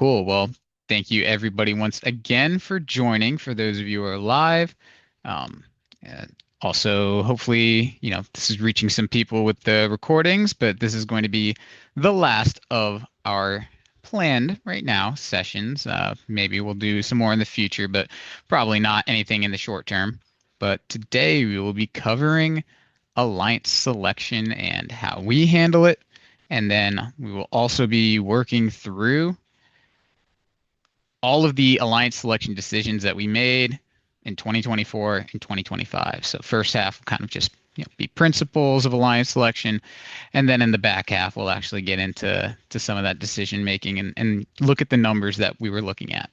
Cool. Well, thank you everybody once again for joining. For those of you who are live, and also hopefully, this is reaching some people with the recordings, but this is going to be the last of our planned right now sessions. Maybe we'll do some more in the future, but probably not anything in the short term. But today we will be covering alliance selection and how we handle it. And then we will also be working through all of the alliance selection decisions that we made in 2024 and 2025. So first half will kind of just be principles of alliance selection, and then in the back half we'll actually get into some of that decision making and look at the numbers that we were looking at.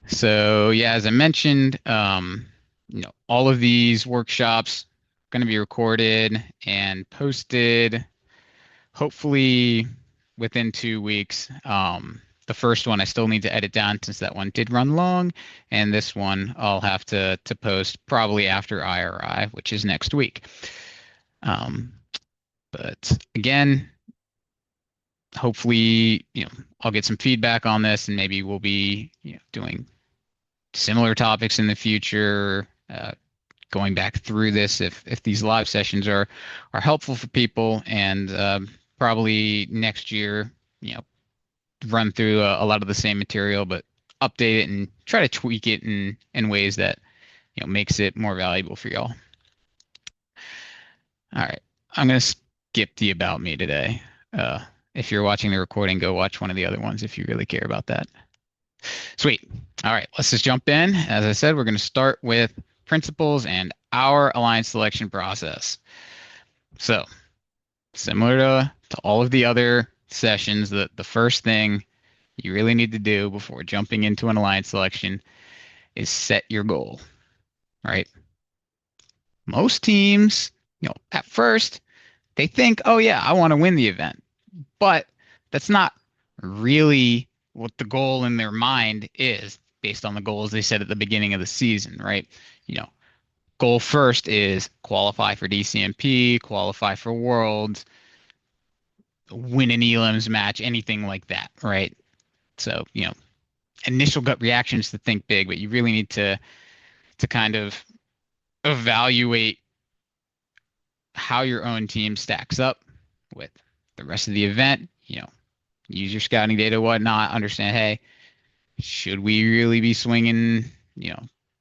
So yeah, as I mentioned, all of these workshops are going to be recorded and posted hopefully within 2 weeks. The first one I still need to edit down since that one did run long, and this one I'll have to post probably after IRI, which is next week. But again, hopefully, I'll get some feedback on this, and maybe we'll be doing similar topics in the future. Going back through this if these live sessions are helpful for people, and probably next year, run through a lot of the same material, but update it and try to tweak it in ways that makes it more valuable for y'all. All right, I'm gonna skip the about me today. If you're watching the recording, go watch one of the other ones if you really care about that. Sweet. All right, let's just jump in. As I said, we're going to start with principles and our alliance selection process. So similar to all of the other sessions, the first thing you really need to do before jumping into an alliance selection is set your goal, right? Most teams, at first they think, oh yeah, I want to win the event, but that's not really what the goal in their mind is based on the goals they set at the beginning of the season, right? Goal first is qualify for DCMP, qualify for Worlds, win an elims match, anything like that, right? So, initial gut reaction is to think big, but you really need to kind of evaluate how your own team stacks up with the rest of the event. Use your scouting data, whatnot. Understand, hey, should we really be swinging,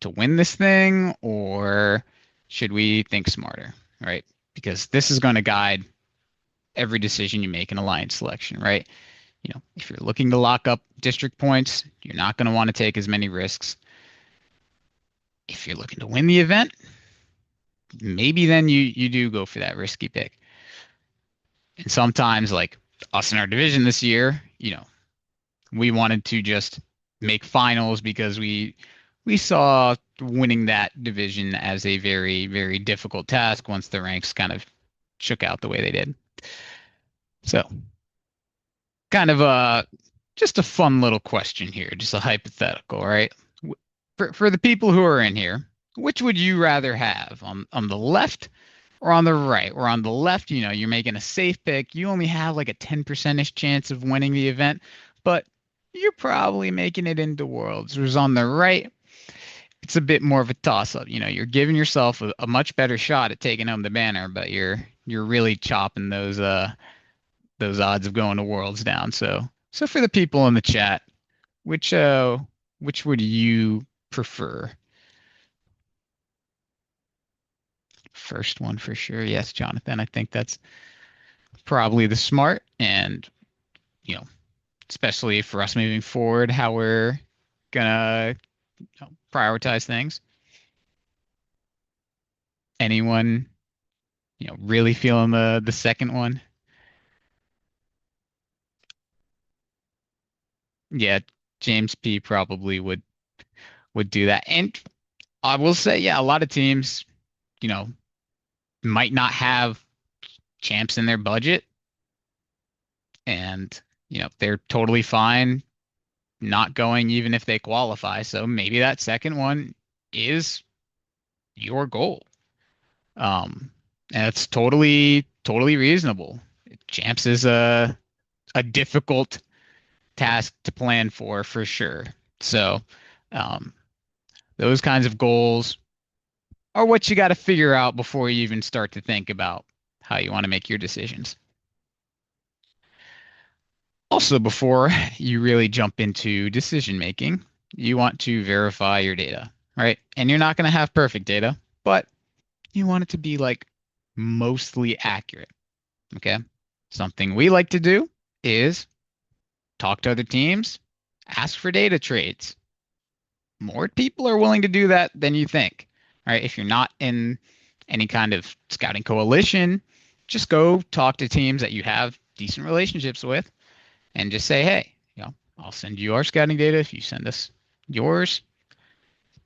to win this thing, or should we think smarter, right? Because this is going to guide every decision you make in alliance selection, right? If you're looking to lock up district points, you're not going to want to take as many risks. If you're looking to win the event, maybe then you do go for that risky pick. And sometimes, like us in our division this year, we wanted to just make finals because we saw winning that division as a very, very difficult task once the ranks kind of shook out the way they did. So kind of just a fun little question here, just a hypothetical, right? For the people who are in here, which would you rather have on the left or on the right? Or on the left, you're making a safe pick. You only have like a 10% chance of winning the event, but you're probably making it into Worlds. Whereas on the right, it's a bit more of a toss-up. You're giving yourself a much better shot at taking home the banner, but you're really chopping those odds of going to Worlds down. So for the people in the chat, which would you prefer? First one for sure. Yes, Jonathan. I think that's probably the smart, and especially for us moving forward, how we're gonna prioritize things. Anyone, really feeling the second one? Yeah, James P probably would do that. And I will say, yeah, a lot of teams, might not have champs in their budget, and they're totally fine not going even if they qualify. So maybe that second one is your goal. And it's totally reasonable. Champs is a difficult task to plan for sure. So, um, those kinds of goals are what you got to figure out before you even start to think about how you want to make your decisions. Also, before you really jump into decision making, you want to verify your data, right? And you're not going to have perfect data, but you want it to be like mostly accurate. Okay. Something we like to do is talk to other teams, ask for data trades. More people are willing to do that than you think. Right? If you're not in any kind of scouting coalition, just go talk to teams that you have decent relationships with and just say, hey, I'll send you our scouting data if you send us yours.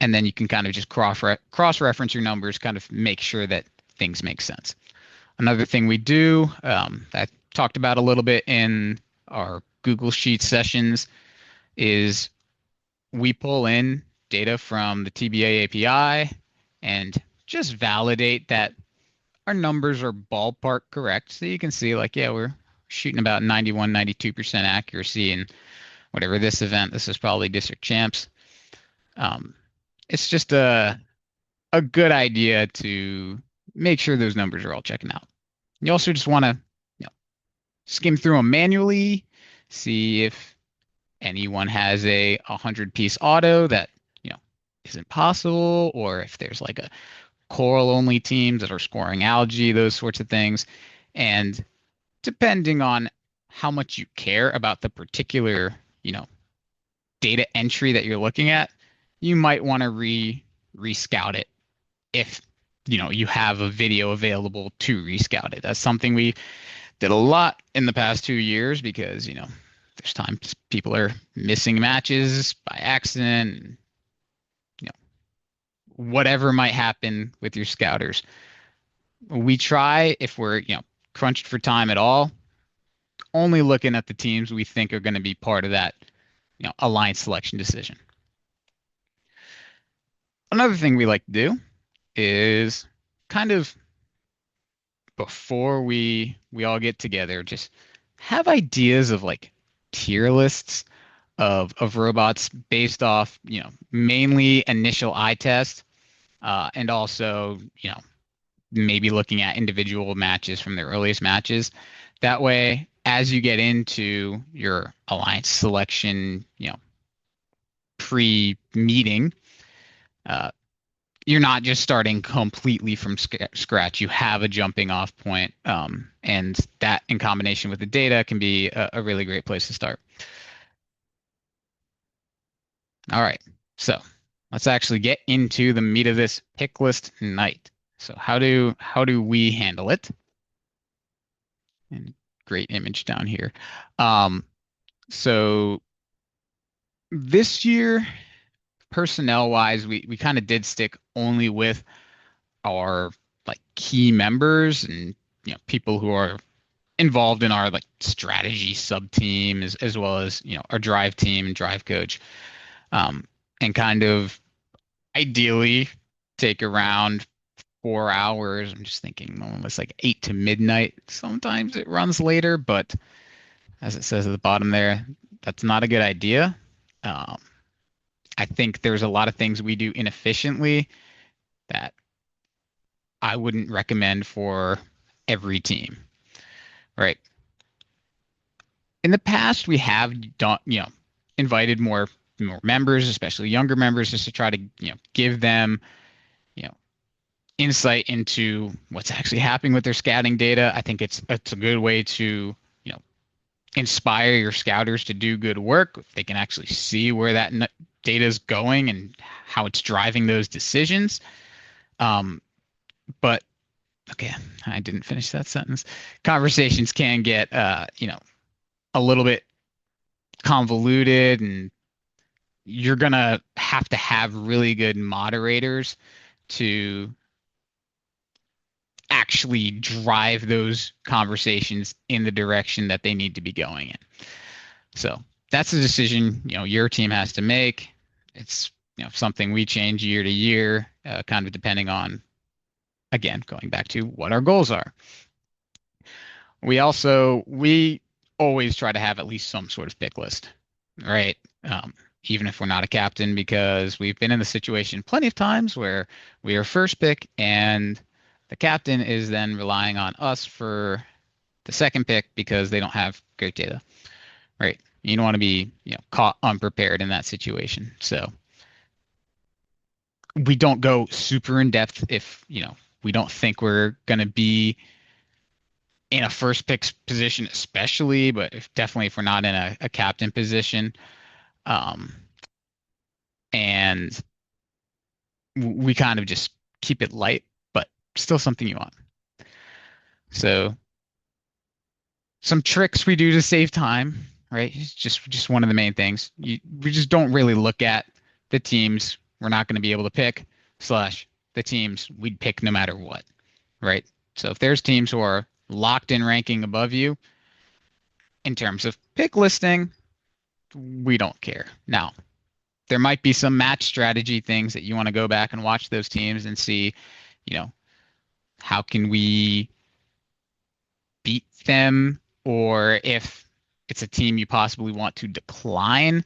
And then you can kind of just cross-reference your numbers, kind of make sure that things make sense. Another thing we do that I talked about a little bit in our Google Sheets sessions is we pull in data from the TBA API and just validate that our numbers are ballpark correct. So you can see like, yeah, we're shooting about 91, 92% accuracy in whatever this event. This is probably district champs. It's just a good idea to make sure those numbers are all checking out. You also just want to skim through them manually, see if anyone has a 100-piece auto that isn't possible, or if there's like a coral only teams that are scoring algae, those sorts of things. And depending on how much you care about the particular data entry that you're looking at, you might want to re-scout it if you have a video available to rescout it. That's something we did a lot in the past 2 years because there's times people are missing matches by accident, and, whatever might happen with your scouters. We try, if we're crunched for time at all, only looking at the teams we think are going to be part of that alliance selection decision. Another thing we like to do is kind of before we all get together, just have ideas of like tier lists of robots based off mainly initial eye test, and also maybe looking at individual matches from the earliest matches. That way, as you get into your alliance selection pre-meeting, you're not just starting completely from scratch. You have a jumping off point, and that in combination with the data can be a really great place to start. All right, so let's actually get into the meat of this pick list night. So how do we handle it? And great image down here. So this year, personnel wise, we kind of did stick only with our like key members and people who are involved in our like strategy sub team as well as our drive team and drive coach, and kind of ideally take around 4 hours. I'm just thinking almost like 8 to midnight. Sometimes it runs later, but as it says at the bottom there, that's not a good idea. I think there's a lot of things we do inefficiently that I wouldn't recommend for every team, right? In the past, we have done, invited more members, especially younger members, just to try to, give them, insight into what's actually happening with their scouting data. I think it's a good way to, inspire your scouters to do good work. If they can actually see where that data is going and how it's driving those decisions. But okay, I didn't finish that sentence. Conversations can get, a little bit convoluted, and you're gonna have to have really good moderators to actually drive those conversations in the direction that they need to be going in. So that's a decision your team has to make. It's something we change year to year, kind of depending on, again, going back to what our goals are. We always try to have at least some sort of pick list, right? Even if we're not a captain, because we've been in the situation plenty of times where we are first pick and the captain is then relying on us for the second pick because they don't have great data, right? You don't want to be, caught unprepared in that situation. So we don't go super in depth if, we don't think we're going to be in a first pick position, especially, but definitely if we're not in a captain position. Um, and we kind of just keep it light, but still something you want. So some tricks we do to save time, right? It's just one of the main things. We just don't really look at the teams we're not going to be able to pick slash the teams we'd pick no matter what, right? So if there's teams who are locked in ranking above you in terms of pick listing, we don't care. Now, there might be some match strategy things that you want to go back and watch those teams and see, you know, how can we beat them, or if it's a team you possibly want to decline,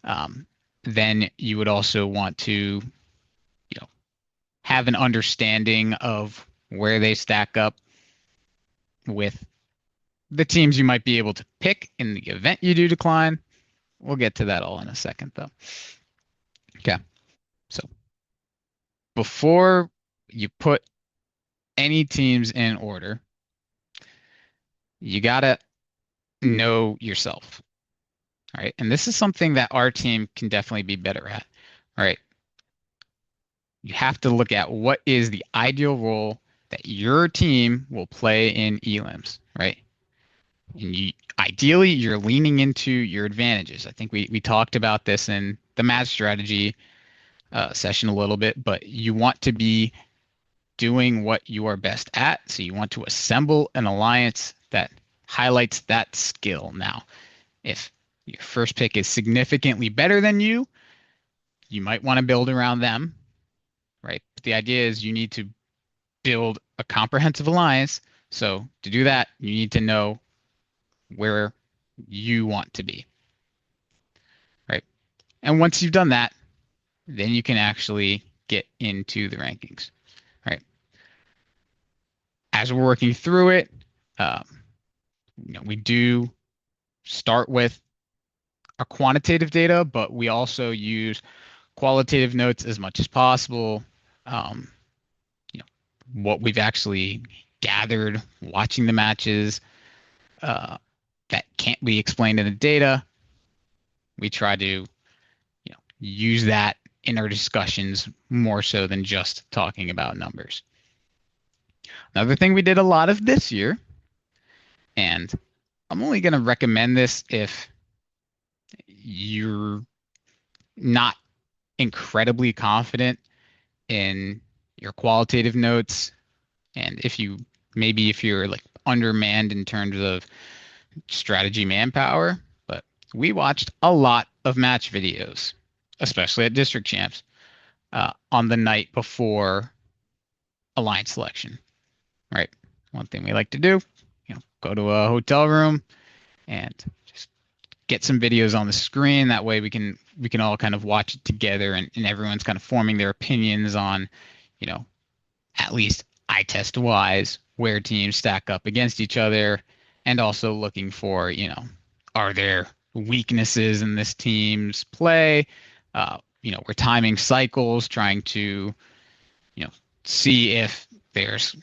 um, then you would also want to, have an understanding of where they stack up with the teams you might be able to pick in the event you do decline. We'll get to that all in a second, though. Okay. So before you put any teams in order, you got to know yourself. All right. And this is something that our team can definitely be better at. All right. You have to look at what is the ideal role that your team will play in elims, right? And ideally you're leaning into your advantages. I think we talked about this in the match strategy session a little bit, but you want to be doing what you are best at. So you want to assemble an alliance that highlights that skill. Now, if your first pick is significantly better than you might want to build around them, right? But the idea is you need to build a comprehensive alliance. So to do that, you need to know where you want to be, right? And once you've done that, then you can actually get into the rankings, right? As we're working through it, um, we do start with a quantitative data, but we also use qualitative notes as much as possible. Um, you know, what we've actually gathered watching the matches uh, that can't be explained in the data. We try to, use that in our discussions more so than just talking about numbers. Another thing we did a lot of this year, and I'm only going to recommend this if you're not incredibly confident in your qualitative notes, and if you're like undermanned in terms of strategy manpower. But we watched a lot of match videos, especially at district champs, on the night before alliance selection, right? One thing we like to do, go to a hotel room and just get some videos on the screen. That way we can all kind of watch it together, and everyone's kind of forming their opinions on, you know, at least eye test wise, where teams stack up against each other, and also looking for, are there weaknesses in this team's play? We're timing cycles, trying to, you know, see if there's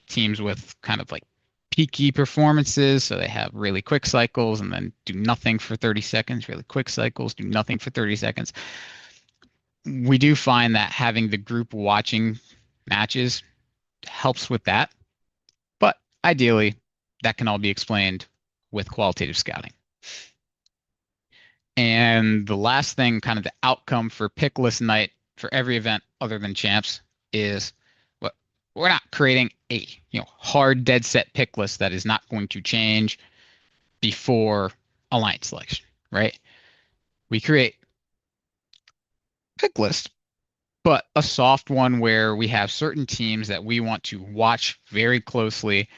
teams with kind of like peaky performances. So they have really quick cycles and then do nothing for 30 seconds, really quick cycles, do nothing for 30 seconds. We do find that having the group watching matches helps with that. But ideally, that can all be explained with qualitative scouting. And the last thing, kind of the outcome for pick list night for every event other than champs, is what we're not creating a hard dead set pick list that is not going to change before alliance selection, right? We create pick list, but a soft one where we have certain teams that we want to watch very closely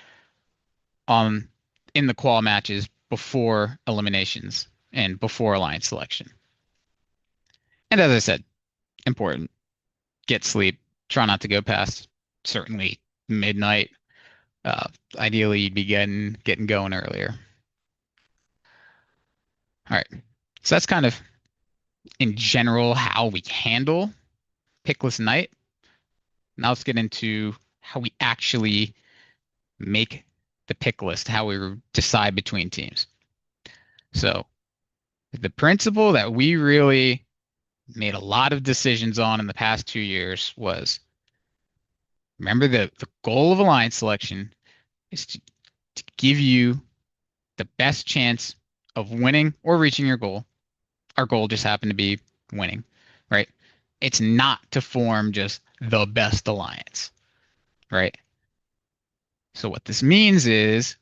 in the qual matches before eliminations. and before alliance selection. And as I said, important, get sleep. Try not to go past certainly midnight. Uh, Ideally, you'd be getting going earlier. All right. So that's kind of in general how we handle pickless night. Now let's get into how we actually make the pick list, how we decide between teams. So the principle that we really made a lot of decisions on in the past 2 years was, remember, the goal of alliance selection is to give you the best chance of winning or reaching your goal. Our goal just happened to be winning, right? It's not to form just the best alliance, right? So what this means is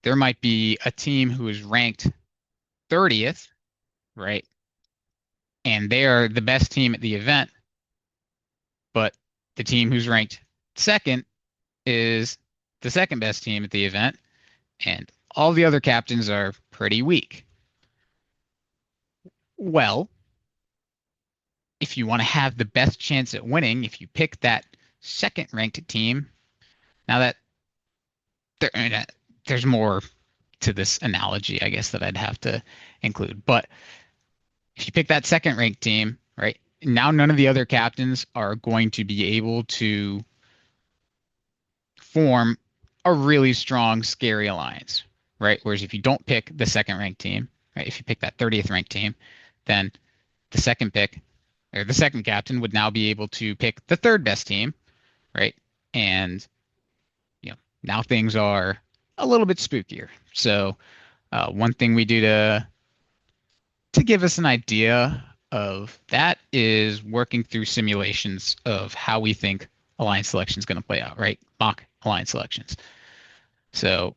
there might be a team who is ranked 30th, right? And they are the best team at the event, but the team who's ranked second is the second best team at the event, and all the other captains are pretty weak. Well, if you want to have the best chance at winning, if you pick that second ranked team, now that there's more to this analogy, I guess, that I'd have to include. But if you pick that second ranked team, right, now none of the other captains are going to be able to form a really strong, scary alliance, right? Whereas if you don't pick the second ranked team, right, if you pick that 30th ranked team, then the second pick or the second captain would now be able to pick the third best team, right? And now things are a little bit spookier. So one thing we do to give us an idea of that is working through simulations of how we think alliance selection is going to play out, right? Mock alliance selections. So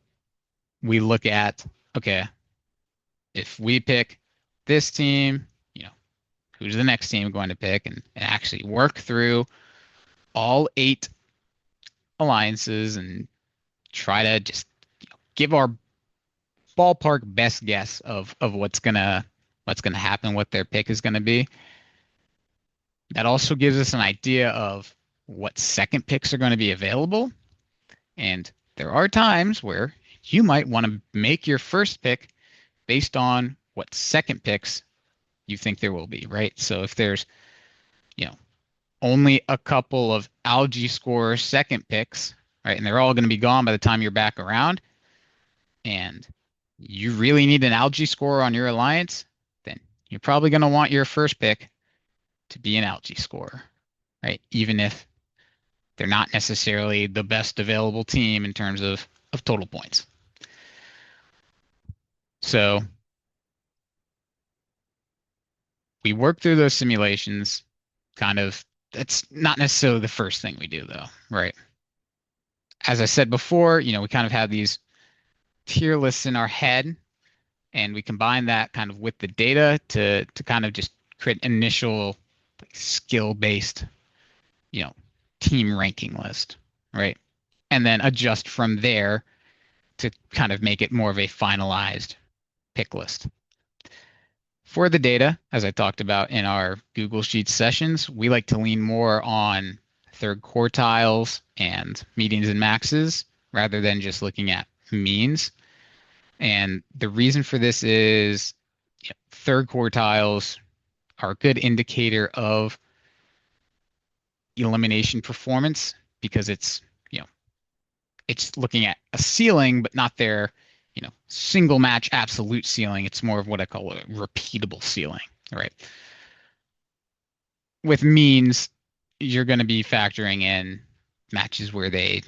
we look at, okay, if we pick this team, who's the next team going to pick, and actually work through all 8 alliances and try to just give our ballpark best guess of what's gonna happen, what their pick is gonna be. That also gives us an idea of what second picks are going to be available. And there are times where you might want to make your first pick based on what second picks you think there will be, right? So if there's, only a couple of algae score second picks, right, and they're all going to be gone by the time you're back around, and you really need an algae score on your alliance, then you're probably going to want your first pick to be an algae score, right? Even if they're not necessarily the best available team in terms of total points. So we work through those simulations. That's not necessarily the first thing we do, though, right? As I said before, we kind of have these tier lists in our head, and we combine that kind of with the data to kind of just create an initial skill-based, team ranking list, right? And then adjust from there to kind of make it more of a finalized pick list. For the data, as I talked about in our Google Sheets sessions, we like to lean more on third quartiles and medians and maxes rather than just looking at means. And the reason for this is third quartiles are a good indicator of elimination performance because it's looking at a ceiling, but not their single match absolute ceiling. It's more of what I call a repeatable ceiling, right? With means, you're going to be factoring in matches where they,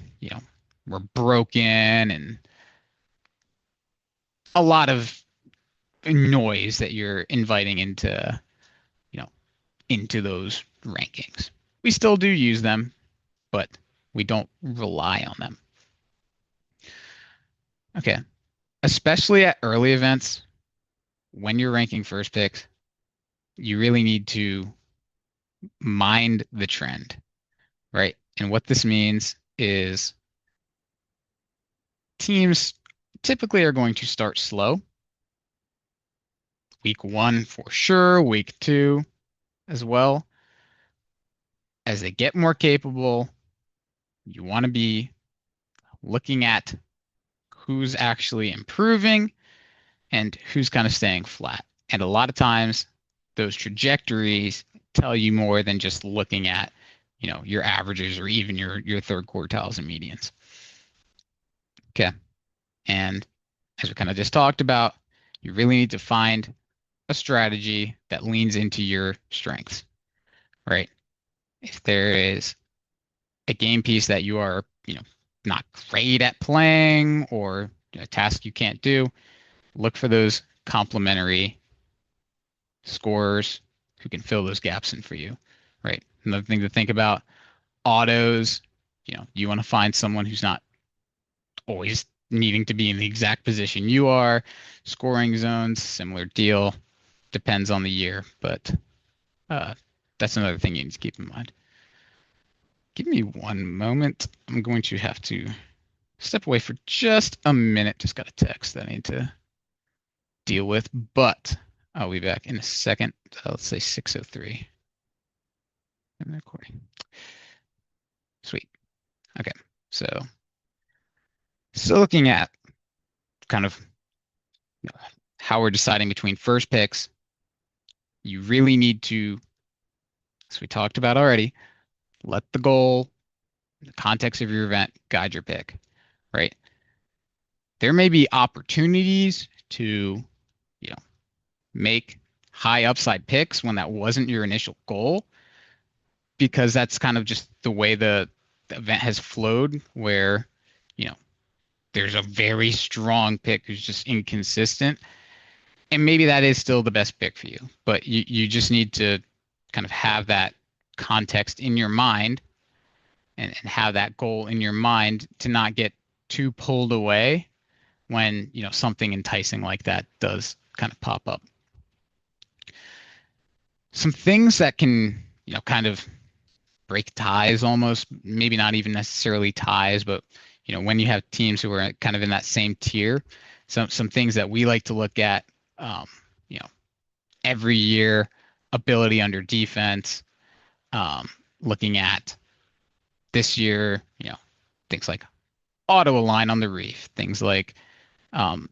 were broken and a lot of noise that you're inviting into those rankings. We still do use them, but we don't rely on them. Okay. Especially at early events, when you're ranking first picks, you really need to mind the trend, right? And what this means is teams typically are going to start slow week 1 for sure, week 2 as well. As they get more capable, you want to be looking at who's actually improving and who's kind of staying flat. And a lot of times, those trajectories tell you more than just looking at, your averages or even your third quartiles and medians. Okay. And as we kind of just talked about, you really need to find a strategy that leans into your strengths, right? If there is a game piece that you are, not great at playing or a task you can't do, look for those complementary scorers who can fill those gaps in for you, right? Another thing to think about, autos, you want to find someone who's not always needing to be in the exact position you are. Scoring zones, similar deal, depends on the year, but that's another thing you need to keep in mind. Give me one moment. I'm going to have to step away for just a minute. Just got a text that I need to deal with, but I'll be back in a second. Let's say 6:03. I'm recording. Sweet. Okay. So looking at kind of how we're deciding between first picks, you really need to, as we talked about already, let the goal, the context of your event guide your pick, right? There may be opportunities to, make high upside picks when that wasn't your initial goal, because that's kind of just the way the event has flowed, where, there's a very strong pick who's just inconsistent. And maybe that is still the best pick for you, but you just need to kind of have that context in your mind and have that goal in your mind to not get too pulled away when, something enticing like that does kind of pop up. Some things that can, kind of break ties almost, maybe not even necessarily ties, but, when you have teams who are kind of in that same tier, some things that we like to look at, you know, every year, ability under defense, looking at this year, things like auto align on the reef, things like the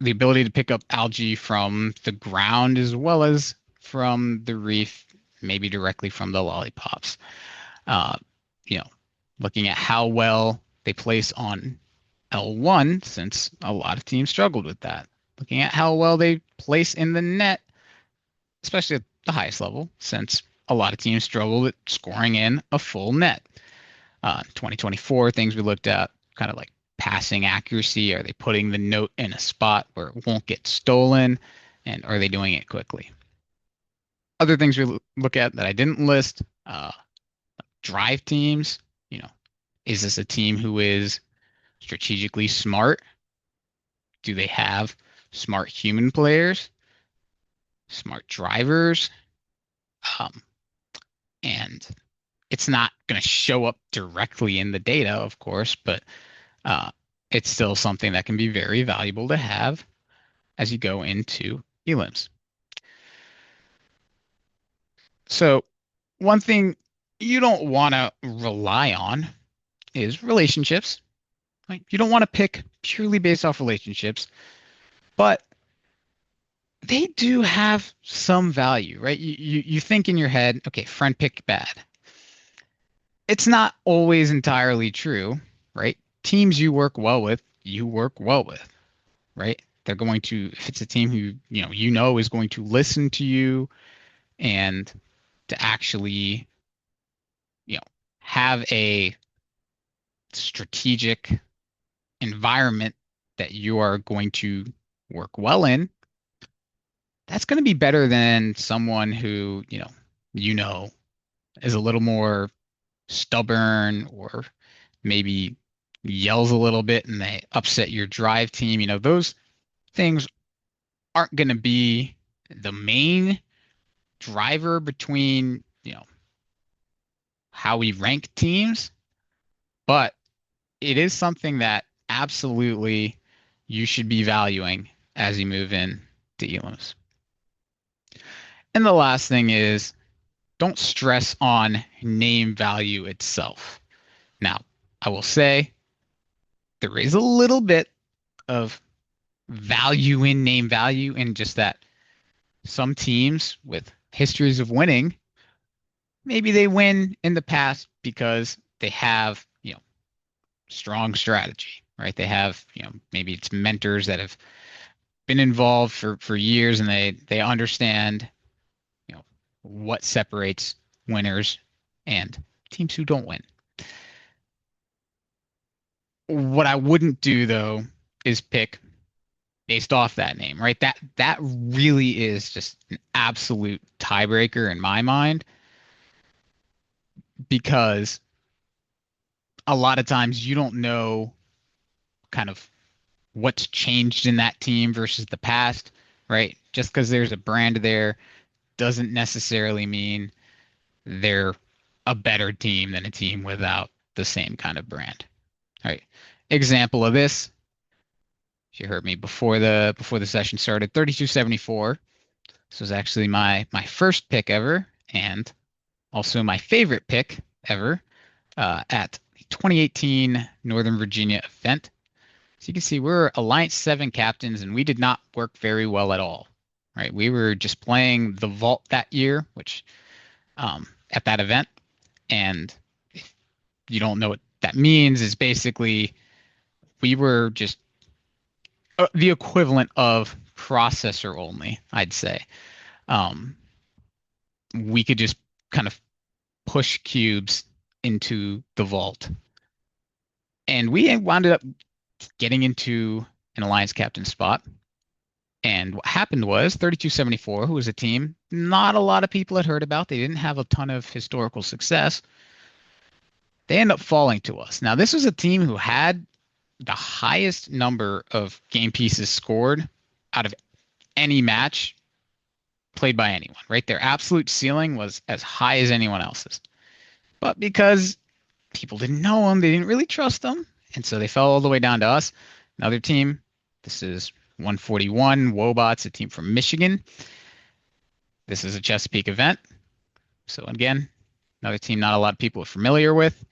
ability to pick up algae from the ground as well as from the reef, maybe directly from the lollipops. Uh, you know, looking at how well they place on L1, since a lot of teams struggled with that. Looking at how well they place in the net, especially at the highest level, since a lot of teams struggled at scoring in a full net. 2024, things we looked at, kind of like passing accuracy. Are they putting the note in a spot where it won't get stolen? And are they doing it quickly? Other things we look at that I didn't list, drive teams. Is this a team who is strategically smart? Do they have smart human players, smart drivers? And it's not going to show up directly in the data, of course, but it's still something that can be very valuable to have as you go into elims. So one thing you don't want to rely on is relationships. Like, you don't want to pick purely based off relationships, but they do have some value, right? You think in your head, okay, friend pick bad. It's not always entirely true, right? Teams you work well with, right? They're going to, if it's a team who, is going to listen to you and to actually, have a strategic environment that you are going to work well in, that's going to be better than someone who, is a little more stubborn or maybe yells a little bit and they upset your drive team. Those things aren't going to be the main driver between, how we rank teams, but it is something that absolutely you should be valuing as you move in to Elam's. And the last thing is don't stress on name value itself. Now, I will say there is a little bit of value in name value in just that some teams with histories of winning, maybe they win in the past because they have, strong strategy, right? They have, maybe it's mentors that have been involved for years and they understand, what separates winners and teams who don't win. What I wouldn't do though is pick based off that name, right? That really is just an absolute tiebreaker in my mind because a lot of times you don't know kind of what's changed in that team versus the past, right? Just because there's a brand there doesn't necessarily mean they're a better team than a team without the same kind of brand. All right. Example of this. You heard me before the session started. 3274. This was actually my first pick ever, and also my favorite pick ever at the 2018 Northern Virginia event. So you can see we're Alliance 7 captains, and we did not work very well at all. Right? We were just playing the vault that year, which at that event, and if you don't know what that means, is basically we were just the equivalent of processor only, I'd say. We could just kind of push cubes into the vault. And we wound up getting into an alliance captain spot. And what happened was 3274, who was a team not a lot of people had heard about. They didn't have a ton of historical success. They end up falling to us. Now, this was a team who had the highest number of game pieces scored out of any match played by anyone, right? Their absolute ceiling was as high as anyone else's. But because people didn't know them, they didn't really trust them, and so they fell all the way down to us. Another team, this is 141, Wobots, a team from Michigan. This is a Chesapeake event. So again, another team not a lot of people are familiar with.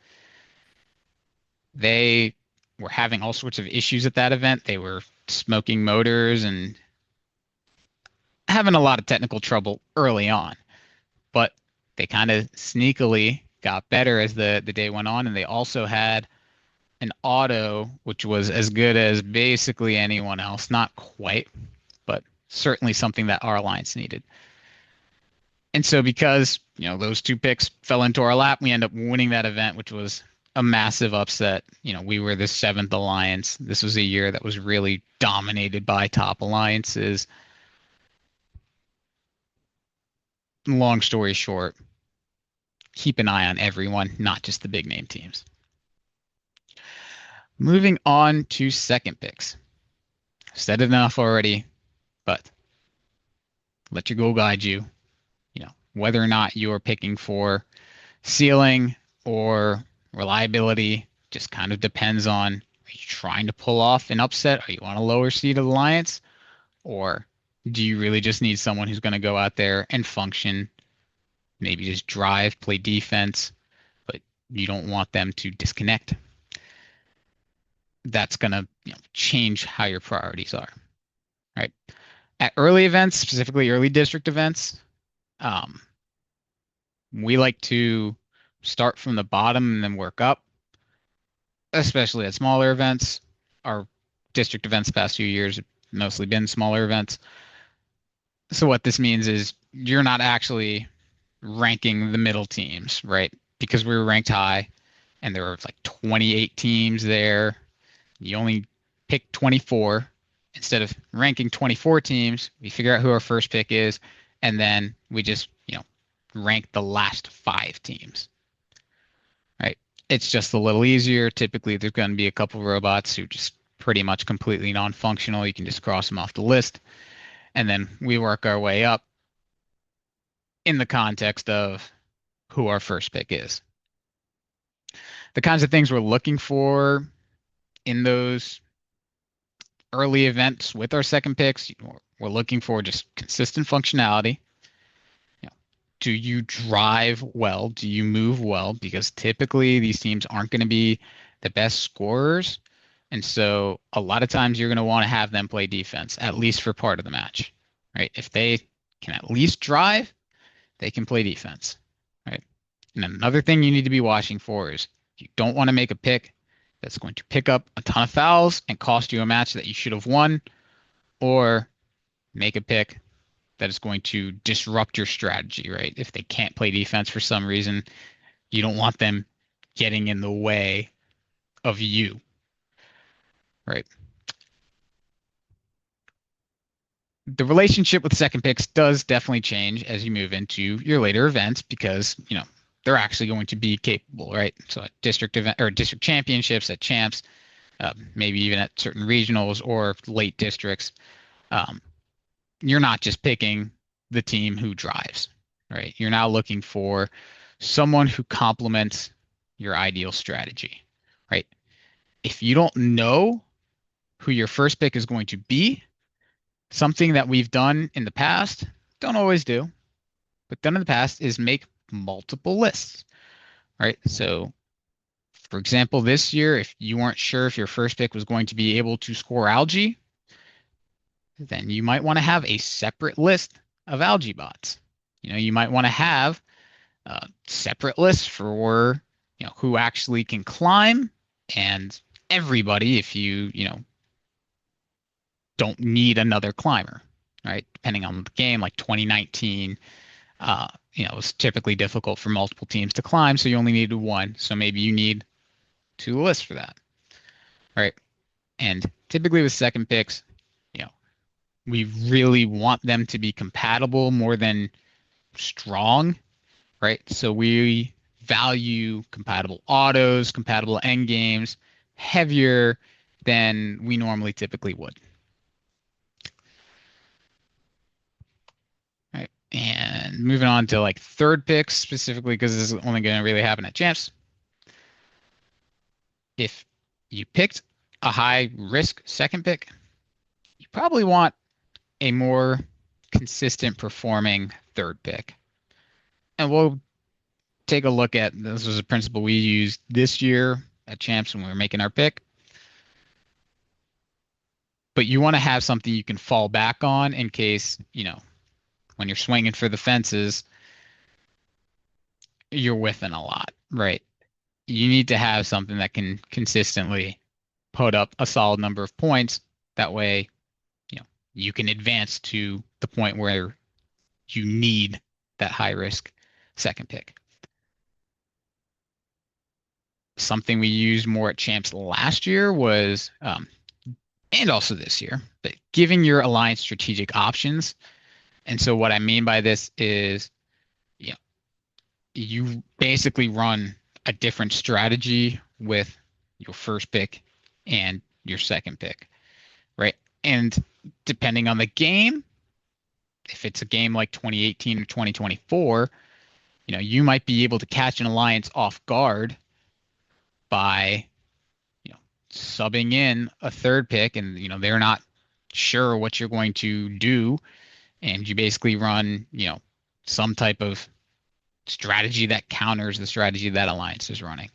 They were having all sorts of issues at that event. They were smoking motors and having a lot of technical trouble early on, but they kind of sneakily got better as the day went on, and they also had an auto which was as good as basically anyone else. Not quite, but certainly something that our alliance needed. And so because those two picks fell into our lap, we end up winning that event, which was a massive upset. We were the 7th alliance. This was a year that was really dominated by top alliances. Long story short, keep an eye on everyone, not just the big name teams. Moving on to second picks. Said it enough already, but let your goal guide you. Whether or not you're picking for ceiling or reliability just kind of depends on, are you trying to pull off an upset? Are you on a lower seed alliance? Or do you really just need someone who's going to go out there and function, maybe just drive, play defense, but you don't want them to disconnect? That's going to change how your priorities are, right? At early events, specifically early district events, we like to start from the bottom and then work up, especially at smaller events. Our district events the past few years have mostly been smaller events. So what this means is you're not actually ranking the middle teams, right? Because we were ranked high and there were like 28 teams there. You only pick 24. Instead of ranking 24 teams, we figure out who our first pick is, and then we just, rank the last 5 teams, right? It's just a little easier. Typically, there's going to be a couple of robots who just pretty much completely non-functional. You can just cross them off the list, and then we work our way up in the context of who our first pick is. The kinds of things we're looking for in those early events with our second picks, We're looking for just consistent functionality. You know, do you drive well? Do you move well? Because typically these teams aren't going to be the best scorers. And so a lot of times you're going to want to have them play defense, at least for part of the match, right? If they can at least drive, they can play defense, right? And another thing you need to be watching for is you don't want to make a pick that's going to pick up a ton of fouls and cost you a match that you should have won, or make a pick that is going to disrupt your strategy, right? If they can't play defense for some reason, you don't want them getting in the way of you, right? The relationship with second picks does definitely change as you move into your later events because, they're actually going to be capable, right? So at district event or district championships, at champs, maybe even at certain regionals or late districts, um, you're not just picking the team who drives, right? You're now looking for someone who complements your ideal strategy, right? If you don't know who your first pick is going to be, something that we've done in the past, don't always do, but done in the past is make multiple lists, right? So, for example, this year, if you weren't sure if your first pick was going to be able to score algae, then you might want to have a separate list of algae bots. You might want to have separate lists for who actually can climb and everybody if you don't need another climber, right? Depending on the game, like 2019, it was typically difficult for multiple teams to climb, so you only needed one. So maybe you need two lists for that, right? And typically with second picks, you know, we really want them to be compatible more than strong, right? So we value compatible autos, compatible end games heavier than we normally typically would. Right. And moving on to like third picks specifically, because this is only going to really happen at champs. If you picked a high risk second pick, you probably want a more consistent performing third pick. And we'll take a look at this was a principle we used this year at champs when we were making our pick. But you want to have something you can fall back on in case, when you're swinging for the fences, you're whiffing a lot, right? You need to have something that can consistently put up a solid number of points. That way, you can advance to the point where you need that high risk second pick. Something we used more at champs last year was, and also this year, but giving your alliance strategic options. And so what I mean by this is, you basically run a different strategy with your first pick and your second pick, right? And depending on the game, if it's a game like 2018 or 2024, you might be able to catch an alliance off guard by, subbing in a third pick and, they're not sure what you're going to do. And you basically run, some type of strategy that counters the strategy that alliance is running.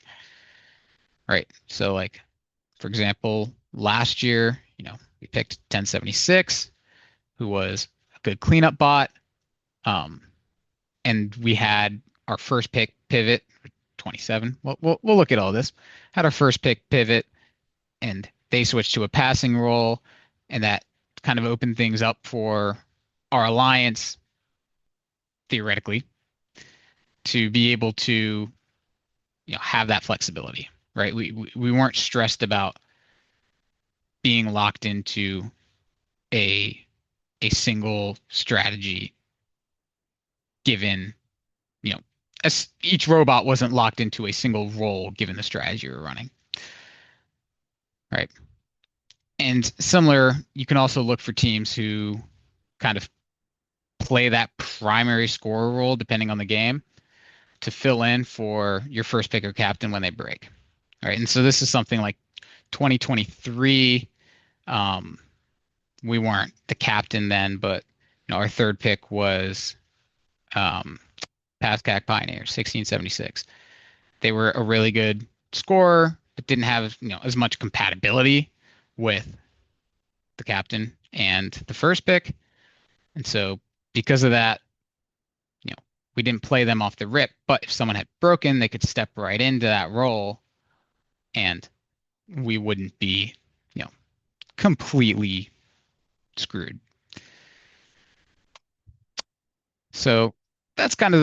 Right. So like, for example, last year, we picked 1076, who was a good cleanup bot. And we had our first pick pivot, 27. We'll look at all this. Had our first pick pivot, and they switched to a passing role, and that kind of opened things up for our alliance, theoretically, to be able to have that flexibility, right? We weren't stressed about being locked into a single strategy given, as each robot wasn't locked into a single role given the strategy you're running. Right. And similar, you can also look for teams who kind of play that primary scorer role depending on the game to fill in for your first pick or captain when they break. All right. And so this is something like 2023, we weren't the captain then, but our third pick was um, Pascack Pioneers, 1676. They were a really good scorer, but didn't have as much compatibility with the captain and the first pick. And so because of that, you know, we didn't play them off the rip, but if someone had broken, they could step right into that role and we wouldn't be, completely screwed. So that's kind of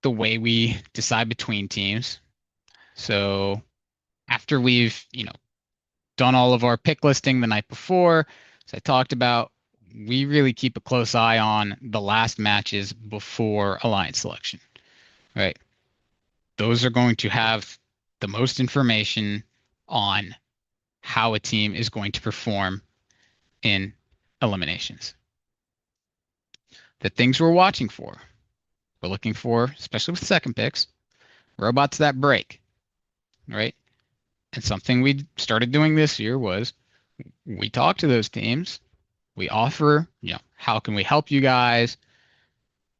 the way we decide between teams. So after we've, done all of our pick listing the night before, as I talked about, we really keep a close eye on the last matches before alliance selection, right? Those are going to have the most information on how a team is going to perform in eliminations. The things we're watching for, we're looking for, especially with second picks, robots that break, right? And something we started doing this year was we talk to those teams, we offer, how can we help you guys?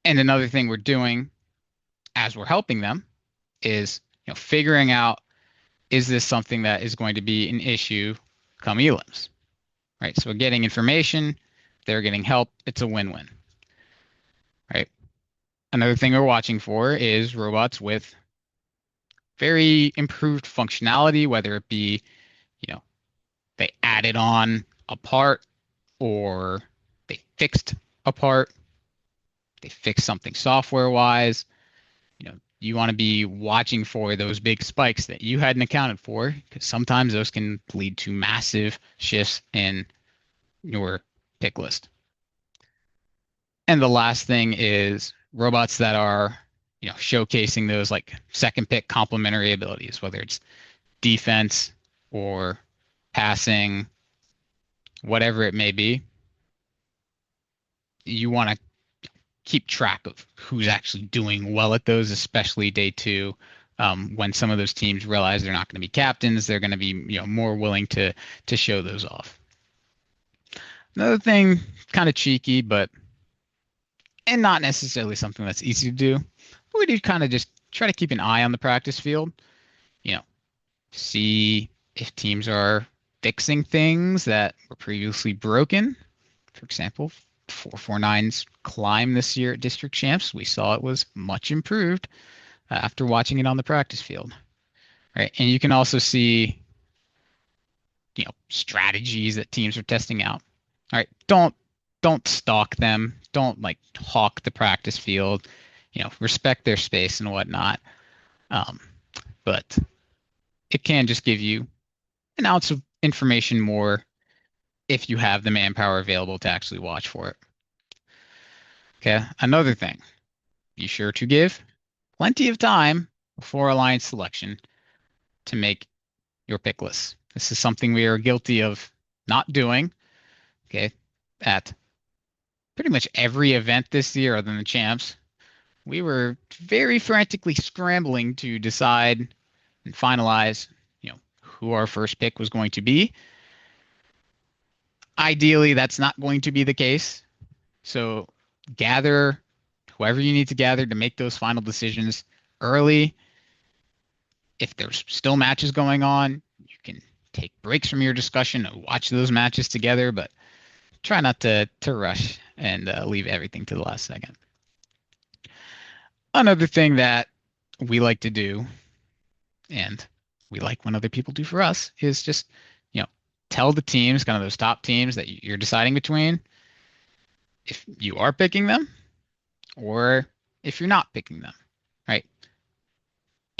And another thing we're doing as we're helping them is, figuring out, is this something that is going to be an issue come elims, right? So we're getting information, they're getting help, it's a win-win, right? Another thing we're watching for is robots with very improved functionality, whether it be, they added on a part or they fixed a part, they fixed something software-wise. You want to be watching for those big spikes that you hadn't accounted for, because sometimes those can lead to massive shifts in your pick list. And the last thing is robots that are, showcasing those like second pick complementary abilities, whether it's defense or passing, whatever it may be. You want to keep track of who's actually doing well at those, especially day two. When some of those teams realize they're not going to be captains, they're going to be more willing to show those off. Another thing, kind of cheeky, and not necessarily something that's easy to do, but we do kind of just try to keep an eye on the practice field. See if teams are fixing things that were previously broken. For example, 449's climb this year at district champs, we saw it was much improved after watching it on the practice field, right? And you can also see, strategies that teams are testing out. All right, don't stalk them. Don't like hawk the practice field. Respect their space and whatnot. But it can just give you an ounce of information more if you have the manpower available to actually watch for it. Okay, another thing, be sure to give plenty of time before alliance selection to make your pick list. This is something we are guilty of not doing, okay, at pretty much every event this year other than the champs. We were very frantically scrambling to decide and finalize, who our first pick was going to be. Ideally, that's not going to be the case. So gather whoever you need to gather to make those final decisions early. If there's still matches going on, you can take breaks from your discussion and watch those matches together, but try not to rush and leave everything to the last second. Another thing that we like to do, and we like when other people do for us, is just, tell the teams, kind of those top teams that you're deciding between, if you are picking them or if you're not picking them, right?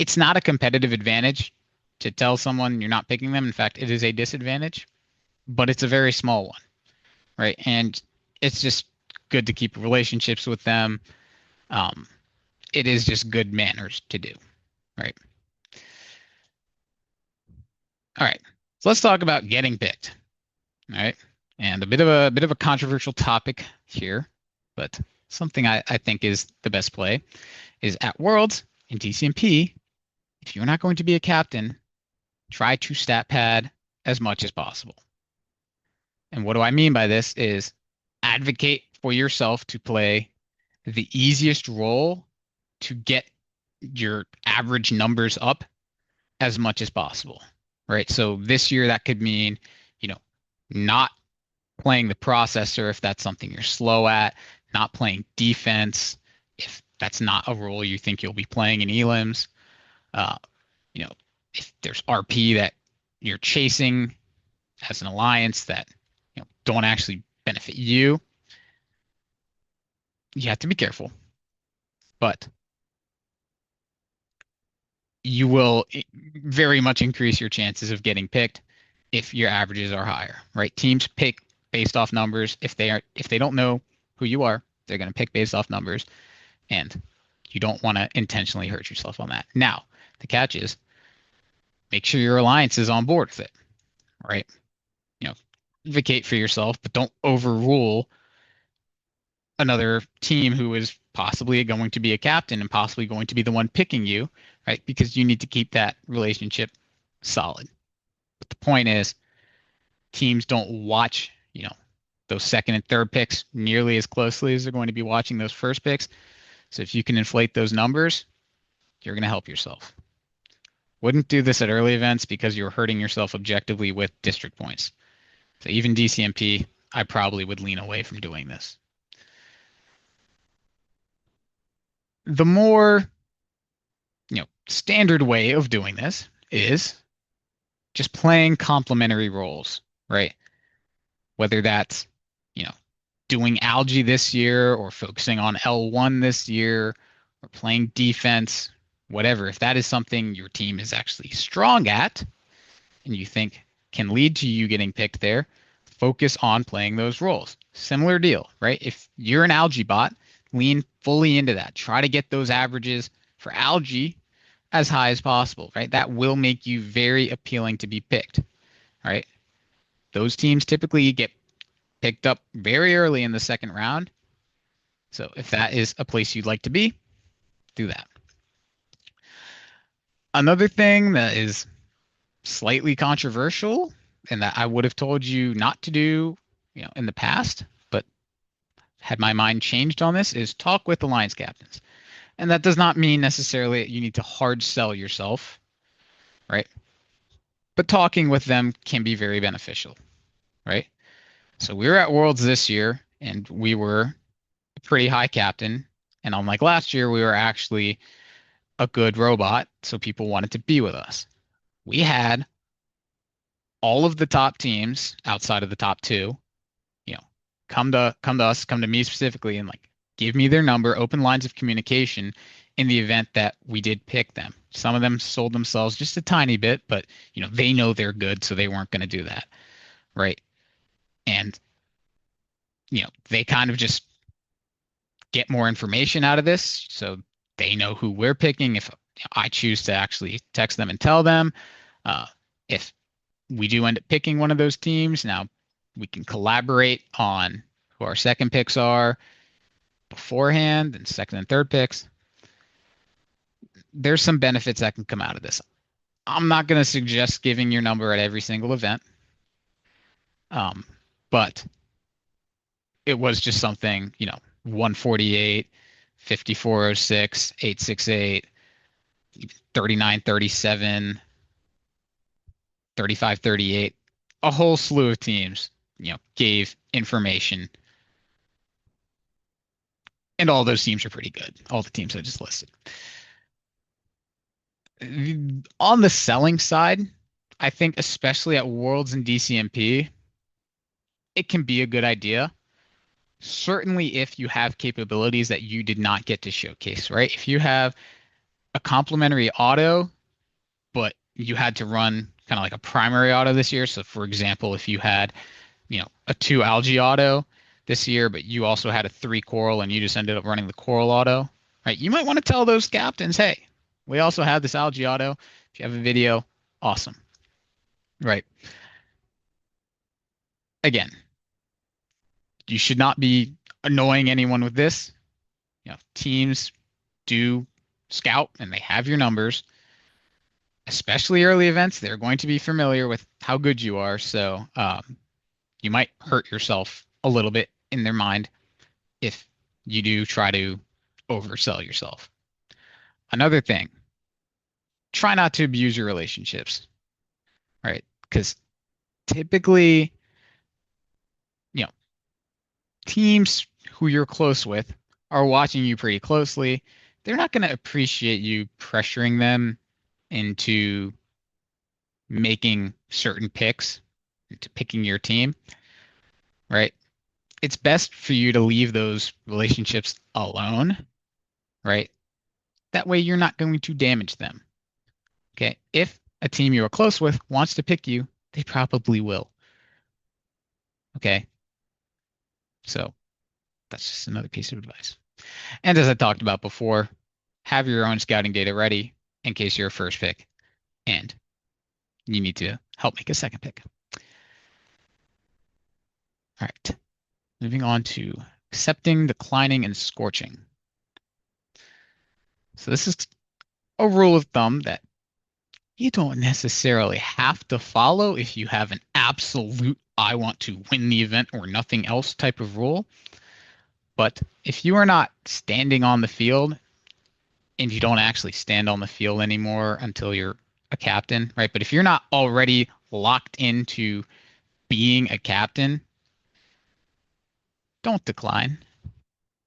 It's not a competitive advantage to tell someone you're not picking them. In fact, it is a disadvantage, but it's a very small one, right? And it's just good to keep relationships with them. It is just good manners to do, right? All right, so let's talk about getting picked. All right, and a bit of a controversial topic here, but something I think is the best play is at Worlds in DCMP. If you're not going to be a captain, try to stat pad as much as possible. And what do I mean by this is advocate for yourself to play the easiest role to get your average numbers up as much as possible, right? So this year that could mean, you know, not playing the processor if that's something you're slow at, not playing defense if that's not a role you think you'll be playing in elims. Uh, you know, if there's RP that you're chasing as an alliance that don't actually benefit you, you have to be careful. But you will very much increase your chances of getting picked if your averages are higher, right? Teams pick based off numbers. If they don't know who you are, they're going to pick based off numbers, and you don't want to intentionally hurt yourself on that. Now, the catch is make sure your alliance is on board with it, right? Advocate for yourself, but don't overrule another team who is possibly going to be a captain and possibly going to be the one picking you, right? Because you need to keep that relationship solid. But the point is, teams don't watch, those second and third picks nearly as closely as they're going to be watching those first picks. So if you can inflate those numbers, you're going to help yourself. Wouldn't do this at early events because you're hurting yourself objectively with district points. So even DCMP, I probably would lean away from doing this. The more, standard way of doing this is just playing complementary roles, right? Whether that's, doing algae this year or focusing on L1 this year or playing defense, whatever. If that is something your team is actually strong at and you think can lead to you getting picked there, focus on playing those roles. Similar deal, right? If you're an algae bot, lean fully into that. Try to get those averages for algae as high as possible, right? That will make you very appealing to be picked, right? Those teams typically get picked up very early in the second round. So if that is a place you'd like to be, do that. Another thing that is slightly controversial and that I would have told you not to do, in the past, but had my mind changed on this, is talk with alliance captains. And that does not mean necessarily that you need to hard sell yourself, right? But talking with them can be very beneficial, right? So we were at Worlds this year, and we were a pretty high captain. And unlike last year, we were actually a good robot, so people wanted to be with us. We had all of the top teams outside of the top two, come to us, come to me specifically, and give me their number, open lines of communication in the event that we did pick them. Some of them sold themselves just a tiny bit, but they know they're good, so they weren't going to do that, right? And they kind of just get more information out of this, so they know who we're picking. If I choose to actually text them and tell them, if we do end up picking one of those teams, now we can collaborate on who our second picks are beforehand, and second and third picks. There's some benefits that can come out of this. I'm not going to suggest giving your number at every single event, but it was just something, 148, 5406, 868, 3937, 3538, a whole slew of teams, gave information. And all those teams are pretty good. All the teams I just listed. On the selling side, I think especially at Worlds and DCMP, it can be a good idea. Certainly if you have capabilities that you did not get to showcase, right? If you have a complementary auto, but you had to run kind of like a primary auto this year. So for example, if you had, a 2 algae auto this year, but you also had a 3 coral and you just ended up running the coral auto, right? You might want to tell those captains, hey, we also have this algae auto. If you have a video, awesome. Right. Again, you should not be annoying anyone with this. Teams do scout and they have your numbers, especially early events. They're going to be familiar with how good you are. So you might hurt yourself a little bit in their mind if you do try to oversell yourself. Another thing, try not to abuse your relationships, right? Because typically, you know, teams who you're close with are watching you pretty closely. They're not going to appreciate you pressuring them into making certain picks, into picking your team, right? It's best for you to leave those relationships alone, right? That way you're not going to damage them. Okay. If a team you are close with wants to pick you, they probably will. Okay. So that's just another piece of advice. And as I talked about before, have your own scouting data ready in case you're a first pick and you need to help make a second pick. All right. Moving on to accepting, declining, and scorching. So this is a rule of thumb that you don't necessarily have to follow if you have an absolute I want to win the event or nothing else type of rule. But if you are not standing on the field and you don't actually stand on the field anymore until you're a captain, right? But if you're not already locked into being a captain, don't decline.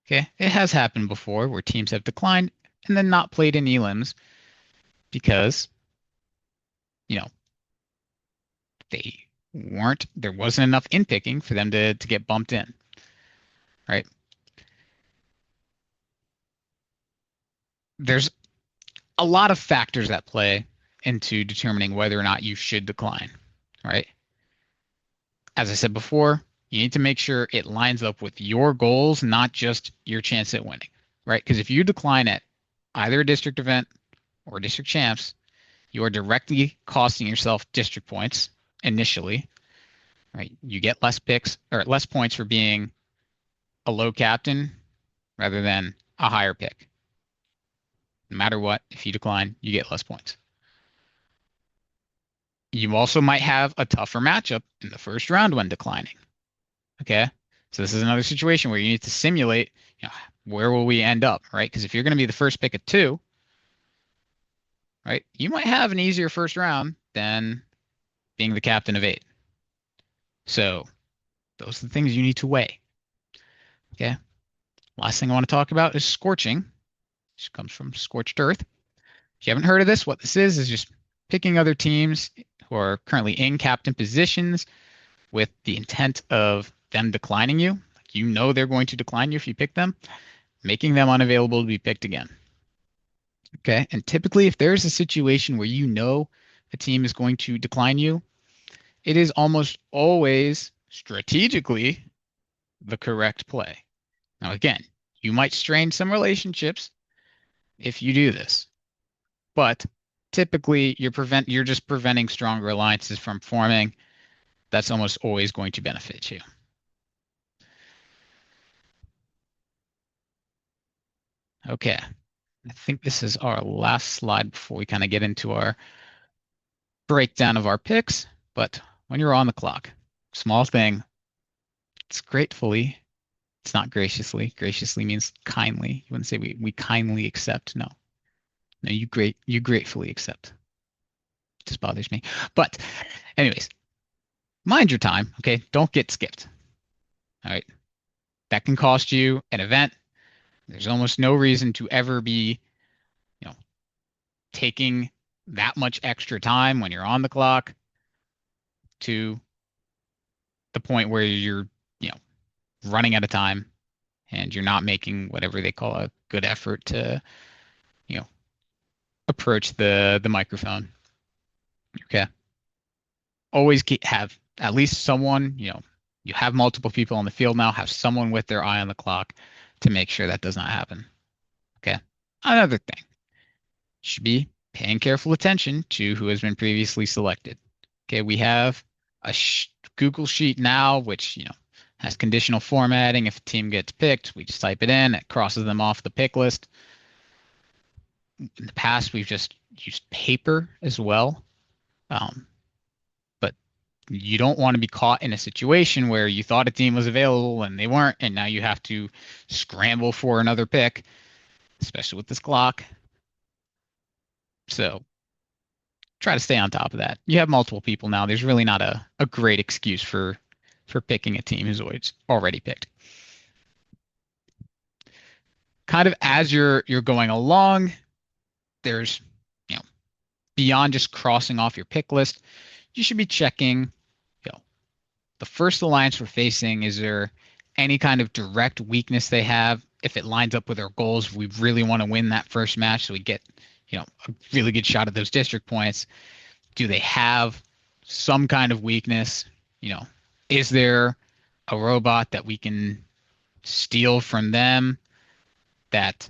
Okay. It has happened before where teams have declined and then not played in elims because, you know, there wasn't enough in picking for them to get bumped in. Right. There's a lot of factors that play into determining whether or not you should decline. Right. As I said before, you need to make sure it lines up with your goals, not just your chance at winning. Right. Because if you decline at either a district event or district champs, you are directly costing yourself district points initially. Right. You get less picks or less points for being a low captain rather than a higher pick. No matter what, if you decline, you get less points. You also might have a tougher matchup in the first round when declining. Okay. So this is another situation where you need to simulate, where will we end up, right? Because if you're going to be the first pick at 2, right, you might have an easier first round than being the captain of 8. So those are the things you need to weigh. Okay. Last thing I want to talk about is scorching, which comes from scorched earth. If you haven't heard of this, what this is just picking other teams who are currently in captain positions with the intent of them declining you. You know they're going to decline you if you pick them, making them unavailable to be picked again. Okay. And typically, if there's a situation where you know a team is going to decline you, it is almost always strategically the correct play. Now, again, you might strain some relationships if you do this, but typically you're just preventing stronger alliances from forming. That's almost always going to benefit you. Okay. I think this is our last slide before we kind of get into our breakdown of our picks. But when you're on the clock, small thing, it's gratefully, it's not graciously. Graciously means kindly. You wouldn't say we kindly accept. No. No, you gratefully accept. It just bothers me. But anyways, mind your time, okay? Don't get skipped. All right. That can cost you an event. There's almost no reason to ever be, taking that much extra time when you're on the clock to the point where you're, running out of time and you're not making whatever they call a good effort to, approach the microphone. Okay. Always have at least someone, you have multiple people on the field now, have someone with their eye on the clock to make sure that does not happen. Okay. Another thing, you should be paying careful attention to who has been previously selected. Okay. We have a Google sheet now, which, has conditional formatting. If a team gets picked, we just type it in, it crosses them off the pick list. In the past, we've just used paper as well. But you don't want to be caught in a situation where you thought a team was available and they weren't, and now you have to scramble for another pick, especially with this clock. So try to stay on top of that. You have multiple people now. There's really not a great excuse for picking a team who's already picked. Kind of as you're going along, there's beyond just crossing off your pick list, you should be checking the first alliance we're facing. Is there any kind of direct weakness they have? If it lines up with our goals, we really want to win that first match so we get a really good shot at those district points. Do they have some kind of weakness? Is there a robot that we can steal from them that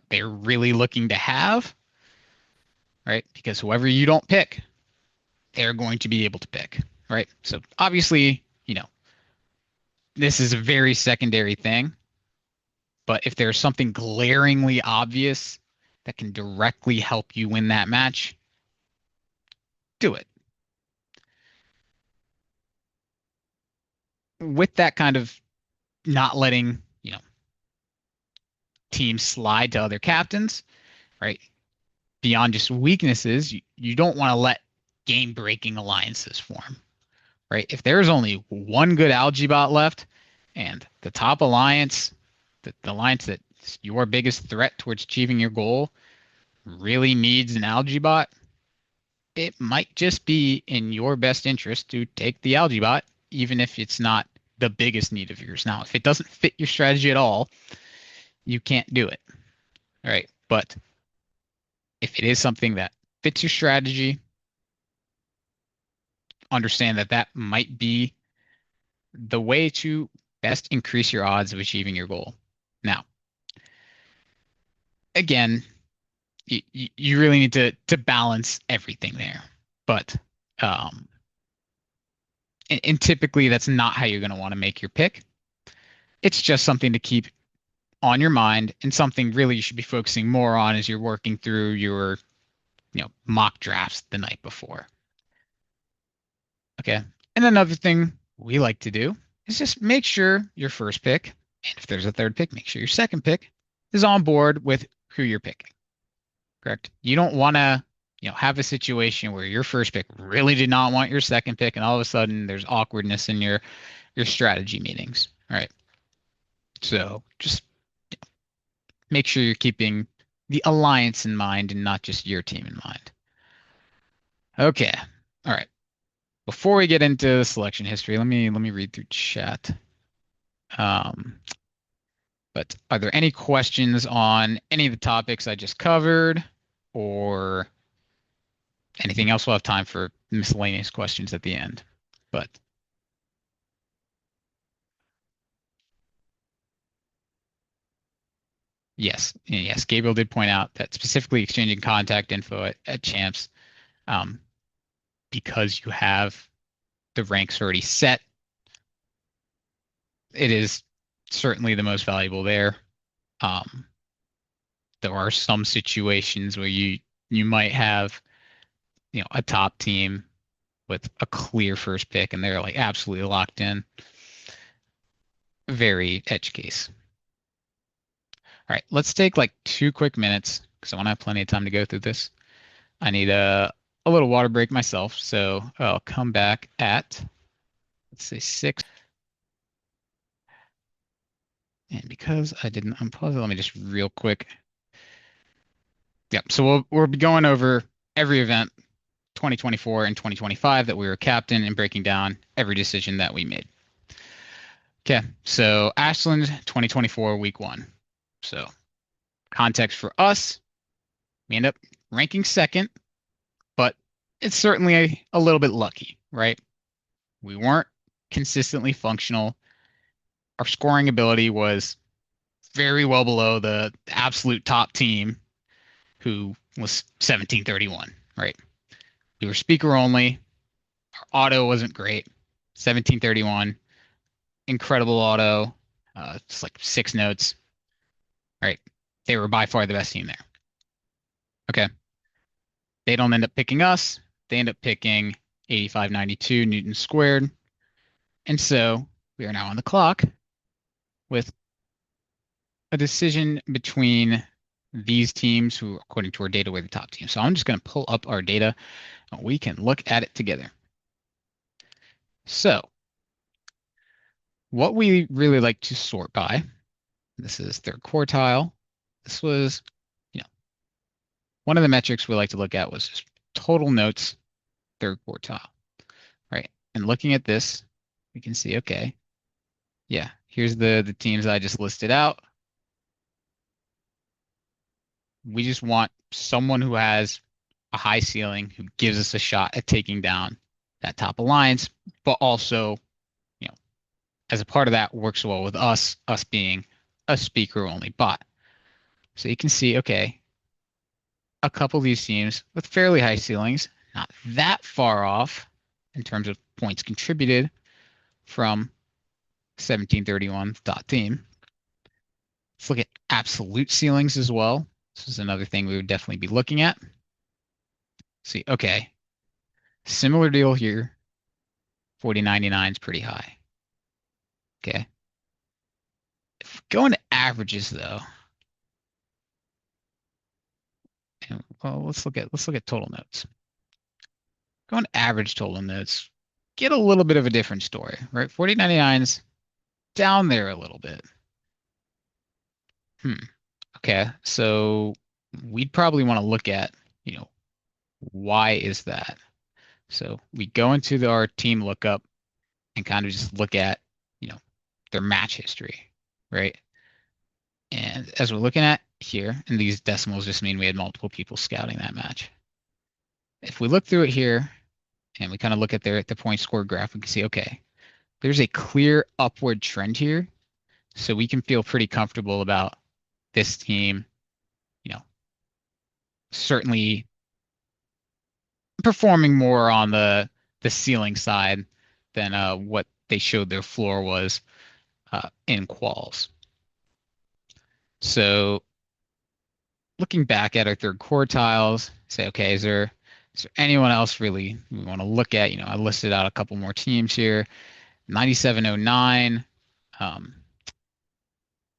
they're really looking to have? Right? Because whoever you don't pick, they're going to be able to pick, right? So obviously, this is a very secondary thing, but if there's something glaringly obvious that can directly help you win that match, do it. With that kind of not letting, teams slide to other captains, right? Beyond just weaknesses, you don't want to let game-breaking alliances form, right? If there's only one good algae bot left and the top alliance, the alliance that's your biggest threat towards achieving your goal, really needs an algae bot, it might just be in your best interest to take the algae bot, even if it's not the biggest need of yours. Now, if it doesn't fit your strategy at all, you can't do it. All right. But if it is something that fits your strategy, understand that that might be the way to best increase your odds of achieving your goal. Now, again, you really need to balance everything there. But and typically that's not how you're going to want to make your pick. It's just something to keep on your mind and something really you should be focusing more on as you're working through your mock drafts the night before. Okay. And another thing we like to do is just make sure your first pick, and if there's a third pick, make sure your second pick is on board with who you're picking. Correct? You don't want to have a situation where your first pick really did not want your second pick, and all of a sudden there's awkwardness in your strategy meetings. All right. So just make sure you're keeping the alliance in mind and not just your team in mind. Okay. All right. Before we get into the selection history, let me read through chat. But are there any questions on any of the topics I just covered, or anything else? We'll have time for miscellaneous questions at the end. But yes, Gabriel did point out that specifically exchanging contact info at champs, because you have the ranks already set, it is certainly the most valuable there. There are some situations where you might have a top team with a clear first pick and they're like absolutely locked in. Very edge case. All right, let's take like 2 quick minutes because I want to have plenty of time to go through this. I need a little water break myself, so I'll come back at, let's say 6. And because I didn't unpause it, let me just real quick. Yep, so we'll be going over every event 2024 and 2025 that we were captain and breaking down every decision that we made. Okay, so Ashland 2024 week 1. So context for us, we end up ranking second, but it's certainly a little bit lucky, right? We weren't consistently functional. Our scoring ability was very well below the absolute top team, who was 1731, right? We were speaker only. Our auto wasn't great. 1731, incredible auto, just like 6 notes. Right? They were by far the best team there. Okay. They don't end up picking us. They end up picking 8592 newtons squared. And so we are now on the clock with a decision between these teams who, according to our data, were the top team. So I'm just going to pull up our data and we can look at it together. So what we really like to sort by, this is third quartile. This was, you know, one of the metrics we like to look at was just total notes, third quartile, right? And looking at this, we can see, okay, yeah, here's the teams I just listed out. We just want someone who has a high ceiling, who gives us a shot at taking down that top alliance, but also, you know, as a part of that works well with us being a speaker only bot. So you can see, okay, a couple of these teams with fairly high ceilings, not that far off in terms of points contributed from 1731 dot team. Let's look at absolute ceilings as well. This is another thing we would definitely be looking at. See, okay, similar deal here. 4099 is pretty high. Okay. If we go into averages though, and, well, let's look at total notes. Go into average total notes, get a little bit of a different story, right? 4099's down there a little bit. Okay, so we'd probably want to look at, why is that? So we go into our team lookup and kind of just look at, their match history, right? And as we're looking at here, and these decimals just mean we had multiple people scouting that match. If we look through it here and we kind of look at the point score graph, we can see, okay, there's a clear upward trend here. So we can feel pretty comfortable about this team, certainly performing more on the ceiling side than what they showed their floor was in quals. So looking back at our third quartiles, say, okay, is there anyone else really we want to look at? I listed out a couple more teams here. 9709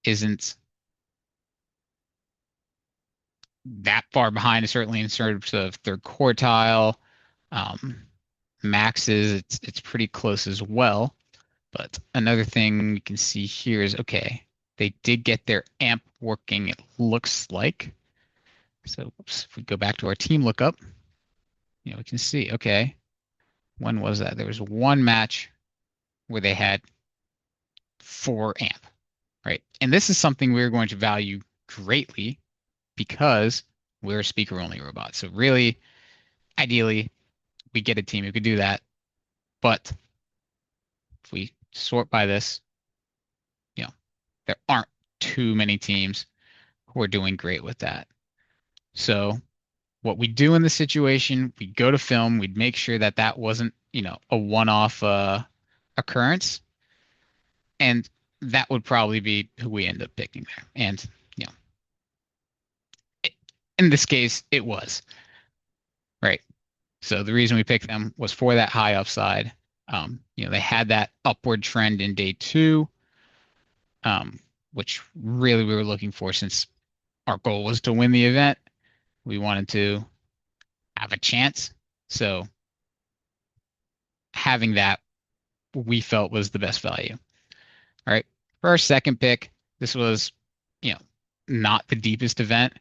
isn't that far behind, certainly in terms of third quartile. Maxes, it's pretty close as well. But another thing we can see here is, okay, they did get their amp working, it looks like. So if we go back to our team lookup, we can see, okay, when was that? There was one match where they had 4 amp, right? And this is something we're going to value greatly because we're a speaker-only robot. So really, ideally, we get a team who could do that. But if we sort by this, there aren't too many teams who are doing great with that. So what we do in the situation, we go to film, we'd make sure that that wasn't, a one-off occurrence. And that would probably be who we end up picking there. And, in this case, it was. Right. So the reason we picked them was for that high upside. They had that upward trend in day 2, which really we were looking for since our goal was to win the event. We wanted to have a chance. So having that we felt was the best value. All right. For our second pick, this was, not the deepest event.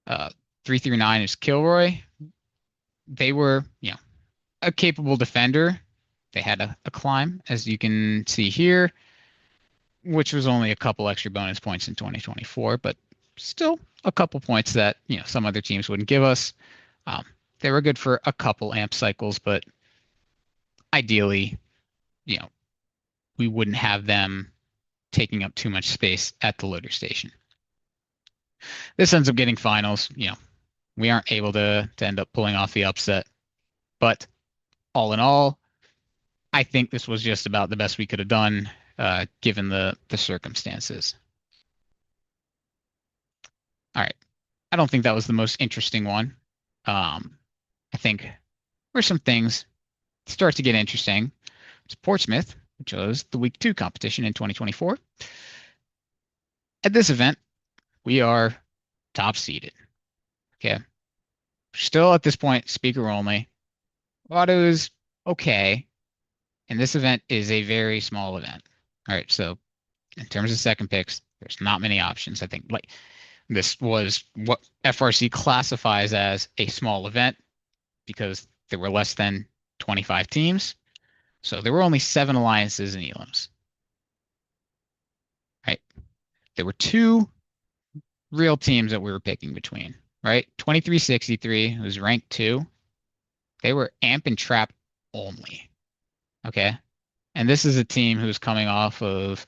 339 is Kilroy. They were, a capable defender. They had a climb, as you can see here, which was only a couple extra bonus points in 2024, but still a couple points that, some other teams wouldn't give us. They were good for a couple amp cycles, but ideally, we wouldn't have them taking up too much space at the loader station. This ends up getting finals. We aren't able to end up pulling off the upset, but all in all, I think this was just about the best we could have done, given the circumstances. All right. I don't think that was the most interesting one. I think where some things start to get interesting. It's Portsmouth, which was the week 2 competition in 2024. At this event, we are top seeded. Okay. Still at this point, speaker only. Auto is okay. And this event is a very small event. All right. So in terms of second picks, there's not many options. I think like this was what FRC classifies as a small event because there were less than 25 teams. So there were only 7 alliances and elims. Right. There were 2 real teams that we were picking between. Right. 2363 was ranked 2. They were amp and trap only. Okay. And this is a team who's coming off of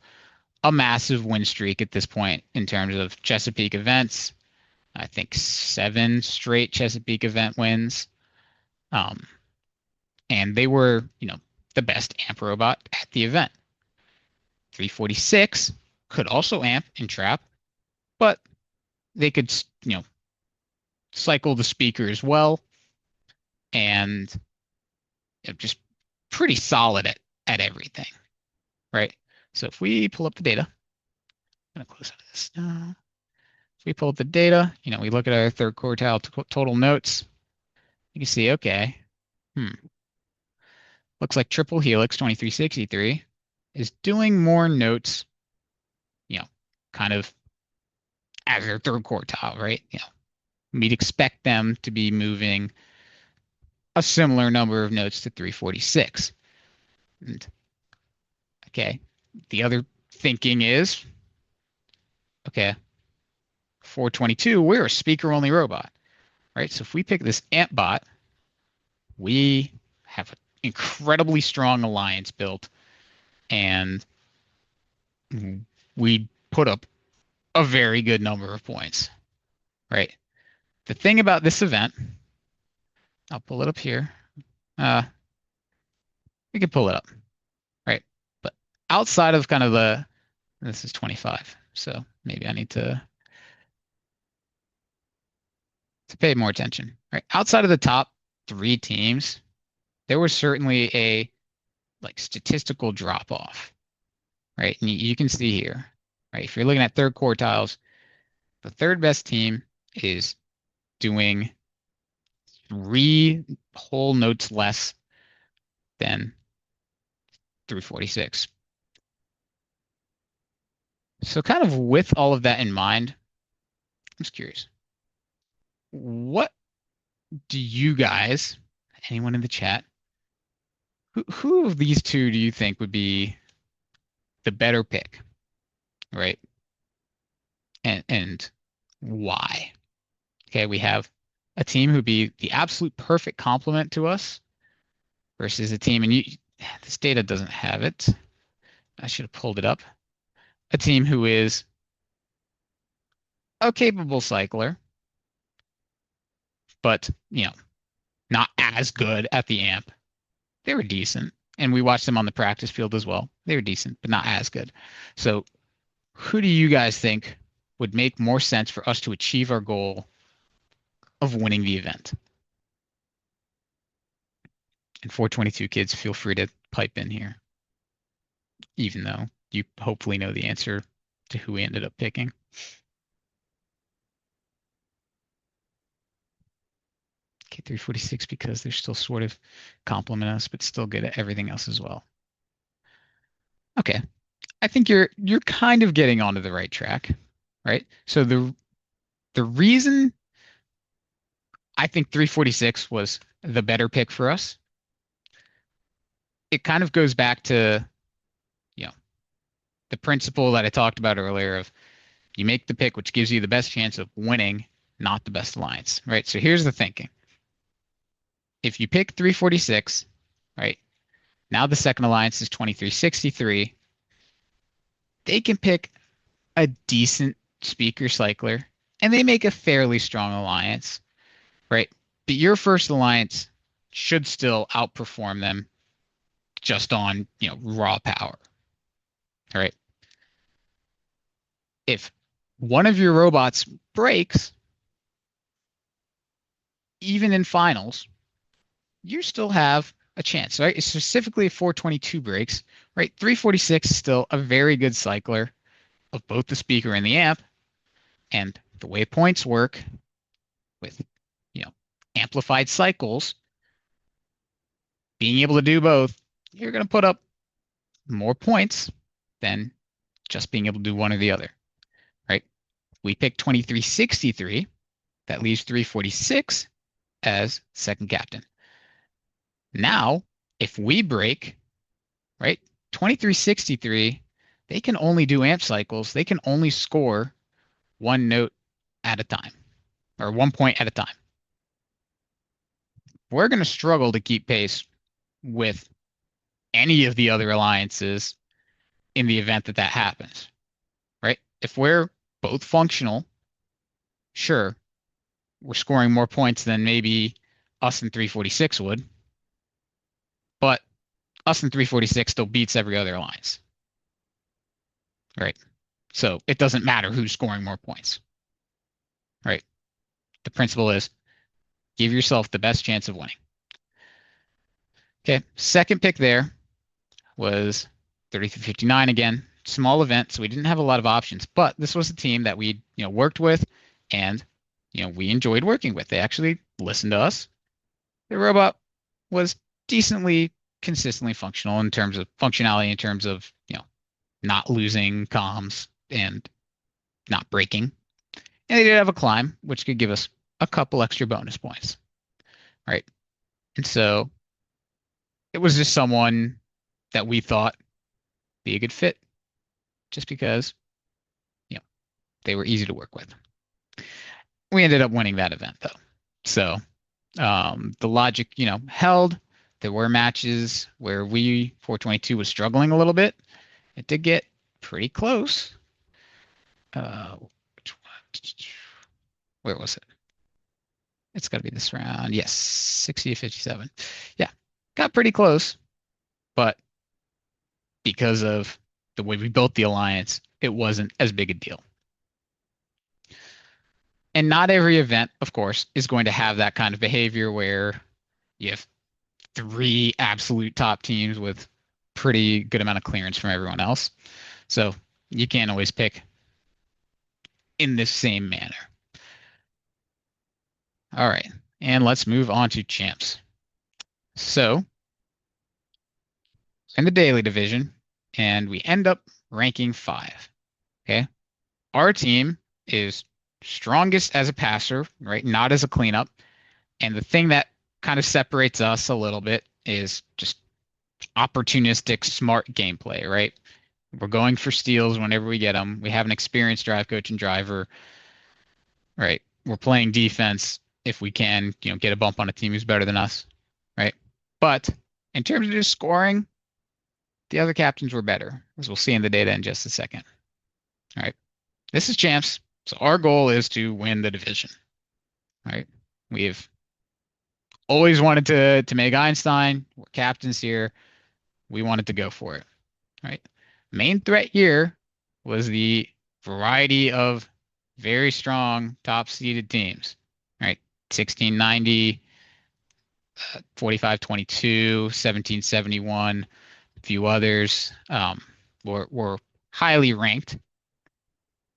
a massive win streak at this point in terms of Chesapeake events. I think 7 straight Chesapeake event wins. And they were, the best amp robot at the event. 346 could also amp and trap, but they could, cycle the speaker as well. And just pretty solid at everything, right? So if we pull up the data, I'm going to close out of this now. If we pull up the data, we look at our third quartile total notes, you can see, okay, looks like Triple Helix 2363 is doing more notes, kind of as their third quartile, right? We'd expect them to be moving a similar number of notes to 346. And, okay, the other thinking is, okay, 422, we're a speaker-only robot, right? So if we pick this amp bot, we have an incredibly strong alliance built, and we put up a very good number of points, right? The thing about this event, I'll pull it up here. We can pull it up, right? But outside of kind of this is 25, so maybe I need to pay more attention, right? Outside of the top 3 teams, there was certainly a statistical drop off, right? And you can see here, right? If you're looking at third quartiles, the third best team is doing 3 whole notes less than 346. So kind of with all of that in mind, I'm just curious. What do you guys, anyone in the chat, who of these 2 do you think would be the better pick, right? And why? Okay, we have a team who'd be the absolute perfect complement to us versus a team, and this data doesn't have it. I should have pulled it up. A team who is a capable cycler, but not as good at the amp. They were decent, and we watched them on the practice field as well. They were decent, but not as good. So who do you guys think would make more sense for us to achieve our goal of winning the event? And 422 kids, feel free to pipe in here, even though you hopefully know the answer to who we ended up picking. Okay, 346 because they're still sort of complement us, but still good at everything else as well. Okay, I think you're kind of getting onto the right track, right? So the reason I think 346 was the better pick for us, it kind of goes back to the principle that I talked about earlier of you make the pick which gives you the best chance of winning, not the best alliance, right? So here's the thinking. If you pick 346, right, now the second alliance is 2363, they can pick a decent speaker cycler and they make a fairly strong alliance, right? But your first alliance should still outperform them just on, raw power, right? If one of your robots breaks, even in finals, you still have a chance, right? It's specifically 422 breaks, right? 346 is still a very good cycler of both the speaker and the amp. And the way points work with, you know, amplified cycles, being able to do both, you're going to put up more points than just being able to do one or the other, right? We picked 2363. That leaves 346 as second captain. Now, if we break, right, 2363, they can only do amp cycles. They can only score one note at a time, or 1 point at a time. We're going to struggle to keep pace with any of the other alliances in the event that that happens, right? If we're both functional, sure, we're scoring more points than maybe us and 346 would, but us and 346 still beats every other alliance, right? So it doesn't matter who's scoring more points, right? The principle is give yourself the best chance of winning. Okay, second pick there was 3359 again. Small event, so we didn't have a lot of options, but this was a team that we, worked with and, we enjoyed working with. They actually listened to us. The robot was decently consistently functional in terms of functionality, in terms of, not losing comms and not breaking. And they did have a climb, which could give us a couple extra bonus points, right? And so it was just someone that we thought be a good fit just because, they were easy to work with. We ended up winning that event though. So the logic, held. There were matches where we 422 was struggling a little bit. It did get pretty close. Uh, where was it? It's got to be this round. Yes, 60 to 57. Yeah, got pretty close, but because of the way we built the alliance, it wasn't as big a deal. And not every event, of course, is going to have that kind of behavior where you have three absolute top teams with pretty good amount of clearance from everyone else. So you can't always pick in this same manner. All right, and let's move on to champs. So in the daily division, and we end up ranking 5. Okay, our team is strongest as a passer, right? Not as a cleanup. And the thing that kind of separates us a little bit is just opportunistic, smart gameplay, right? We're going for steals whenever we get them. We have an experienced drive coach and driver, right? We're playing defense if we can, get a bump on a team who's better than us, right? But in terms of just scoring, the other captains were better, as we'll see in the data in just a second. All right. This is champs. So our goal is to win the division. All right. We've always wanted to make Einstein. We're captains here. We wanted to go for it. All right. Main threat here was the variety of very strong top seeded teams. All right. 1690, 4522, 1771, a few others were highly ranked.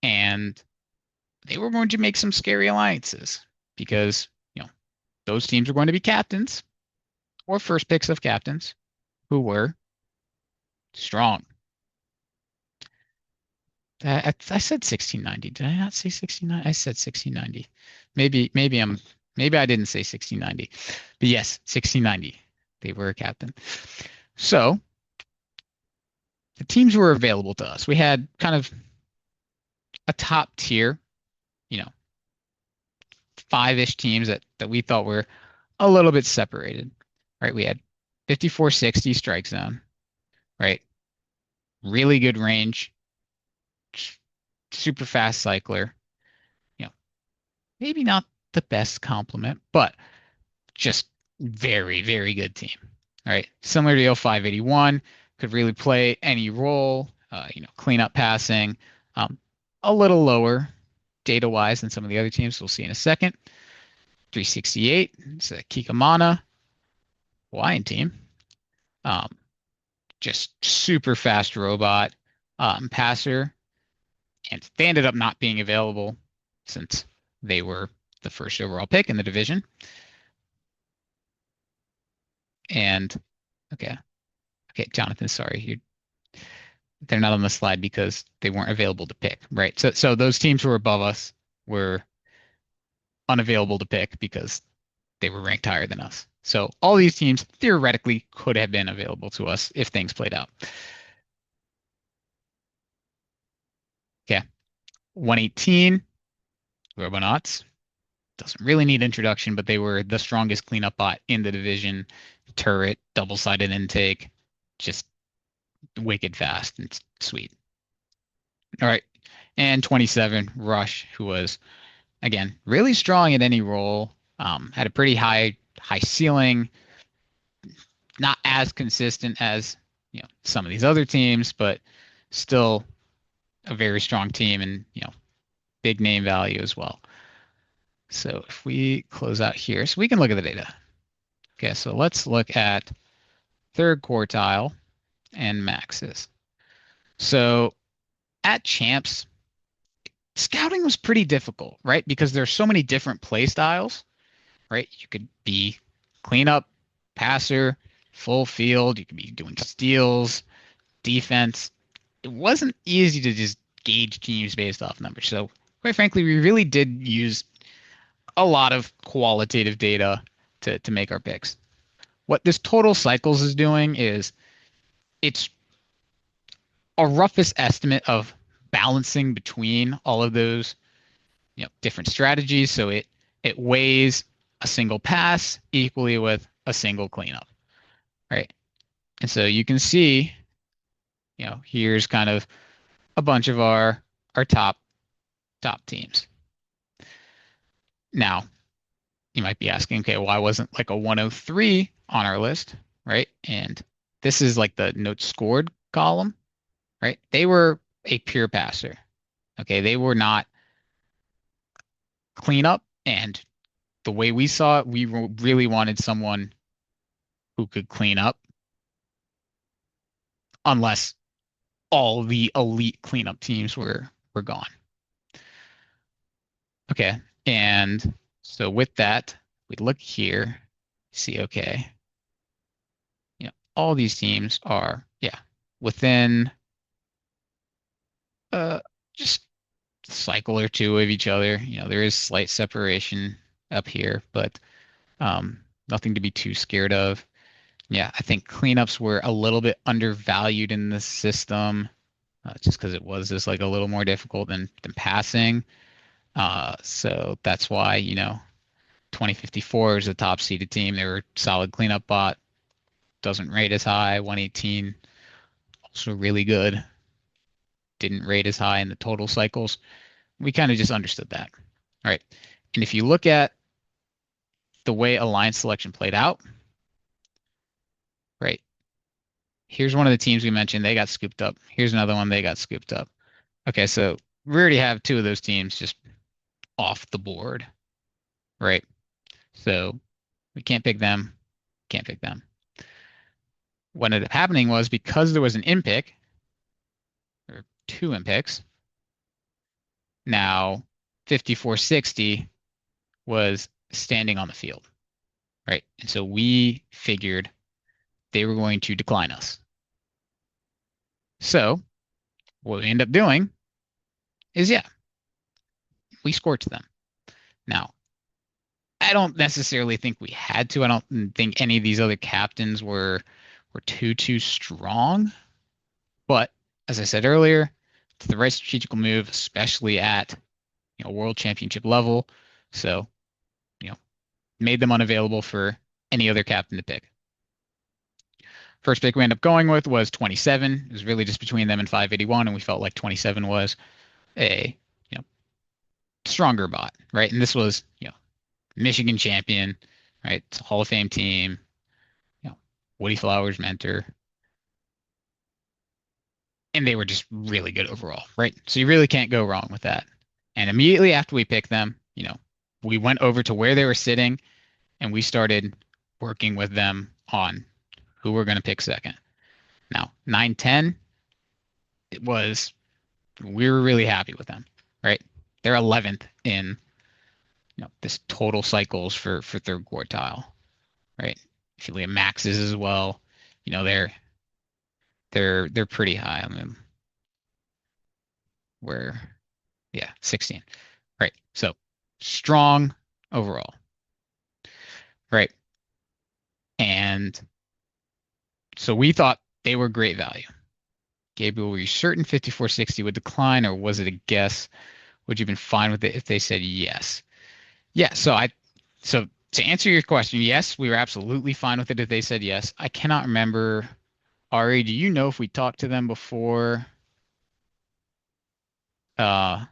And they were going to make some scary alliances because, those teams were going to be captains or first picks of captains who were strong. I said 1690. Did I not say 1690? I said 1690. Maybe I didn't say 1690. But yes, 1690. They were a captain. So the teams were available to us. We had kind of a top tier, 5-ish teams that we thought were a little bit separated. Right? We had 5460 strike zone, right? Really good range, super fast cycler. Maybe not the best complement, but just very, very good team. All right. Similar to 0581, could really play any role, cleanup passing, a little lower data wise than some of the other teams we'll see in a second. 368, it's a Kikamana. Hawaiian team. Um, just super fast robot passer, and they ended up not being available since they were the first overall pick in the division. And okay, okay, Jonathan, sorry, they're not on the slide because they weren't available to pick, right? So those teams who were above us were unavailable to pick because they were ranked higher than us. So all these teams theoretically could have been available to us if things played out. Okay, 118 Robonauts. Doesn't really need introduction, but they were the strongest cleanup bot in the division. Turret, double-sided intake, just wicked fast and sweet. All right. And 27, Rush, who was, again, really strong at any role, had a pretty high ceiling, not as consistent as some of these other teams, but still a very strong team and big name value as well. So if we close out here, so we can look at the data. Okay, so let's look at third quartile and maxes. So at champs, scouting was pretty difficult, right? Because there's so many different play styles, right? You could be cleanup, passer, full field. You could be doing steals, defense. It wasn't easy to just gauge teams based off numbers. So quite frankly, we really did use a lot of qualitative data to make our picks. What this total cycles is doing is it's a roughest estimate of balancing between all of those different strategies. So it weighs a single pass equally with a single cleanup, right? And so you can see, here's kind of a bunch of our top teams. Now, you might be asking, okay, why wasn't like a 103 on our list, right? And this is like the notes scored column, right? They were a pure passer. Okay, they were not cleanup, and the way we saw it, we really wanted someone who could clean up, unless all the elite cleanup teams were gone. Okay, and so with that, we look here, see, okay, all these teams are, within just a cycle or two of each other. There is slight separation up here, but nothing to be too scared of. Yeah, I think cleanups were a little bit undervalued in the system, just because it was just like a little more difficult than passing. So that's why, 2054 is a top seeded team. They were solid cleanup bot, doesn't rate as high. 118, also really good. Didn't rate as high in the total cycles. We kind of just understood that. All right. And if you look at the way alliance selection played out, right? Here's one of the teams we mentioned. They got scooped up. Here's another one. They got scooped up. Okay, so we already have two of those teams just off the board, right? So we can't pick them. Can't pick them. What ended up happening was, because there was an in pick, or two in picks, now 5460 was standing on the field, right? And so we figured they were going to decline us. So what we end up doing is, we scorched them. Now, I don't necessarily think we had to. I don't think any of these other captains were too strong. But as I said earlier, it's the right strategical move, especially at world championship level. So, made them unavailable for any other captain to pick. First pick we ended up going with was 27. It was really just between them and 581, and we felt like 27 was a stronger bot, right? And this was Michigan champion, right? It's a Hall of Fame team, Woody Flowers mentor. And they were just really good overall, right? So you really can't go wrong with that. And immediately after we picked them, we went over to where they were sitting and we started working with them on who we're going to pick second. Now, 9-10, we were really happy with them, right? They're 11th in this total cycles for third quartile, right? If you look at maxes as well, they're pretty high. I mean, we're 16, right? So strong overall, right? And so we thought they were great value. Gabriel, were you certain 5460 would decline, or was it a guess? Would you have been fine with it if they said yes? Yeah, so to answer your question, yes, we were absolutely fine with it if they said yes. I cannot remember. Ari, do you know if we talked to them before? Uh,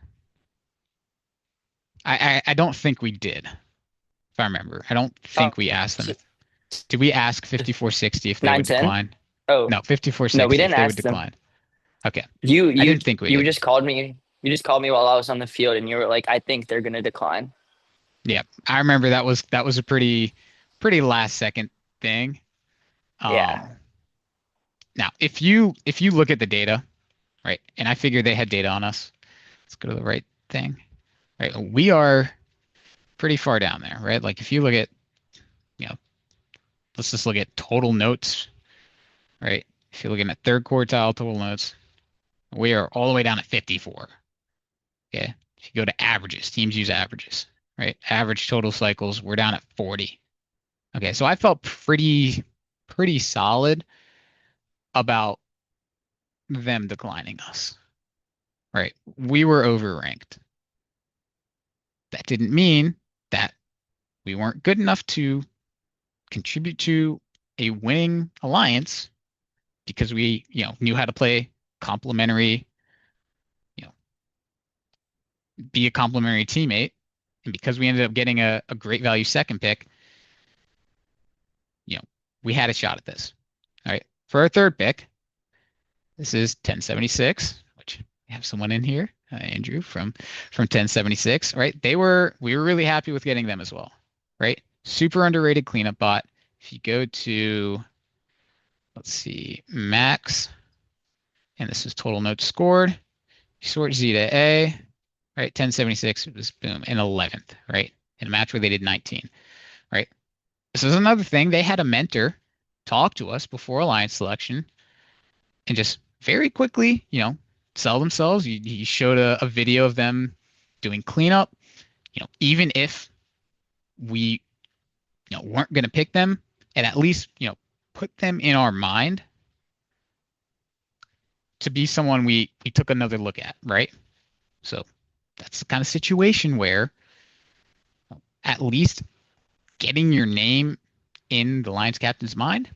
I don't think we did, if I remember. I don't Oh, think we asked them so if did we ask 5460 if they would 9-10. decline? Oh, No, no, we 5460 if didn't they would ask them. decline. Okay. You I you didn't think we you did. just called me. You just called me while I was on the field, and you were like, "I think they're gonna decline." Yeah. I remember that was a pretty last second thing. Yeah. Um Now if you look at the data, right, and I figure they had data on us. Let's go to the right thing. Right. We are pretty far down there, right? Like if you look at, you know, let's just look at total notes, right? If you're looking at third quartile total notes, we are all the way down at 54. Okay. If you go to averages, teams use averages, right? Average total cycles, we're down at 40. Okay. So I felt pretty solid about them declining us, right? We were overranked. That didn't mean that we weren't good enough to contribute to a winning alliance because we, knew how to play complementary, you know, be a complementary teammate. And because we ended up getting a great value second pick, you know, we had a shot at this. All right. For our third pick, this is 1076, which we have someone in here, Andrew from 1076. Right. We were really happy with getting them as well. Right. Super underrated cleanup bot. If you go to, let's see, max, and this is total notes scored, you sort Z to A, right? 1076 was boom in 11th, right? In a match where they did 19, right? This is another thing. They had a mentor talk to us before alliance selection and just very quickly, sell themselves. He showed a video of them doing cleanup. Even if we, weren't going to pick them, and at least, put them in our mind to be someone we took another look at, right? So that's the kind of situation where at least getting your name in the Lions captain's mind,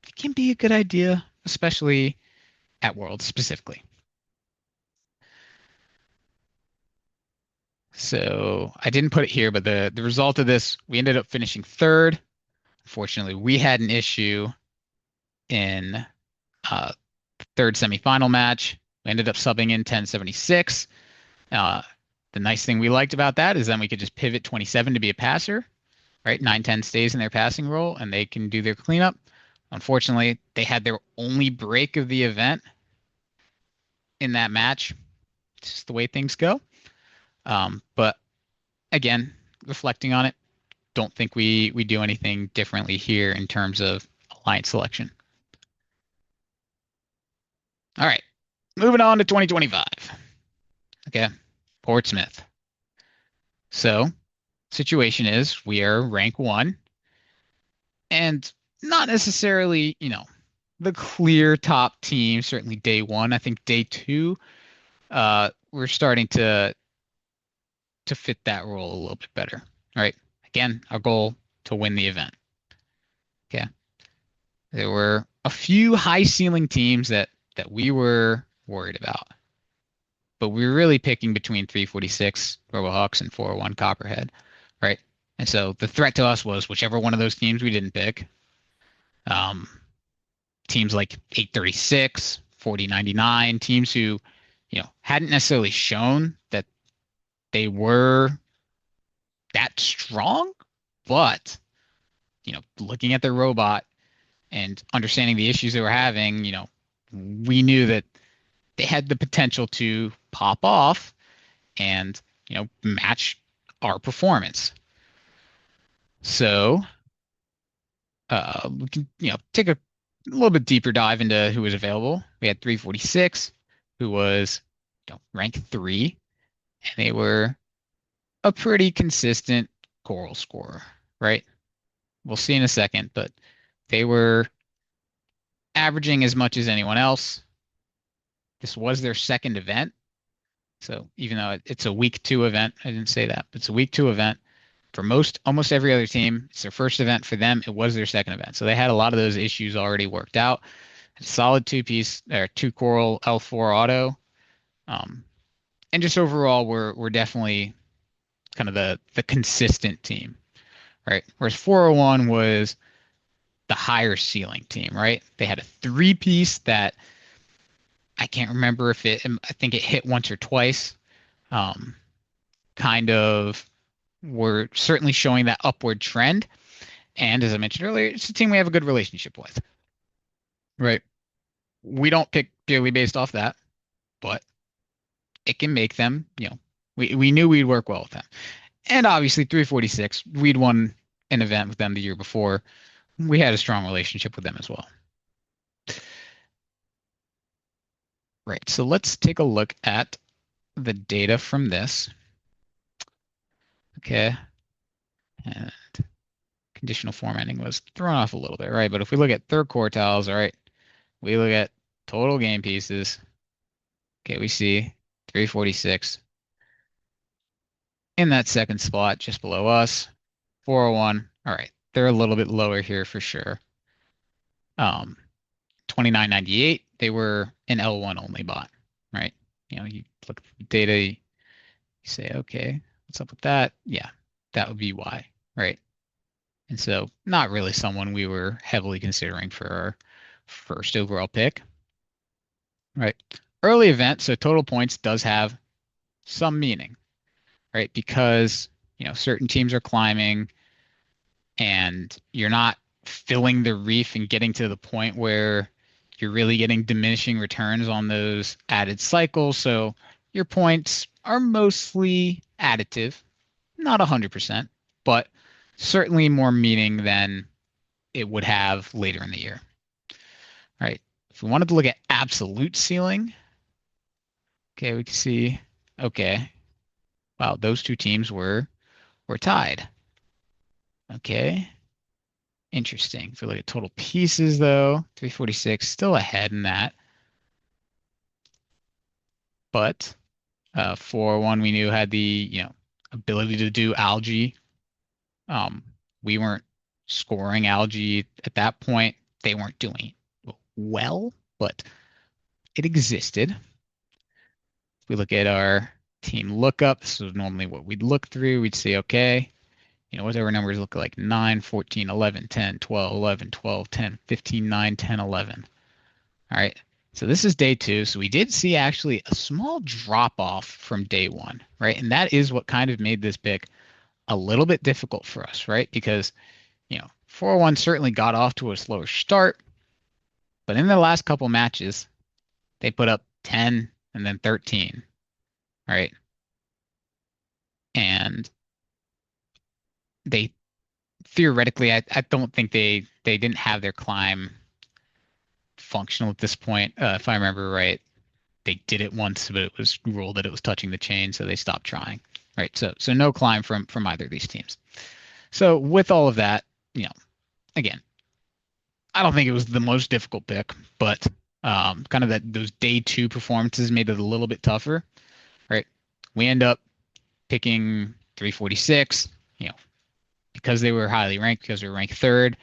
it can be a good idea, especially at Worlds specifically. So I didn't put it here, but the result of this, we ended up finishing third. Unfortunately, we had an issue in uh, third semifinal match. We ended up subbing in 1076. Uh, the nice thing we liked about that is then we could just pivot 27 to be a passer, right? 9-10 stays in their passing role and they can do their cleanup. Unfortunately, they had their only break of the event in that match. It's just the way things go. But again, reflecting on it, don't think we do anything differently here in terms of alliance selection. All right, moving on to 2025. Okay, Portsmouth. So, situation is we are rank 1 and not necessarily, the clear top team, certainly day 1. I think day 2, we're starting to fit that role a little bit better. All right. Again, our goal to win the event. Okay. There were a few high ceiling teams that we were worried about, but we were really picking between 346 RoboHawks and 401 Copperhead, right? And so the threat to us was whichever one of those teams we didn't pick. Um, Teams like 836, 4099, teams who, hadn't necessarily shown that they were that strong, but looking at their robot, and understanding the issues they were having, we knew that they had the potential to pop off and, match our performance. So, we can, take a little bit deeper dive into who was available. We had 346, who was, ranked 3, and they were a pretty consistent choral scorer, right? We'll see in a second, but they were averaging as much as anyone else. This was their second event. So even though it's a week 2 event, I didn't say that, but it's a week 2 event for almost every other team. It's their first event. For them, it was their second event. So they had a lot of those issues already worked out. A solid two-piece or two coral L4 auto. Um, and just overall, we're definitely kind of the consistent team, right? Whereas 401 was the higher ceiling team, right? They had a three-piece that I can't remember I think it hit once or twice. Um, kind of We're certainly showing that upward trend. And as I mentioned earlier, it's a team we have a good relationship with, right? We don't pick purely based off that, but it can make them, we knew we'd work well with them. And obviously 346, we'd won an event with them the year before. We had a strong relationship with them as well. Right. So let's take a look at the data from this. Okay. And conditional formatting was thrown off a little bit, right? But if we look at third quartiles, all right, we look at total game pieces. Okay, we see 346 in that second spot just below us. 401. All right, they're a little bit lower here for sure. 2998, they were an L1 only bot, right? You look at the data, you say, okay, what's up with that? Yeah, that would be why, right? And so not really someone we were heavily considering for our first overall pick, right? Early event, so total points does have some meaning, right? Because, certain teams are climbing and you're not filling the reef and getting to the point where you're really getting diminishing returns on those added cycles. So your points are mostly additive, not 100%, but certainly more meaning than it would have later in the year. All right. If we wanted to look at absolute ceiling, okay, we can see, okay, wow, those two teams were tied. Okay. Interesting. If we look at total pieces, though, 346 still ahead in that. But 401 we knew had the ability to do algae. Um, we weren't scoring algae at that point. They weren't doing well, but it existed. If we look at our team lookup, this is normally what we'd look through. We'd say, okay, whatever numbers look like 9, 14, 11, 10, 12, 11, 12, 10, 15, 9, 10, 11. All right. So this is day 2. So we did see actually a small drop off from day 1, right? And that is what kind of made this pick a little bit difficult for us, right? Because, 401 certainly got off to a slower start, but in the last couple matches, they put up 10 and then 13, right? And they theoretically, I don't think they didn't have their climb functional at this point. If I remember right, they did it once, but it was ruled that it was touching the chain, so they stopped trying. Right. So no climb from either of these teams. So with all of that, again, I don't think it was the most difficult pick, but kind of those day 2 performances made it a little bit tougher. Right. We end up picking 346, because they were highly ranked, because they were ranked 3rd.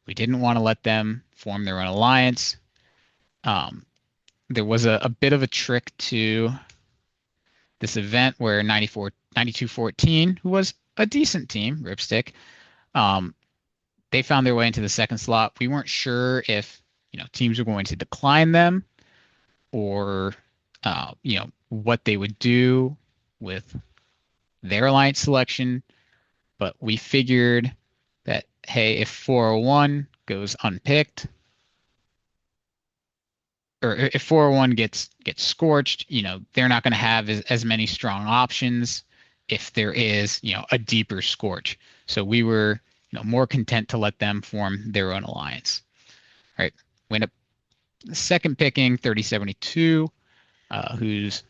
We didn't want to let them form their own alliance. There was a bit of a trick to this event where 9214, who was a decent team, Ripstick, um, they found their way into the second slot. We weren't sure if, teams were going to decline them or, what they would do with their alliance selection. But we figured that, hey, if 401 goes unpicked, or if 401 gets scorched, they're not going to have as many strong options if there is, a deeper scorch. So we were, more content to let them form their own alliance. Right. We end up second picking 3072, who's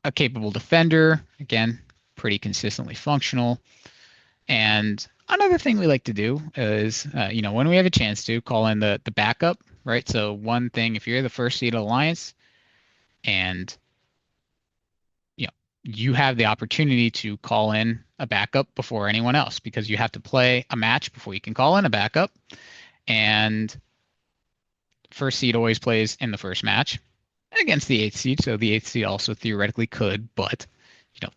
a capable defender, again, pretty consistently functional. And another thing we like to do is, when we have a chance to call in the backup, right? So one thing, if you're the first seed alliance and you know you have the opportunity to call in a backup before anyone else because you have to play a match before you can call in a backup. And first seed always plays in the first match against the eighth seed, so the eighth seed also theoretically could, but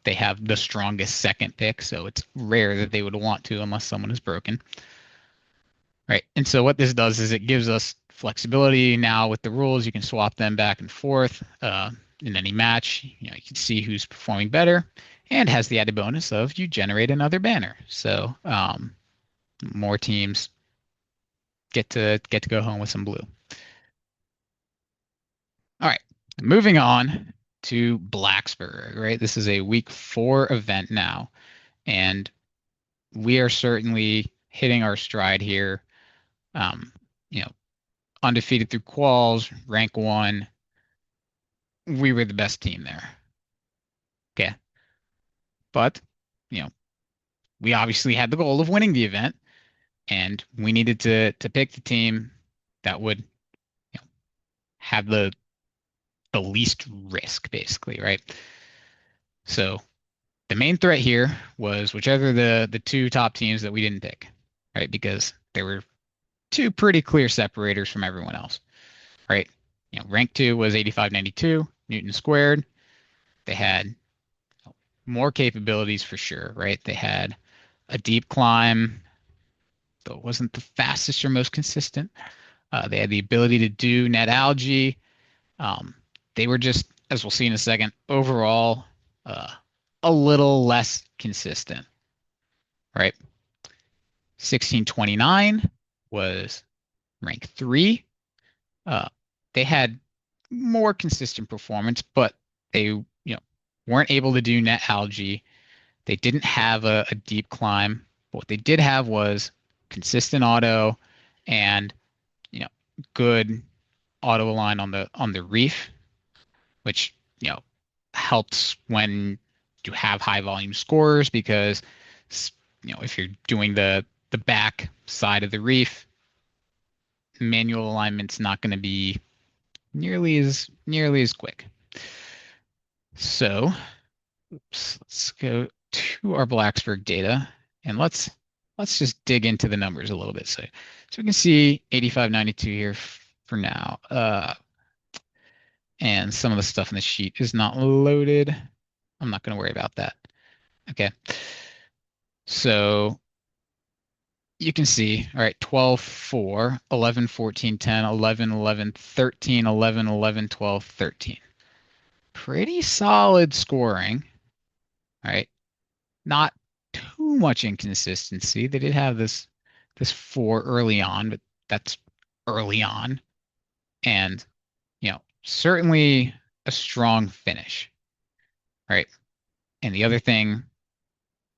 they have the strongest second pick, so it's rare that they would want to unless someone is broken. Right. And so what this does is it gives us flexibility now with the rules. You can swap them back and forth in any match. You can see who's performing better, and has the added bonus of you generate another banner. So more teams get to go home with some blue. All right, moving on to Blacksburg. Right, this is a week 4 event now, and we are certainly hitting our stride here. Um, you know, undefeated through quals, rank 1. We were the best team there. Okay. But, you know, we obviously had the goal of winning the event, and we needed to pick the team that would, have the least risk, basically, right? So the main threat here was whichever the two top teams that we didn't pick, right? Because there were two pretty clear separators from everyone else, right? Rank 2 was 8592 Newton squared. They had more capabilities for sure, right? They had a deep climb, though it wasn't the fastest or most consistent. They had the ability to do net algae. Um, they were just, as we'll see in a second, overall uh, a little less consistent, right? 1629 was rank 3. Uh, they had more consistent performance, but they, weren't able to do net algae. They didn't have a deep climb. But what they did have was consistent auto and, you know, good auto align on the reef, which, helps when you have high volume scores because, if you're doing the back side of the reef, manual alignment's not going to be nearly as quick. So let's go to our Blacksburg data and let's just dig into the numbers a little bit. So we can see 8592 here for now. And some of the stuff in the sheet is not loaded. I'm not going to worry about that. Okay. So you can see, all right, 12, 4, 11, 14, 10, 11, 11, 13, 11, 11, 12, 13. Pretty solid scoring. All right. Not too much inconsistency. They did have this 4 early on, but that's early on. And, certainly a strong finish. Right. And the other thing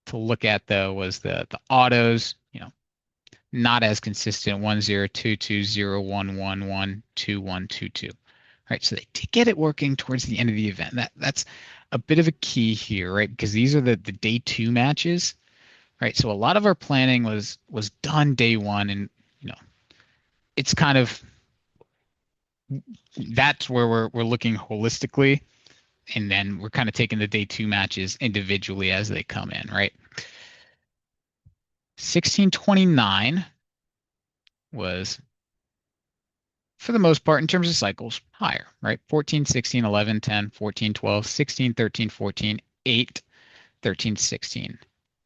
to look at though was the autos, not as consistent 102201112122. Right, so they did get it working towards the end of the event. That's a bit of a key here, right? Because these are the day 2 matches, right? So a lot of our planning was done day 1, and it's kind of that's where we're looking holistically, and then we're kind of taking the day 2 matches individually as they come in, right? 1629 was, for the most part, in terms of cycles, higher, right? 14, 16, 11, 10, 14, 12, 16, 13, 14, 8, 13, 16.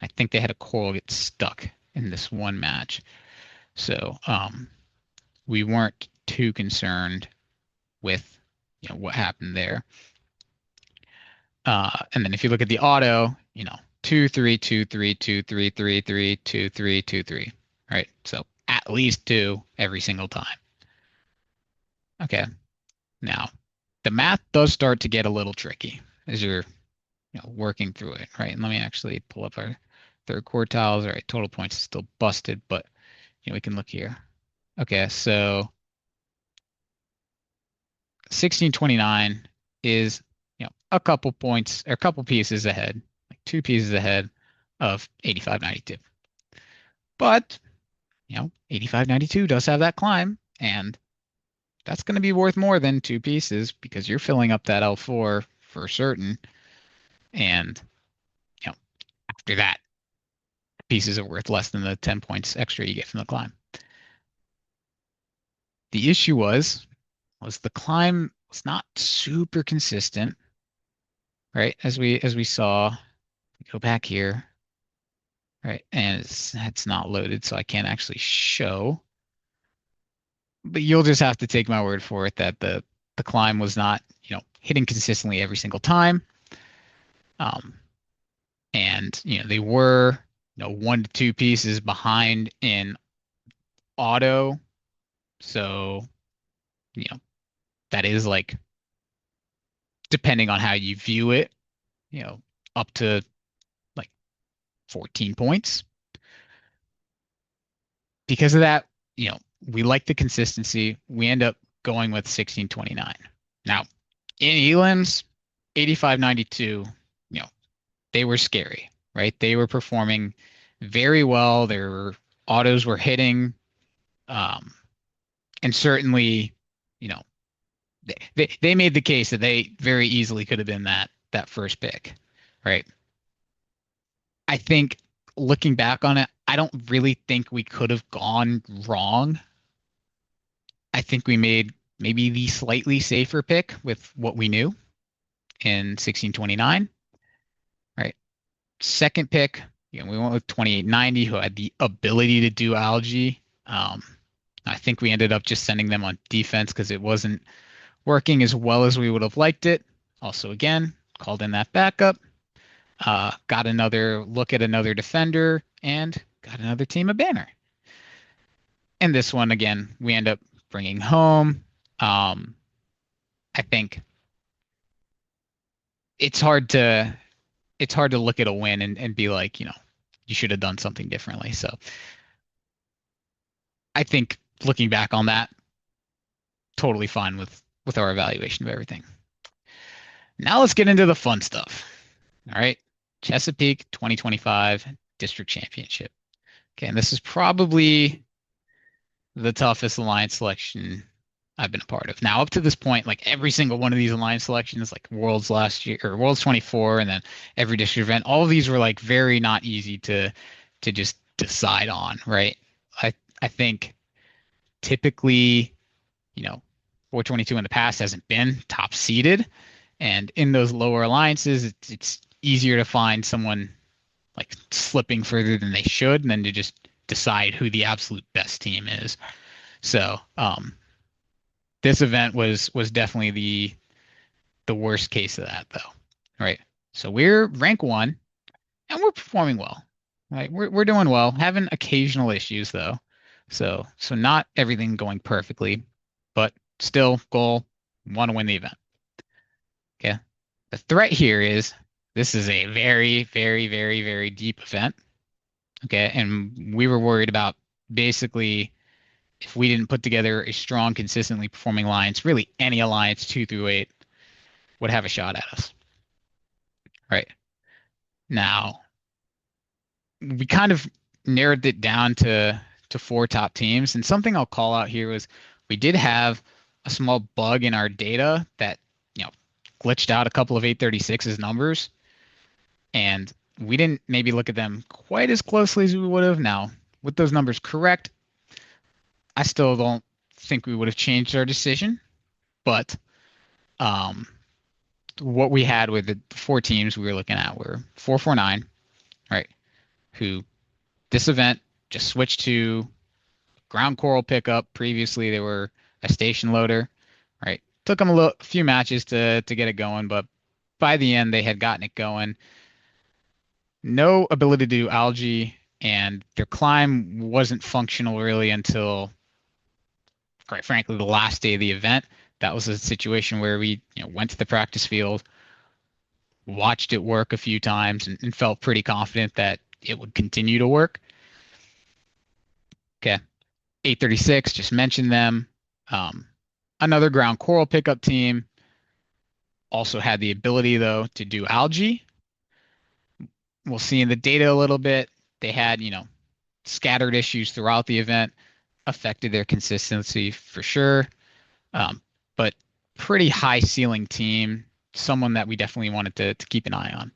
I think they had a coral get stuck in this one match. So we weren't too concerned with what happened there. And then if you look at the auto, 2, 3, 2, 3, 2, 3, 3, 3, 2, 3, 2, 3, right? So at least 2 every single time. Okay. Now, the math does start to get a little tricky as you're working through it, right? And let me actually pull up our third quartiles. All right, total points is still busted, but we can look here. Okay, so 1629 is a couple points or a couple pieces ahead, like two pieces ahead of 8592. But 8592 does have that climb, and that's going to be worth more than two pieces because you're filling up that L4 for certain. And after that, pieces are worth less than the 10 points extra you get from the climb. The issue was the climb was not super consistent, right? As we saw, go back here, right? And it's not loaded, so I can't actually show. But you'll just have to take my word for it that the climb was not, hitting consistently every single time. Um, and they were, one to two pieces behind in auto. So, you know, that is like depending on how you view it, you know, up to like 14 points. Because of that, we like the consistency. We end up going with 1629. Now, in elims, 8592, they were scary, right? They were performing very well. Their autos were hitting. Um, and certainly, you know, they made the case that they very easily could have been that first pick, right? I think looking back on it, I don't really think we could have gone wrong. I think we made maybe the slightly safer pick with what we knew in 1629, right? Second pick, we went with 2890, who had the ability to do algae. I think we ended up just sending them on defense because it wasn't working as well as we would have liked it. Also, again, called in that backup, got another look at another defender, and got another team a banner. And this one, again, we end up bringing home. I think it's hard to look at a win and be like, you should have done something differently. So I think looking back on that, totally fine with our evaluation of everything. Now let's get into the fun stuff. All right. Chesapeake 2025 District Championship. Okay, and this is probably the toughest alliance selection I've been a part of. Now, up to this point, like every single one of these alliance selections, like Worlds last year or Worlds 24, and then every district event, all of these were like very not easy to just decide on, right? I think typically, you know, 422 in the past hasn't been top seeded, and in those lower alliances, it's easier to find someone like slipping further than they should, and then to just decide who the absolute best team is. So, this event was definitely the worst case of that, though, right? So we're rank one, and we're performing well, right? We're doing well, having occasional issues though, so not everything going perfectly, but still goal, want to win the event. Okay. The threat here is this is a very, very, very, very deep event. Okay, and we were worried about basically if we didn't put together a strong, consistently performing alliance, really any alliance 2 through 8 would have a shot at us. Right. Now, we kind of narrowed it down to four top teams. And something I'll call out here was we did have a small bug in our data that, glitched out a couple of 836's numbers. And we didn't maybe look at them quite as closely as we would have. Now, with those numbers correct, I still don't think we would have changed our decision. But um, what we had with the four teams we were looking at were 449, right? Who this event just switched to ground coral pickup. Previously, they were a station loader, right? Took them a few matches to get it going, but by the end, they had gotten it going. No ability to do algae, and their climb wasn't functional really until, quite frankly, the last day of the event. that was a situation where we, went to the practice field, watched it work a few times, and felt pretty confident that it would continue to work. Okay. 836, just mentioned them. Um, Another ground coral pickup team also had the ability, though, to do algae. We'll see in the data a little bit. They had, scattered issues throughout the event, affected their consistency for sure. Um, but pretty high ceiling team, someone that we definitely wanted to keep an eye on.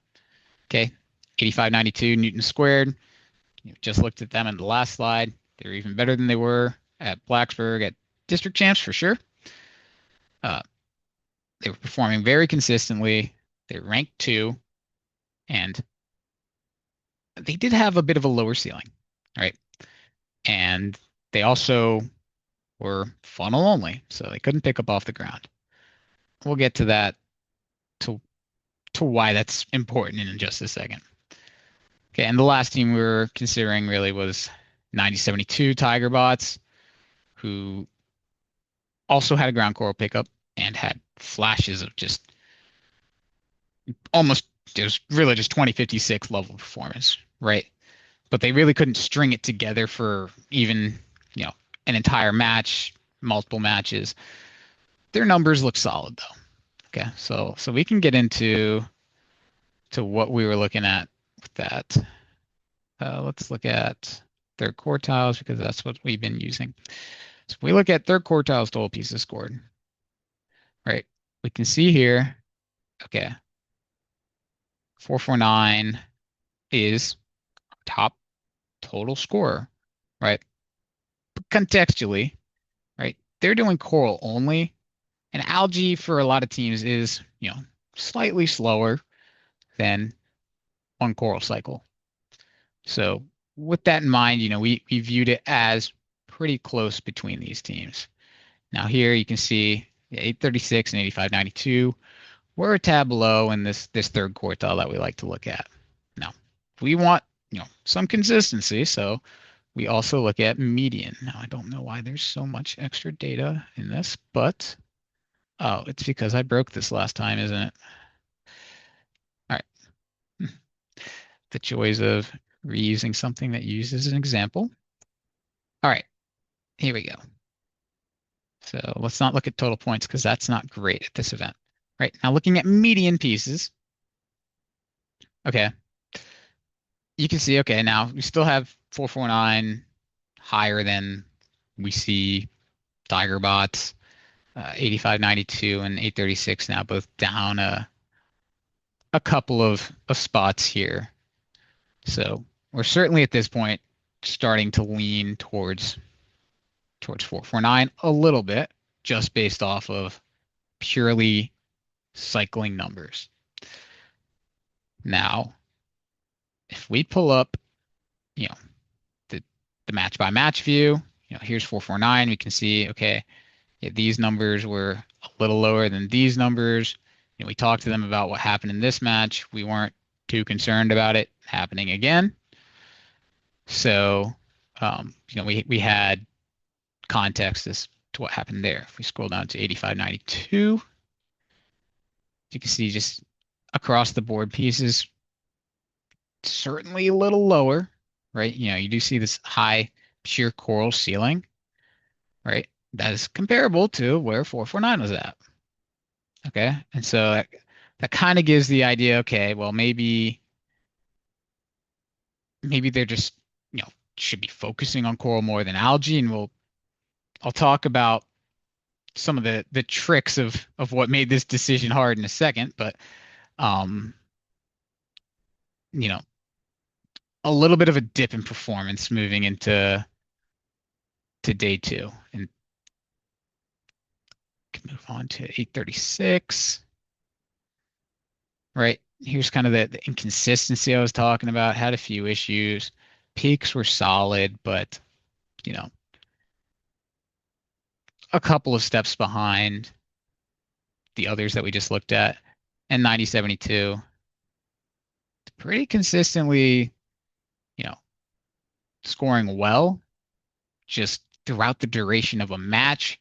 Okay. 8592 Newton squared. Just looked at them in the last slide. They're even better than they were at Blacksburg at district champs for sure. Uh, they were performing very consistently. They ranked two, and they did have a bit of a lower ceiling, right? And they also were funnel only, so they couldn't pick up off the ground. We'll get to that to why that's important in just a second. Okay, and the last team we were considering really was 9072 Tiger Bots, who also had a ground coral pickup and had flashes of just almost, it was really just 2056 level performance, right? But they really couldn't string it together for even, you know, an entire match, multiple matches. Their numbers look solid though. Okay, so we can get into what we were looking at with that. Let's look at third quartiles because that's what we've been using. So if we look at third quartiles total pieces scored, right? We can see here, okay, 449 is top total scorer, right? But contextually, right? They're doing coral only, and algae for a lot of teams is, slightly slower than one coral cycle. So with that in mind, we viewed it as pretty close between these teams. Now here you can see 836 and 8592. We're a tab below in this third quartile that we like to look at. Now, we want, some consistency, so we also look at median. Now, I don't know why there's so much extra data in this, but oh, it's because I broke this last time, isn't it? All right. The joys of reusing something that you use as an example. All right, here we go. So let's not look at total points because that's not great at this event. Right, now looking at median pieces. Okay, you can see, okay, now we still have 449 higher than we see Tiger bots, 8592 and 836 now both down a couple of spots here. So we're certainly at this point starting to lean towards 449 a little bit, just based off of purely cycling numbers. Now, if we pull up, you know, the match by match view, here's 449. We can see, okay, yeah, these numbers were a little lower than these numbers. We talked to them about what happened in this match. We weren't too concerned about it happening again. So, we had context as to what happened there. If we scroll down to 8592, you can see just across the board pieces, certainly a little lower, right? You do see this high pure coral ceiling, right? That is comparable to where 449 was at. Okay. And so that kind of gives the idea, okay, well, maybe they're just, should be focusing on coral more than algae. And I'll talk about some of the tricks of what made this decision hard in a second, but um, you know, a little bit of a dip in performance moving into day two. And can move on to 836. Right. Here's kind of the inconsistency I was talking about. Had a few issues. Peaks were solid, but you know, a couple of steps behind the others that we just looked at. And 9072, pretty consistently, you know, scoring well just throughout the duration of a match.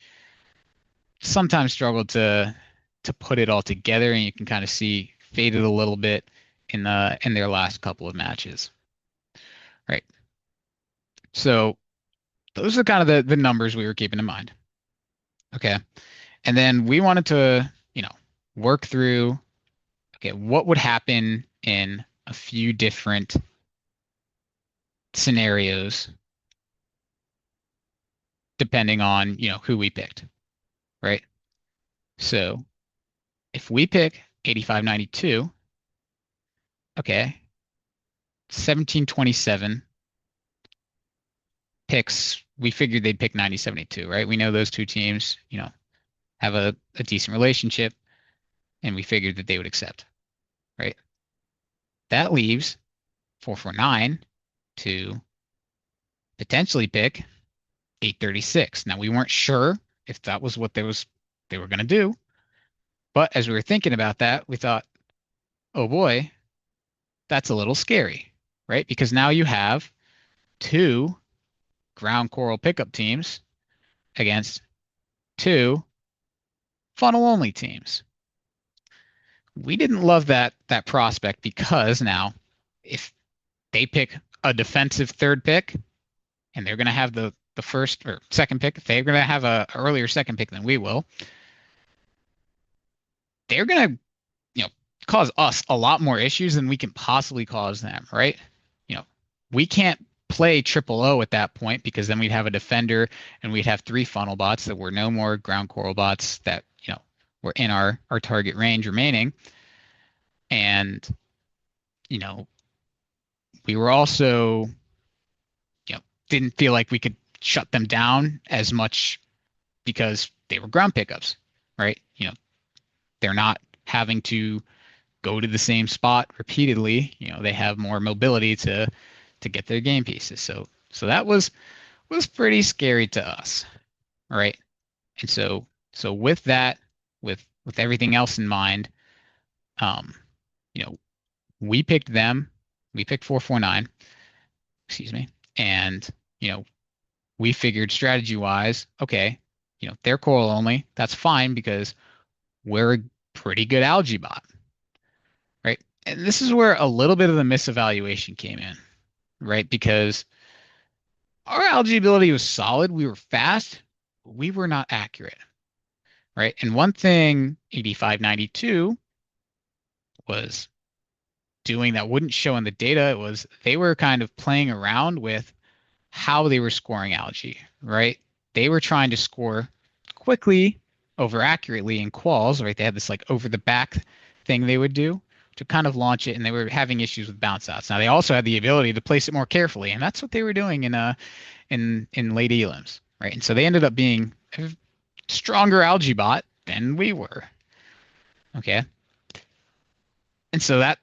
sometimes struggled to put it all together, and you can kind of see faded a little bit in their last couple of matches. Right. So those are kind of the numbers we were keeping in mind. Okay. And then we wanted to, work through, okay, what would happen in a few different scenarios depending on, who we picked, right? So if we pick 8592, okay, 1727 picks, we figured they'd pick 9072, right? We know those two teams, have a decent relationship, and we figured that they would accept, right? That leaves 449 to potentially pick 836. Now we weren't sure if that was what they were going to do, but as we were thinking about that, we thought, oh boy, that's a little scary, right? Because now you have two ground coral pickup teams against two funnel only teams. We didn't love that prospect because now if they pick a defensive third pick and they're going to have the first or second pick, if they're going to have a earlier second pick than we will, they're going to, cause us a lot more issues than we can possibly cause them, right? You know, we can't play triple O at that point because then we'd have a defender and we'd have three funnel bots that were no more ground coral bots that, were in our target range remaining. And, you know, we were also, didn't feel like we could shut them down as much because they were ground pickups, right? They're not having to go to the same spot repeatedly. They have more mobility to get their game pieces. So that was pretty scary to us, right? And so with that, with everything else in mind, um, you know, we picked them. We picked 449, excuse me, and you know, we figured strategy wise, okay, they're coral only. That's fine because we're a pretty good algae bot, right? And this is where a little bit of the misevaluation came in, right? Because our algae ability was solid. We were fast. We were not accurate, right? And one thing 8592 was doing that wouldn't show in the data was they were kind of playing around with how they were scoring algae, right? They were trying to score quickly over accurately in quals, right? They had this like over the back thing they would do to kind of launch it, and they were having issues with bounce outs. Now they also had the ability to place it more carefully, and that's what they were doing in late elims, right? And so they ended up being a stronger algae bot than we were. Okay. And so that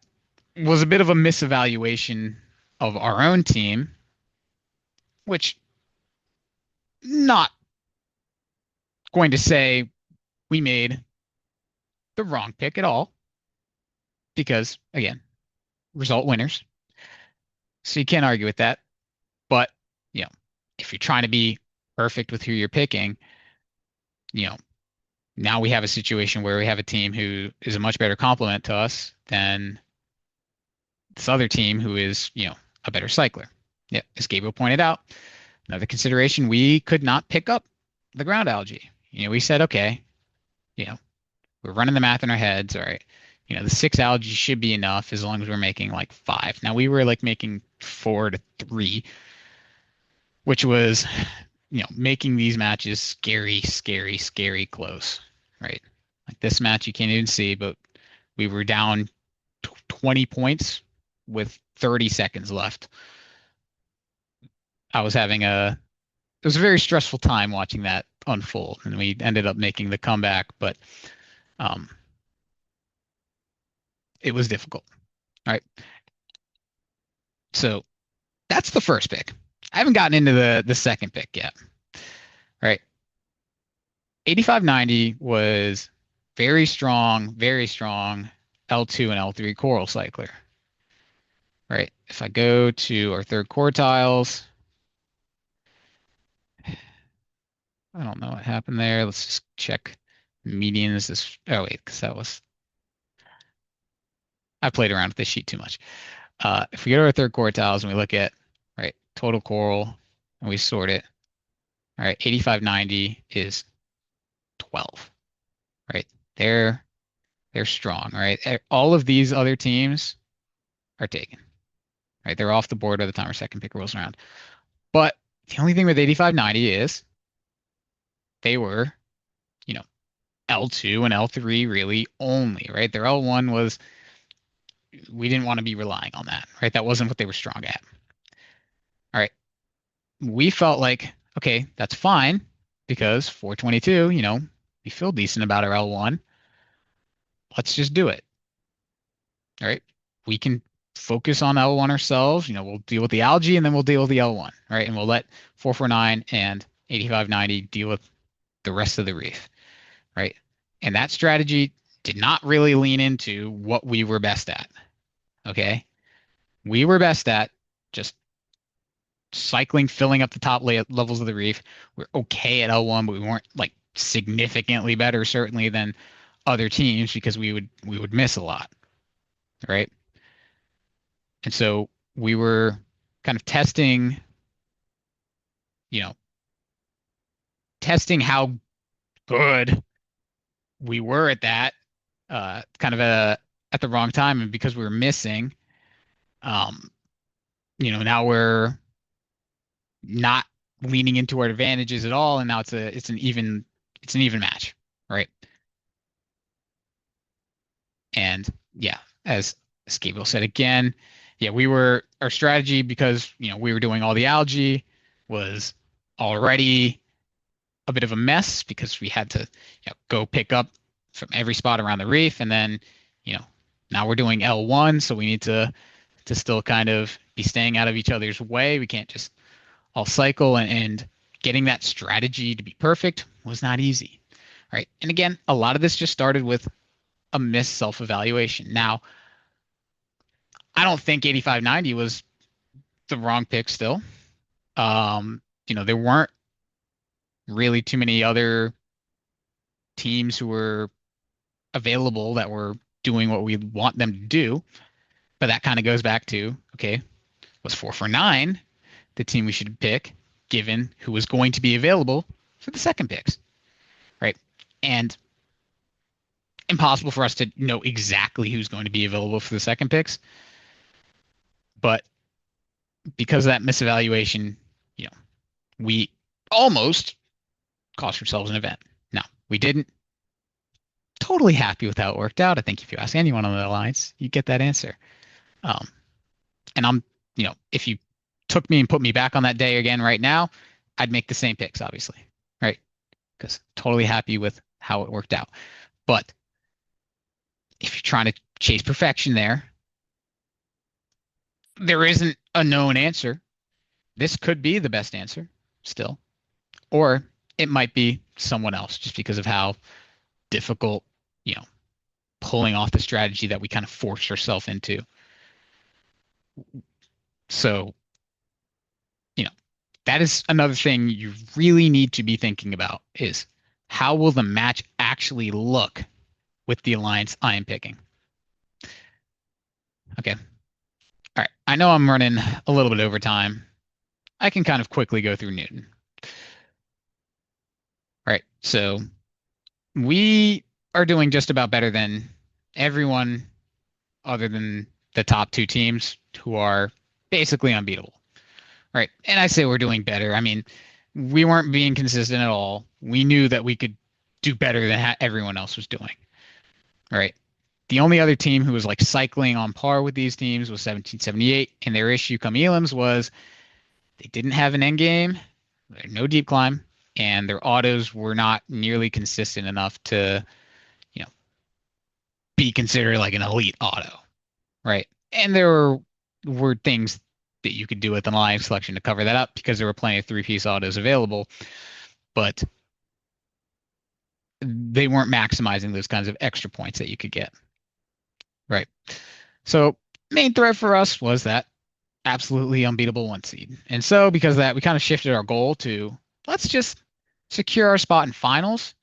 was a bit of a misevaluation of our own team, which not going to say we made the wrong pick at all, because again, result winners. So you can't argue with that. But, you know, if you're trying to be perfect with who you're picking, you know, now we have a situation where we have a team who is a much better complement to us than this other team who is, a better cycler. Yeah, as Gabriel pointed out, another consideration, we could not pick up the ground algae. We said, okay, you know, we're running the math in our heads. All right. The six algae should be enough as long as we're making like five. Now we were like making 4 to 3, which was, making these matches scary, scary, scary close, right? Like this match you can't even see, but we were down 20 points with 30 seconds left. I was having it was a very stressful time watching that unfold, and we ended up making the comeback, but um, it was difficult. All right. So that's the first pick. I haven't gotten into the second pick yet. All right. 8590 was very strong L2 and L3 coral cycler. Right. If I go to our third quartiles, I don't know what happened there. Let's just check. median is this. Oh wait, because I played around with this sheet too much. If we go to our third quartiles and we look at right total coral and we sort it, all right, 85-90 is 12, right? They're they're strong, right? All of these other teams are taken, right? They're off the board by the time our second pick rolls around. But the only thing with 85-90 is they were, you know, L2 and L3 really only, right? Their L1 was, we didn't want to be relying on that, right? That wasn't what they were strong at. All right. We felt like, okay, that's fine because 422, we feel decent about our L1. Let's just do it. All right. We can focus on L1 ourselves. We'll deal with the algae and then we'll deal with the L1, right? And we'll let 449 and 85-90 deal with the rest of the reef, right? And that strategy did not really lean into what we were best at. Okay. We were best at just cycling, filling up the top levels of the reef. We're okay at L1, but we weren't like significantly better, certainly, than other teams because we would miss a lot, right? And so we were kind of you know, testing how good we were at that, kind of at the wrong time, and because we were missing, um, now we're not leaning into our advantages at all, and now it's an even match, right? And yeah, as Gabriel said again, yeah, our strategy because we were doing all the algae was already a bit of a mess because we had to go pick up from every spot around the reef, and then you know now we're doing L1, so we need to still kind of be staying out of each other's way. We can't just all cycle, and getting that strategy to be perfect was not easy, right? And again, a lot of this just started with a missed self-evaluation. Now, I don't think 85-90 was the wrong pick still. There weren't really too many other teams who were available that were doing what we want them to do. But that kind of goes back to, okay, was 449 the team we should pick, given who was going to be available for the second picks, right? And impossible for us to know exactly who's going to be available for the second picks. But because of that misevaluation, you know, we almost cost ourselves an event. No, we didn't. Totally happy with how it worked out. I think if you ask anyone on the alliance, you get that answer. Um, and if you took me and put me back on that day again right now, I'd make the same picks, obviously, right? Because totally happy with how it worked out. But if you're trying to chase perfection there isn't a known answer. This could be the best answer still, or it might be someone else just because of how difficult, pulling off the strategy that we kind of forced ourselves into. So, you know, that is another thing you really need to be thinking about is how will the match actually look with the alliance I am picking? Okay. All right. I know I'm running a little bit over time. I can kind of quickly go through Newton. All right. So we are doing just about better than everyone other than the top two teams who are basically unbeatable. Right. And I say we're doing better. I mean, we weren't being consistent at all. We knew that we could do better than everyone else was doing. Right. The only other team who was like cycling on par with these teams was 1778, and their issue come elims was they didn't have an end game, no deep climb, and their autos were not nearly consistent enough to, be considered like an elite auto, right? And there were things that you could do with an alliance selection to cover that up because there were plenty of three-piece autos available, but they weren't maximizing those kinds of extra points that you could get, right? So main threat for us was that absolutely unbeatable one seed. And so because of that, we kind of shifted our goal to let's just secure our spot in finals,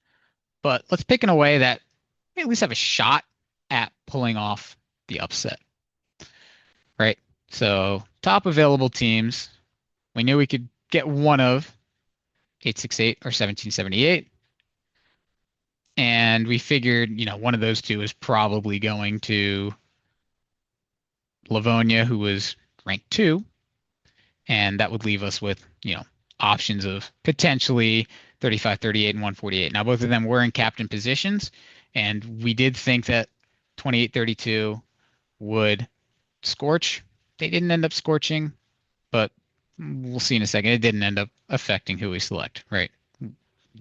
but let's pick in a way that we at least have a shot at pulling off the upset, right? So top available teams, we knew we could get one of 868 or 1778. And we figured, one of those two is probably going to Livonia, who was ranked two, and that would leave us with, options of potentially 35, 38, and 148. Now, both of them were in captain positions, and we did think that 28, 32 would scorch. They didn't end up scorching, but we'll see in a second. It didn't end up affecting who we select, right?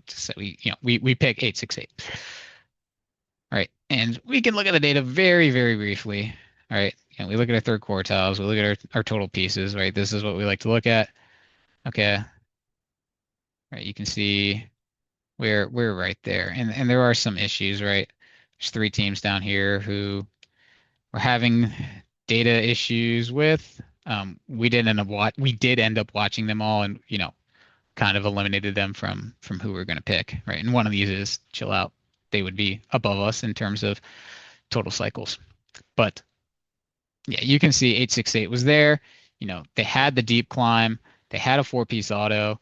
So we pick 868. All right, and we can look at the data very, very briefly. All right, we look at our third quartiles, we look at our total pieces, right? This is what we like to look at. Okay, all right, you can see we're right there, and there are some issues, right? There's three teams down here who we're having data issues with. We did end up watching them all, and kind of eliminated them from who we're going to pick, right? And one of these is chill out. They would be above us in terms of total cycles. But yeah, you can see 868 was there. They had the deep climb. They had a four-piece auto,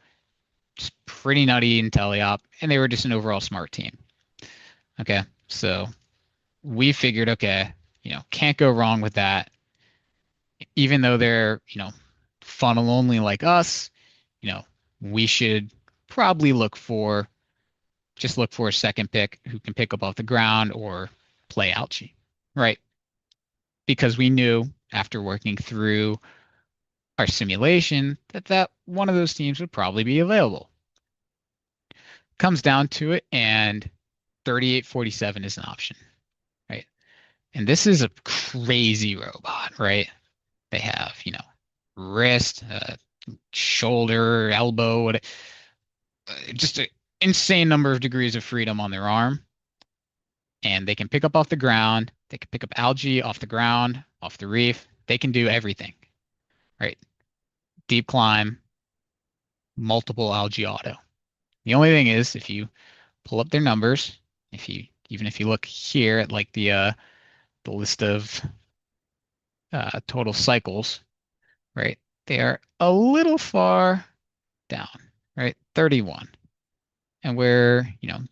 just pretty nutty in teleop, and they were just an overall smart team. Okay, so we figured, okay, can't go wrong with that. Even though they're, funnel only like us, we should probably look for a second pick who can pick up off the ground or play Alchi, right? Because we knew after working through our simulation that one of those teams would probably be available. Comes down to it, and 3847 is an option, right? And this is a crazy robot, right? They have, wrist, shoulder, elbow, just an insane number of degrees of freedom on their arm. And they can pick up off the ground. They can pick up algae off the ground, off the reef. They can do everything, right? Deep climb, multiple algae auto. The only thing is, if you pull up their numbers, even if you look here at like the list of total cycles, right? They are a little far down, right? 31. And we're,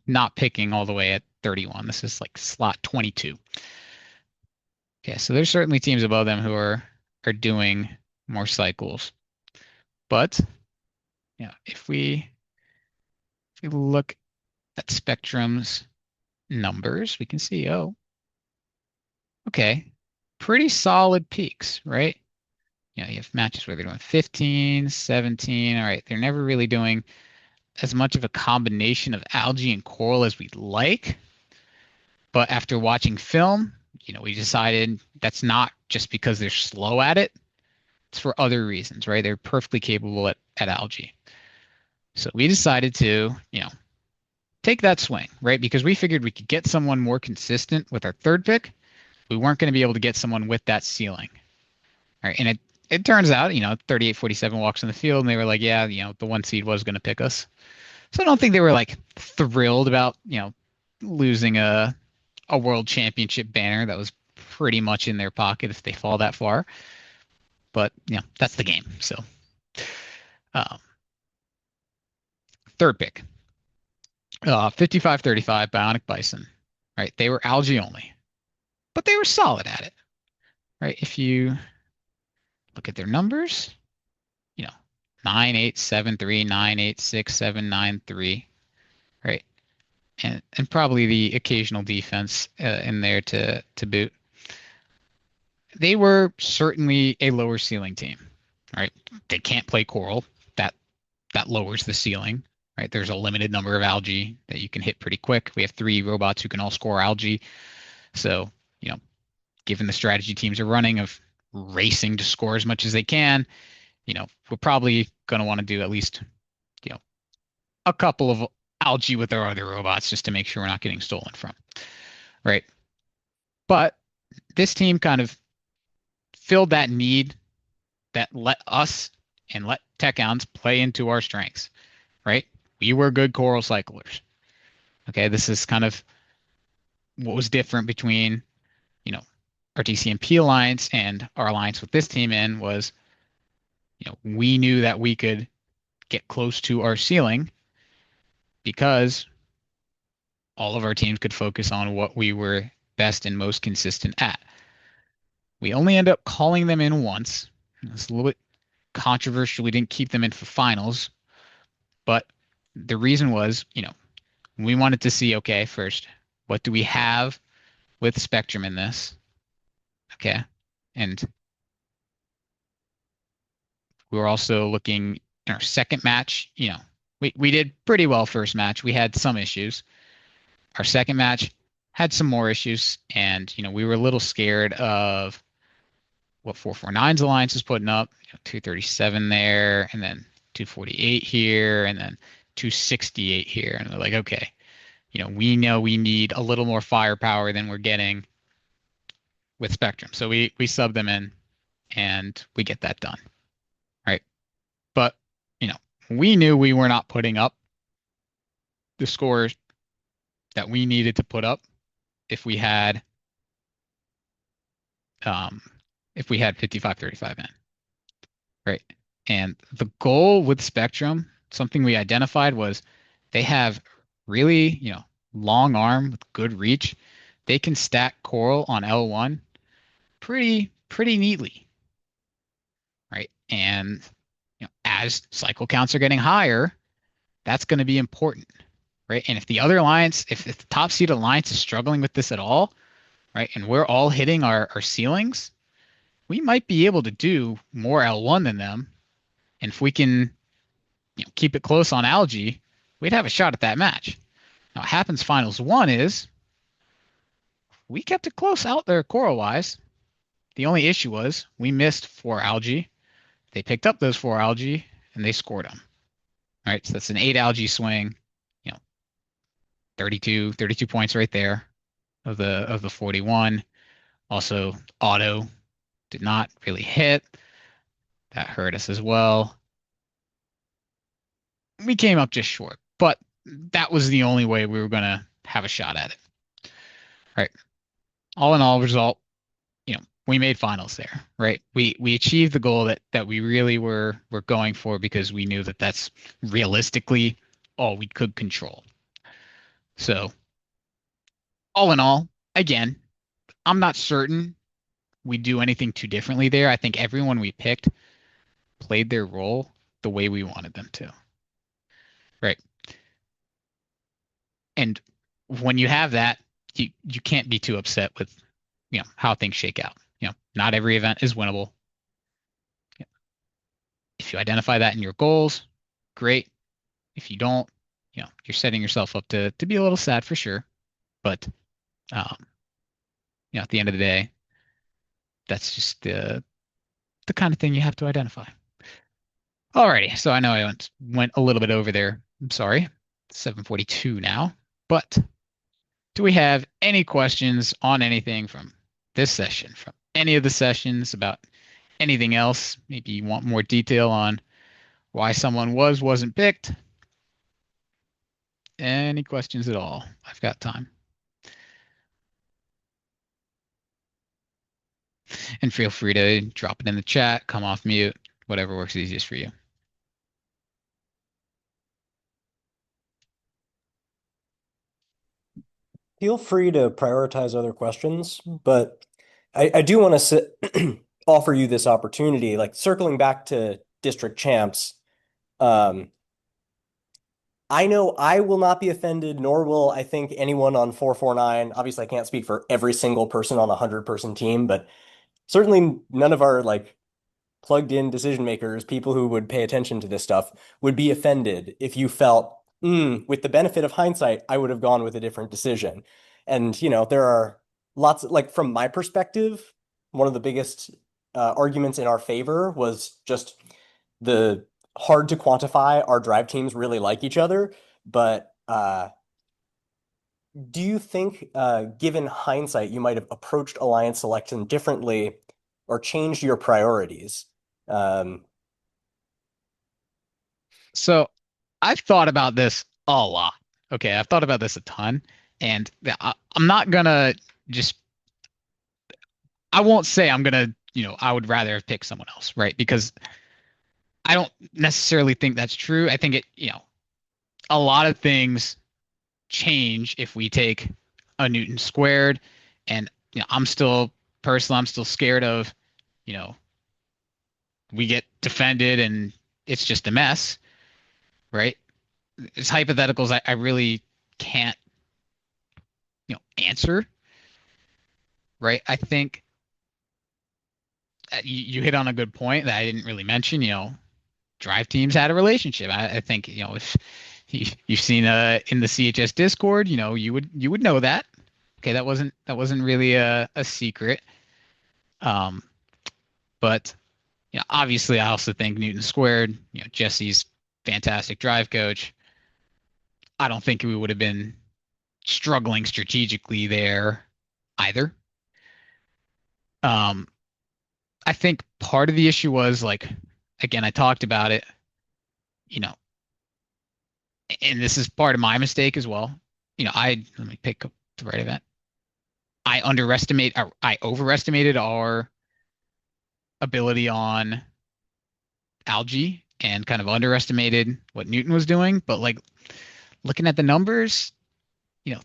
not picking all the way at 31. This is like slot 22. Okay, so there's certainly teams above them who are doing more cycles. But if we look at Spectrum's numbers, we can see, oh, okay, pretty solid peaks, right? You have matches where they're doing 15, 17. All right, they're never really doing as much of a combination of algae and coral as we'd like. But after watching film, we decided that's not just because they're slow at it. It's for other reasons, right? They're perfectly capable at algae. So we decided to, take that swing, right? Because we figured we could get someone more consistent with our third pick. We weren't going to be able to get someone with that ceiling. All right. And it turns out, 3847 walks in the field, and they were like, yeah, the one seed was going to pick us. So I don't think they were like thrilled about, losing a world championship banner that was pretty much in their pocket if they fall that far. But that's the game. So um, third pick, 5535 Bionic Bison. Right, they were algae only, but they were solid at it. Right, if you look at their numbers, 9873, 986793. Right, and probably the occasional defense in there to boot. They were certainly a lower ceiling team, right? They can't play coral. That lowers the ceiling, right? There's a limited number of algae that you can hit pretty quick. We have three robots who can all score algae. So, given the strategy teams are running of racing to score as much as they can, we're probably going to want to do at least, a couple of algae with our other robots just to make sure we're not getting stolen from, right? But this team kind of filled that need that let us and let Tech Hounds play into our strengths, right? We were good coral cyclers. Okay, this is kind of what was different between, you know, our DCMP alliance and our alliance with this team in was, we knew that we could get close to our ceiling because all of our teams could focus on what we were best and most consistent at. We only end up calling them in once. It's a little bit controversial. We didn't keep them in for finals, but the reason was, we wanted to see, okay, first, what do we have with Spectrum in this? Okay. And we were also looking in our second match, we did pretty well first match. We had some issues. Our second match had some more issues, and we were a little scared of what 449's alliance is putting up, 237 there, and then 248 here, and then 268 here. And we're like, okay, we know we need a little more firepower than we're getting with Spectrum. So we sub them in and we get that done. Right. But, you know, we knew we were not putting up the scores that we needed to put up if we had um if we had 55-35 in. Right. And the goal with Spectrum, something we identified was they have really, long arm with good reach. They can stack coral on L1 pretty neatly, right? And as cycle counts are getting higher, that's going to be important, right? And if the other alliance, if the top seed alliance is struggling with this at all, right, and we're all hitting our ceilings, we might be able to do more L1 than them. And if we can, keep it close on algae, we'd have a shot at that match. Now, what happens finals one is we kept it close out there coral wise. The only issue was we missed 4 algae. They picked up those 4 algae and they scored them. All right, so that's an 8 algae swing, you know, 32 points right there of the 41. Also, auto did not really hit. That hurt us as well. We came up just short, but that was the only way we were going to have a shot at it. All right. All in all, result, we made finals there, right? We achieved the goal that we really were going for because we knew that that's realistically all we could control. So, all in all, again, I'm not certain we do anything too differently there. I think everyone we picked played their role the way we wanted them to. Right. And when you have that, you can't be too upset with, how things shake out. Not every event is winnable. If you identify that in your goals, great. If you don't, you're setting yourself up to be a little sad for sure. But um, at the end of the day, that's just the kind of thing you have to identify. Alrighty, so I know I went a little bit over there. I'm sorry. 7:42 now. But do we have any questions on anything from this session, from any of the sessions about anything else? Maybe you want more detail on why someone wasn't picked. Any questions at all? I've got time. And feel free to drop it in the chat, come off mute, whatever works easiest for you. Feel free to prioritize other questions, but I do want to offer you this opportunity, like circling back to district champs. Um, I know I will not be offended, nor will I think anyone on 449. Obviously, I can't speak for every single person on a 100-person team, but certainly none of our like plugged in decision makers, people who would pay attention to this stuff, would be offended if you felt, with the benefit of hindsight, I would have gone with a different decision. And, there are lots, like from my perspective, one of the biggest arguments in our favor was just the hard to quantify. Our drive teams really like each other, but do you think, given hindsight, you might have approached alliance selection differently or changed your priorities? Um, So I've thought about this a lot. Okay, I've thought about this a ton, and I'm not gonna just. I won't say I'm gonna. I would rather have picked someone else, right? Because I don't necessarily think that's true. I think a lot of things change if we take a Newton squared, and I'm still scared of, you know, we get defended and it's just a mess, right? It's hypotheticals I really can't, answer, right? I think you hit on a good point that I didn't really mention. Drive teams had a relationship. I think, if you've seen in the CHS Discord, you would know that. Okay, that wasn't really a secret. Um, but obviously, I also think Newton squared. Jesse's fantastic drive coach. I don't think we would have been struggling strategically there either. Um, I think part of the issue was like, again, I talked about it, you know, and this is part of my mistake as well. Let me pick up the right event. I overestimated our ability on algae and kind of underestimated what Newton was doing. But like looking at the numbers, you know,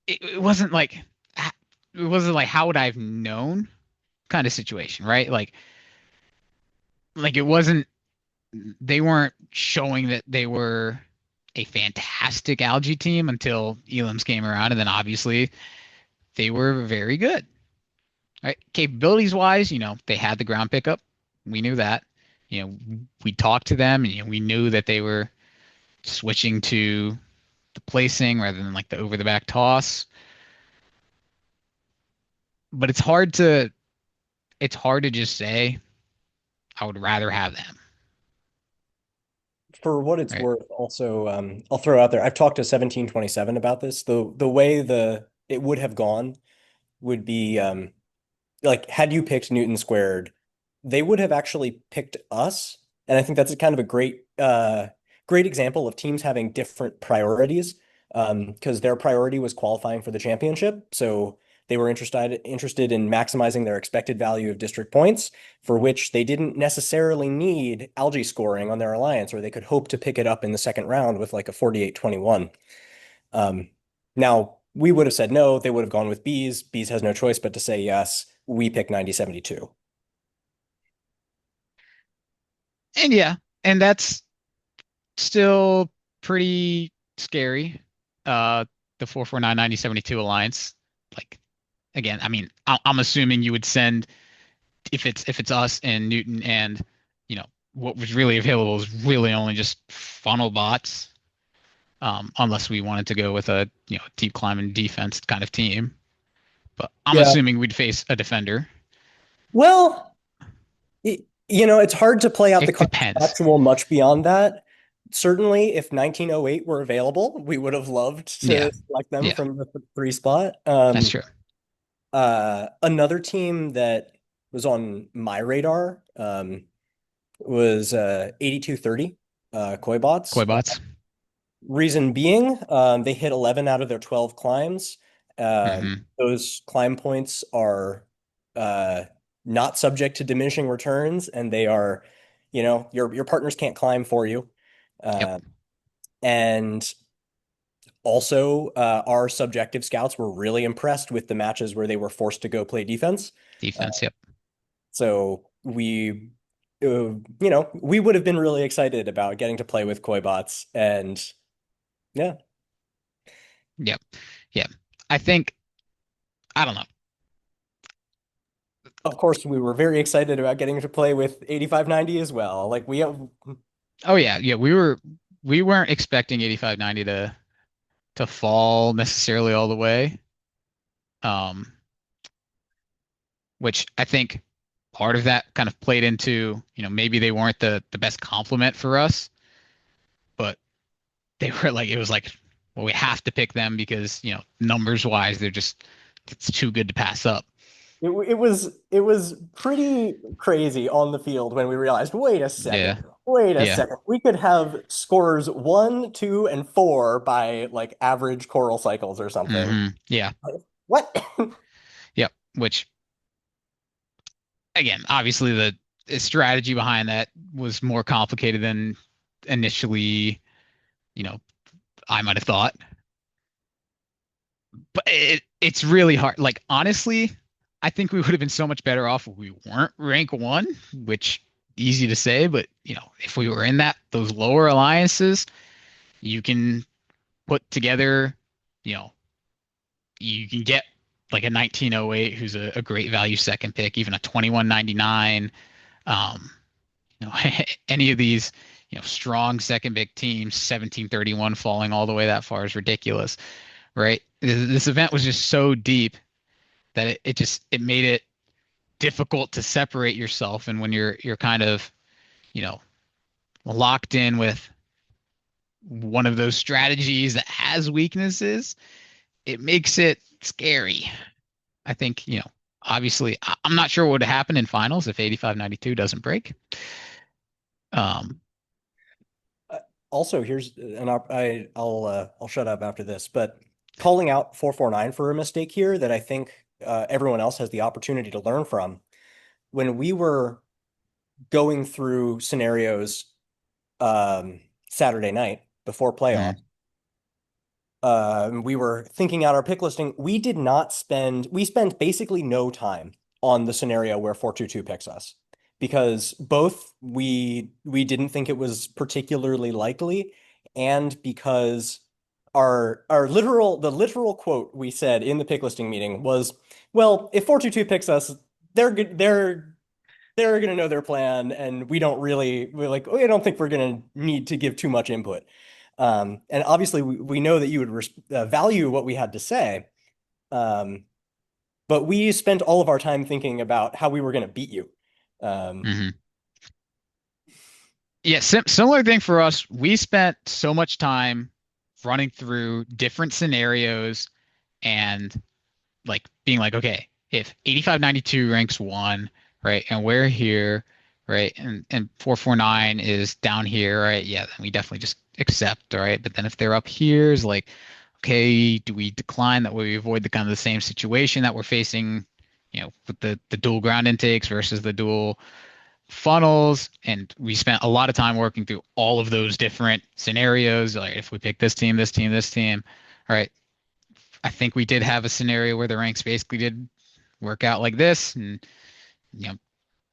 it wasn't like how would I have known kind of situation, right? Like it wasn't they weren't showing that they were a fantastic algae team until Elam's came around, and then obviously they were very good. Right? Capabilities wise, they had the ground pickup. We knew that. We talked to them, and we knew that they were switching to the placing rather than like the over the back toss. But it's hard to just say I would rather have them. For what it's Right? worth, also, I'll throw out there. I've talked to 1727 about this. The way it would have gone would be like had you picked Newton squared, they would have actually picked us. And I think that's a kind of a great example of teams having different priorities. Because their priority was qualifying for the championship. So they were interested in maximizing their expected value of district points, for which they didn't necessarily need algae scoring on their alliance, or they could hope to pick it up in the second round with like a 48-21. Um, Now, we would have said no, they would have gone with bees. Bees has no choice but to say yes. We pick 9072. And yeah, and that's still pretty scary. Uh, the 449 alliance. Like again, I mean, I'm assuming you would send if it's us and Newton and what was really available is really only just funnel bots. Unless we wanted to go with a deep climbing defense kind of team. But I'm Yeah. assuming we'd face a defender. Well, it's hard to play out the It depends. conceptual much beyond that. Certainly, if 1908 were available, we would have loved Yeah, to select them yeah, from the three spot. that's true. Another team that was on my radar was 8230 Koi Koi bots. bots. Reason being, they hit 11 out of their 12 climbs. Hmm. Those climb points are uh, not subject to diminishing returns, and they are, your partners can't climb for you. Yep. Uh, and also, our subjective scouts were really impressed with the matches where they were forced to go play defense. Uh, Defense. Yep. so we would have been really excited about getting to play with koi bots, and yeah. Yep. Yep. I think I don't know. Of course, we were very excited about getting to play with 8590 as well. Like we have, Oh yeah, yeah. We weren't expecting 8590 to fall necessarily all the way. Um, which I think part of that kind of played into, maybe they weren't the best complement for us, but they were like it was like, we have to pick them because, numbers wise, it's too good to pass up. it was pretty crazy on the field when we realized, Yeah. wait a Yeah. second. We could have scores 1, 2, and 4 by like average choral cycles or something. Yeah. What? Yep. Which again, obviously the strategy behind that was more complicated than initially, you know, I might have thought. But it's really hard. Like honestly, I think we would have been so much better off if we weren't rank one, which easy to say, but if we were in those lower alliances, you can put together, you know, you can get like a 1908 who's a great value second pick, even a 2199. Um, any of these, strong second pick teams, 1731 falling all the way that far is ridiculous, right? This event was just so deep that it made it difficult to separate yourself. And when you're kind of, you know, locked in with one of those strategies that has weaknesses, it makes it scary. I think, obviously I'm not sure what would happen in finals if 8592 doesn't break. Um, Also, here's I'll shut up after this, but calling out 449 for a mistake here that I think everyone else has the opportunity to learn from. When we were going through scenarios Saturday night before playoff, mhm, we were thinking out our pick listing. We spent basically no time on the scenario where 422 picks us because both we didn't think it was particularly likely, and because the literal quote we said in the pick listing meeting was, well, if 422 picks us, they're good, they're going to know their plan, and we don't think we're going to need to give too much input. And obviously, we know that you would value what we had to say, um, but we spent all of our time thinking about how we were going to beat you. Um, mhm. Yeah, similar thing for us. We spent so much time running through different scenarios and like being like, okay, if 8592 ranks one, right, and we're here, right, and 449 is down here, right, yeah, then we definitely just accept, all right. But then if they're up here, is like, okay, do we decline that way we avoid the kind of the same situation that we're facing, with the dual ground intakes versus the dual funnels? And we spent a lot of time working through all of those different scenarios. Like if we pick this team, this team, this team, all right. I think we did have a scenario where the ranks basically did work out like this, and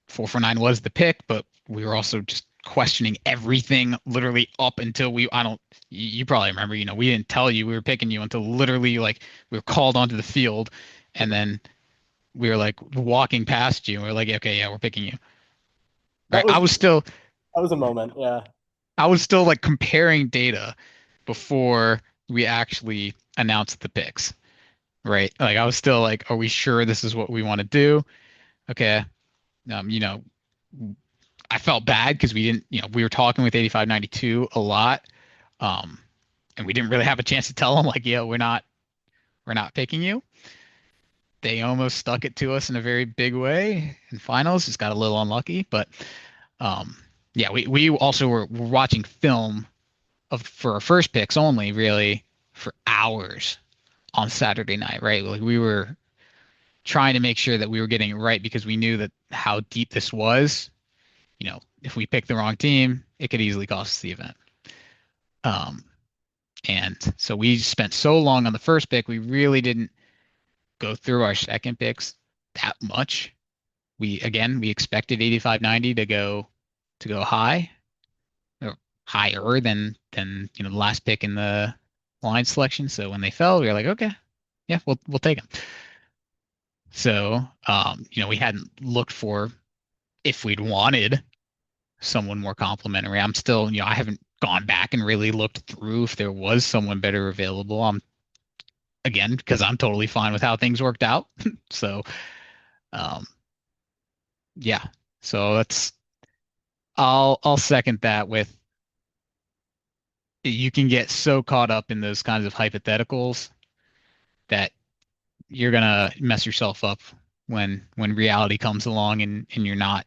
449 was the pick, but we were also just questioning everything literally up until I don't, you probably remember, we didn't tell you we were picking you until literally like we were called onto the field, and then we were like walking past you, and we are like, okay, yeah, we're picking you. that Right? was that was a moment. Yeah. I was still like comparing data before we actually announced the picks, right? Like I was still like, are we sure this is what we want to do? Okay. Um, you know, I felt bad because we didn't, we were talking with 8592 a lot. Um, and we didn't really have a chance to tell them like, yeah, we're not picking you. They almost stuck it to us in a very big way in finals. Just got a little unlucky, but um, yeah, we also were watching film for our first picks only really for hours on Saturday night, right? Like we were trying to make sure that we were getting it right because we knew that how deep this was. If we picked the wrong team, it could easily cost us the event. Um, and so we spent so long on the first pick, we really didn't go through our second picks that much. We expected 8590 to go high or higher than the last pick in the line selection. So when they fell, we were like, okay, yeah, we'll take them. So we hadn't looked for if we'd wanted someone more complimentary. I'm still, I haven't gone back and really looked through if there was someone better available. Again, because I'm totally fine with how things worked out. So, um, yeah. So I'll second that with you can get so caught up in those kinds of hypotheticals that you're gonna mess yourself up when reality comes along and you're not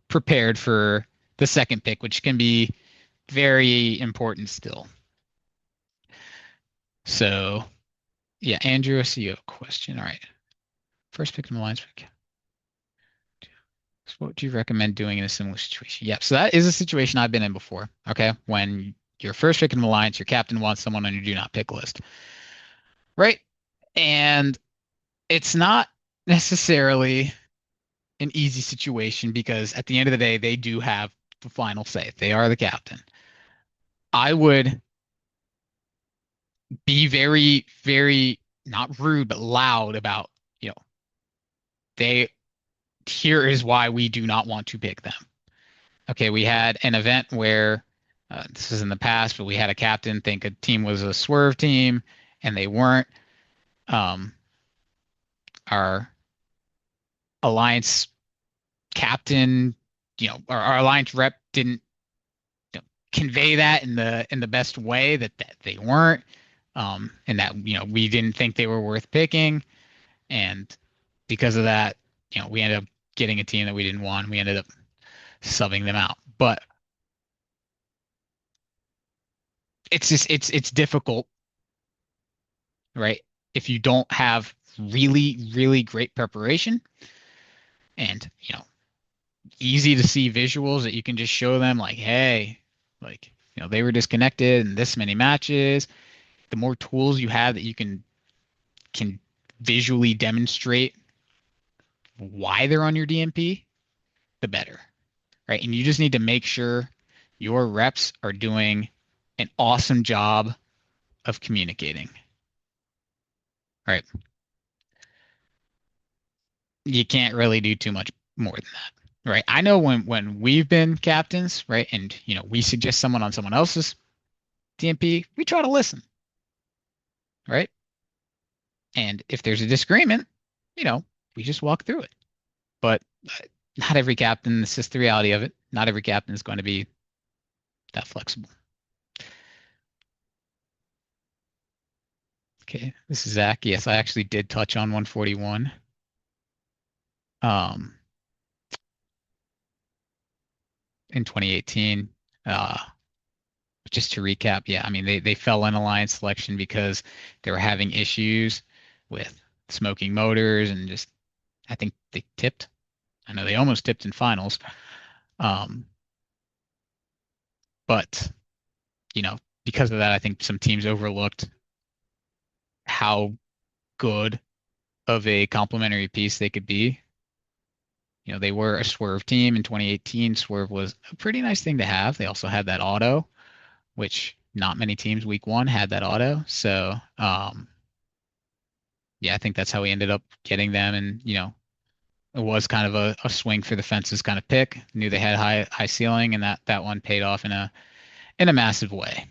prepared for the second pick, which can be very important still. So yeah, Andrew, I see you have a question. All right. First pick in the lines pick. So what would you recommend doing in a similar situation? Yep. So that is a situation I've been in before. Okay. When you're first pick in the alliance, your captain wants someone on your do not pick list. Right. And it's not necessarily an easy situation because at the end of the day, they do have the final say. They are the captain. I would be very, very not rude, but loud about, you know, they here is why we do not want to pick them. Okay, we had an event where this is in the past, but we had a captain think a team was a swerve team and they weren't. Um, our alliance captain, our alliance rep didn't convey that in the best way that they weren't, and that we didn't think they were worth picking, and because of that, we ended up getting a team that we didn't want. We ended up subbing them out, but it's difficult, right? If you don't have really, really great preparation and, easy to see visuals that you can just show them like, hey, like, they were disconnected in this many matches. The more tools you have that you can visually demonstrate why they're on your DMP, the better, right? And you just need to make sure your reps are doing an awesome job of communicating, right? You can't really do too much more than that, right? I know when we've been captains, right, and we suggest someone on someone else's DMP, we try to listen, right? And if there's a disagreement, we just walk through it. But not every captain, this is the reality of it. Not every captain is going to be that flexible. Okay, this is Zach. Yes, I actually did touch on 141. Um, in 2018. Uh, just to recap, yeah, I mean they fell in alliance selection because they were having issues with smoking motors and just I think they tipped. I know they almost tipped in finals. Um, but because of that, I think some teams overlooked how good of a complementary piece they could be. They were a swerve team in 2018. Swerve was a pretty nice thing to have. They also had that auto, which not many teams week one had that auto. So, yeah, I think that's how we ended up getting them. And, it was kind of a swing for the fences kind of pick. Knew they had high ceiling, and that one paid off in a massive way.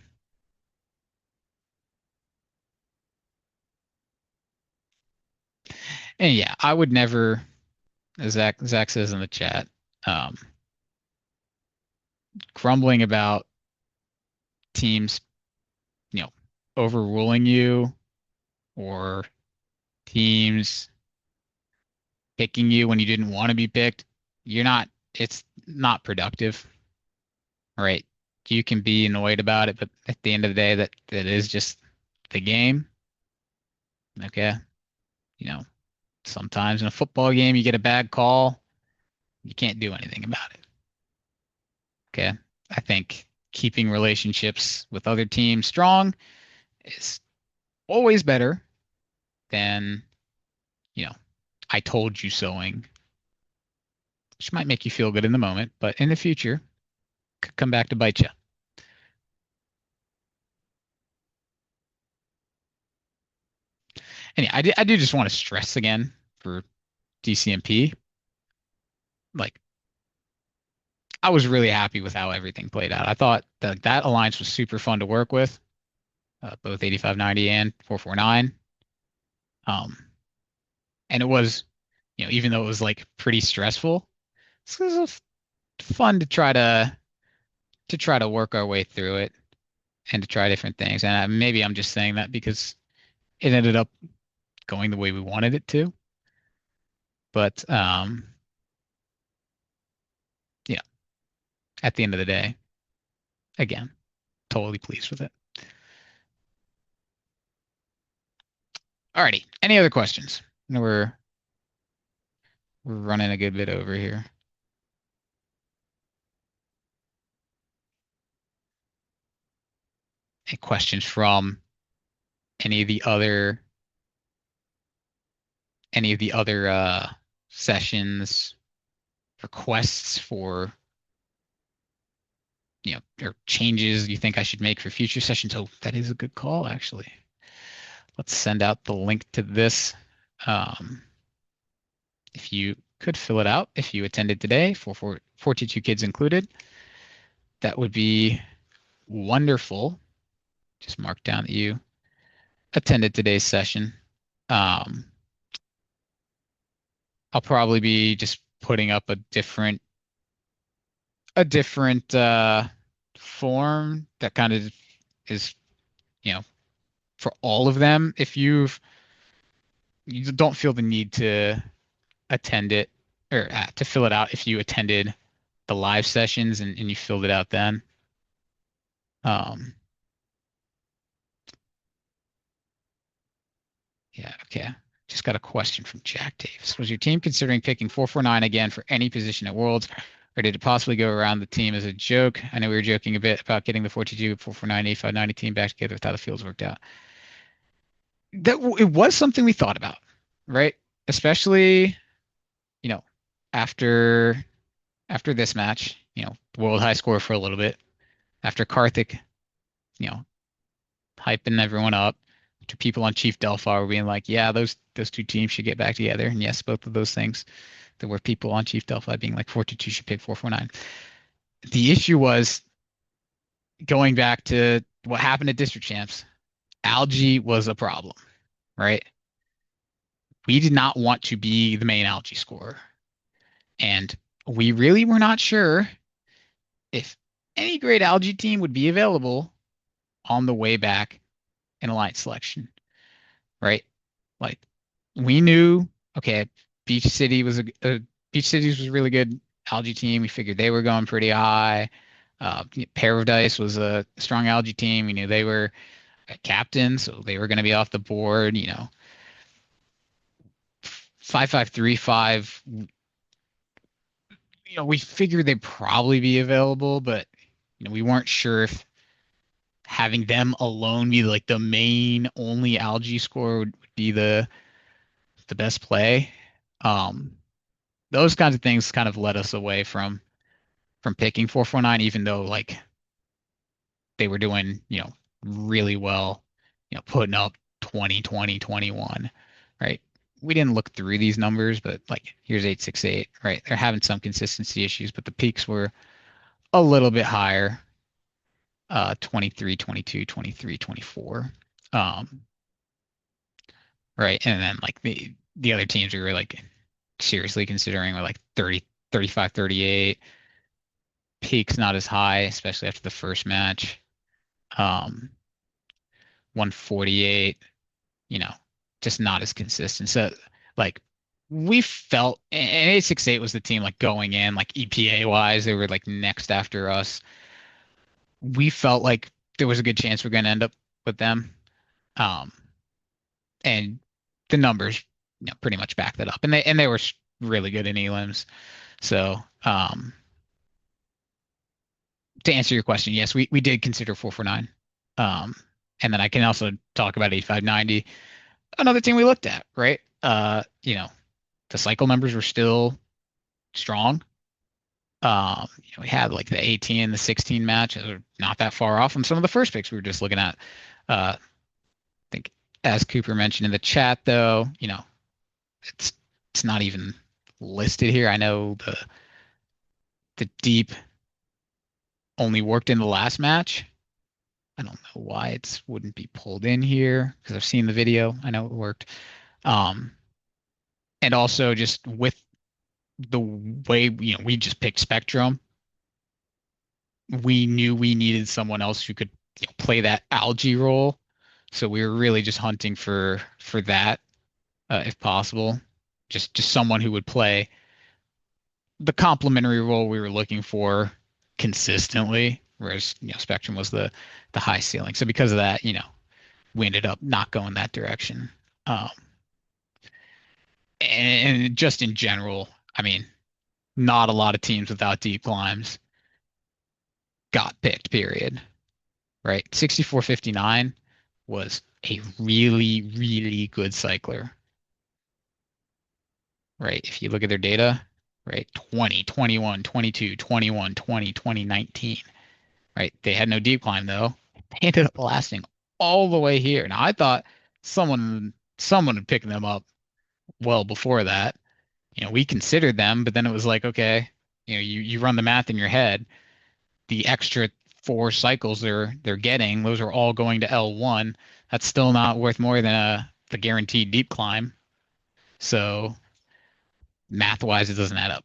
And yeah, I would never, as Zach says in the chat, um, grumbling about teams, you know, overruling you or teams picking you when you didn't want to be picked. It's not productive, right? You can be annoyed about it, but at the end of the day, that is just the game. Okay. You know, sometimes in a football game, you get a bad call. You can't do anything about it. Okay. I think keeping relationships with other teams strong is always better than, you know, I told you soing, which might make you feel good in the moment, but in the future, could come back to bite you. And yeah, I do just want to stress again for DCMP, like I was really happy with how everything played out. I thought that alliance was super fun to work with, both 8590 and 449. Um, and it was, even though it was like pretty stressful, this was fun to try to work our way through it and to try different things. And maybe I'm just saying that because it ended up going the way we wanted it to. But yeah, at the end of the day, again, totally pleased with it. Alrighty. Any other questions? I know we're running a good bit over here. Any questions from any of the other sessions, requests for or changes you think I should make for future sessions? Oh, that is a good call, actually. Let's send out the link to this. If you could fill it out, if you attended today, for 42 kids included, that would be wonderful. Just mark down that you attended today's session. I'll probably be just putting up a different form that kind of is, you know, for all of them. If you don't feel the need to attend it or to fill it out if you attended the live sessions and you filled it out then. Um, yeah, okay. Just got a question from Jack Davis. Was your team considering picking 449 again for any position at Worlds, or did it possibly go around the team as a joke? I know we were joking a bit about getting the 422, 449, 8590 team back together with how the fields worked out. It was something we thought about, right? Especially, you know, after this match, world high score for a little bit. After Karthik, you know, hyping everyone up, to people on Chief Delphi were being like, yeah, those two teams should get back together. And yes, both of those things. There were people on Chief Delphi being like 422 should pick 449. The issue was going back to what happened at District Champs. Algae was a problem, right? We did not want to be the main algae scorer. And we really were not sure if any great algae team would be available on the way back in alliance selection, right? Like we knew, okay, Beach City was a Beach Cities was a really good algae team. We figured they were going pretty high. Pair of Dice was a strong algae team. We knew they were a captain, so they were going to be off the board. 5535. We figured they'd probably be available, but we weren't sure if having them alone be like the main only algae score would be the best play. Those kinds of things kind of led us away from picking 449, even though like they were doing, really well, putting up 20, 20, 21, right? We didn't look through these numbers, but like here's 868, right? They're having some consistency issues, but the peaks were a little bit higher. 23, 22, 23, 24. Right. And then like the other teams we were like seriously considering were like 30, 35, 38. Peak's not as high, especially after the first match. 148, you know, just not as consistent. So like we felt, and 868 was the team like going in, like EPA wise, they were like next after us. We felt like there was a good chance we're going to end up with them. Um, and the numbers, pretty much back that up. And they were really good in elims. So, to answer your question, yes, we did consider 449. And then I can also talk about 8590. Another team we looked at, right? The cycle numbers were still strong. We had like the 18 and the 16 match, not that far off from some of the first picks we were just looking at. I think as Cooper mentioned in the chat, though, it's not even listed here. I know the deep only worked in the last match. I don't know why it wouldn't be pulled in here because I've seen the video. I know it worked. And also just with the way, we just picked Spectrum, we knew we needed someone else who could play that algae role. So we were really just hunting for that, if possible. just someone who would play the complementary role we were looking for consistently, whereas Spectrum was the high ceiling. So because of that, we ended up not going that direction. Um, and just in general, I mean, not a lot of teams without deep climbs got picked, period. Right? 6459 was a really, really good cycler. Right? If you look at their data, right? 20, 21, 22, 21, 20, 2019. Right? They had no deep climb though. They ended up lasting all the way here. Now I thought someone would pick them up well before that. We considered them, but then it was like, okay, you run the math in your head. The extra 4 cycles they're getting, those are all going to L1. That's still not worth more than the guaranteed deep climb. So math wise, it doesn't add up.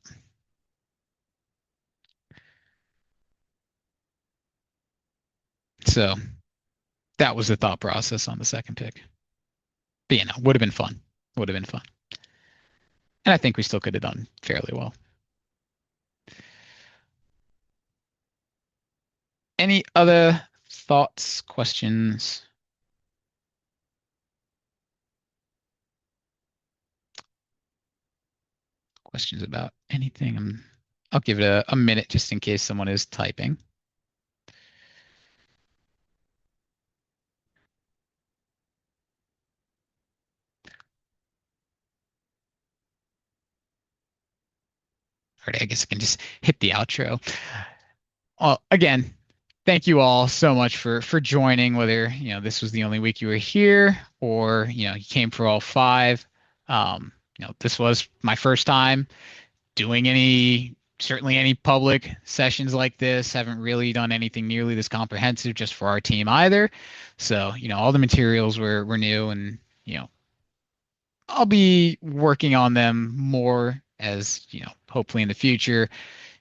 So that was the thought process on the second pick. But would have been fun. Would have been fun. And I think we still could have done fairly well. Any other thoughts, questions? Questions about anything? I'll give it a minute just in case someone is typing. All right, I guess I can just hit the outro. Well, again, thank you all so much for joining, whether this was the only week you were here or you came for all 5. This was my first time doing certainly any public sessions like this. Haven't really done anything nearly this comprehensive just for our team either. So, all the materials were new, and I'll be working on them more as, hopefully in the future,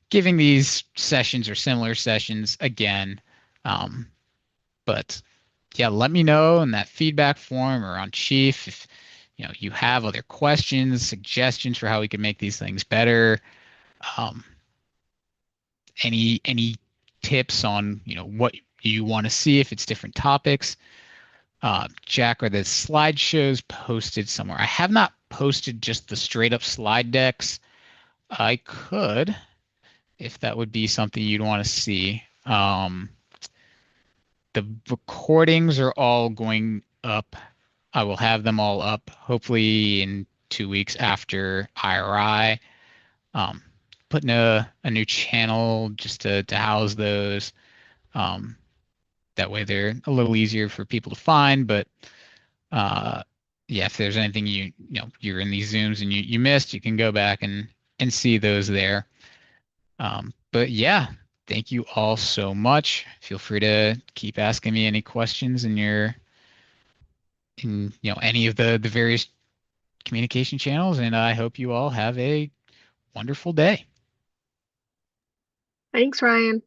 giving these sessions or similar sessions again. Um, but yeah, let me know in that feedback form or on Chief if you have other questions, suggestions for how we can make these things better. Um, any tips on what you want to see if it's different topics. Jack, are the slideshows posted somewhere? I have not posted just the straight up slide decks. I could, if that would be something you'd want to see. The recordings are all going up. I will have them all up hopefully in 2 weeks after IRI. Putting a new channel just to house those. That way they're a little easier for people to find. But yeah, if there's anything you're in these Zooms and you missed, you can go back and see those there. But yeah, thank you all so much. Feel free to keep asking me any questions in any of the various communication channels, and I hope you all have a wonderful day. Thanks, Ryan.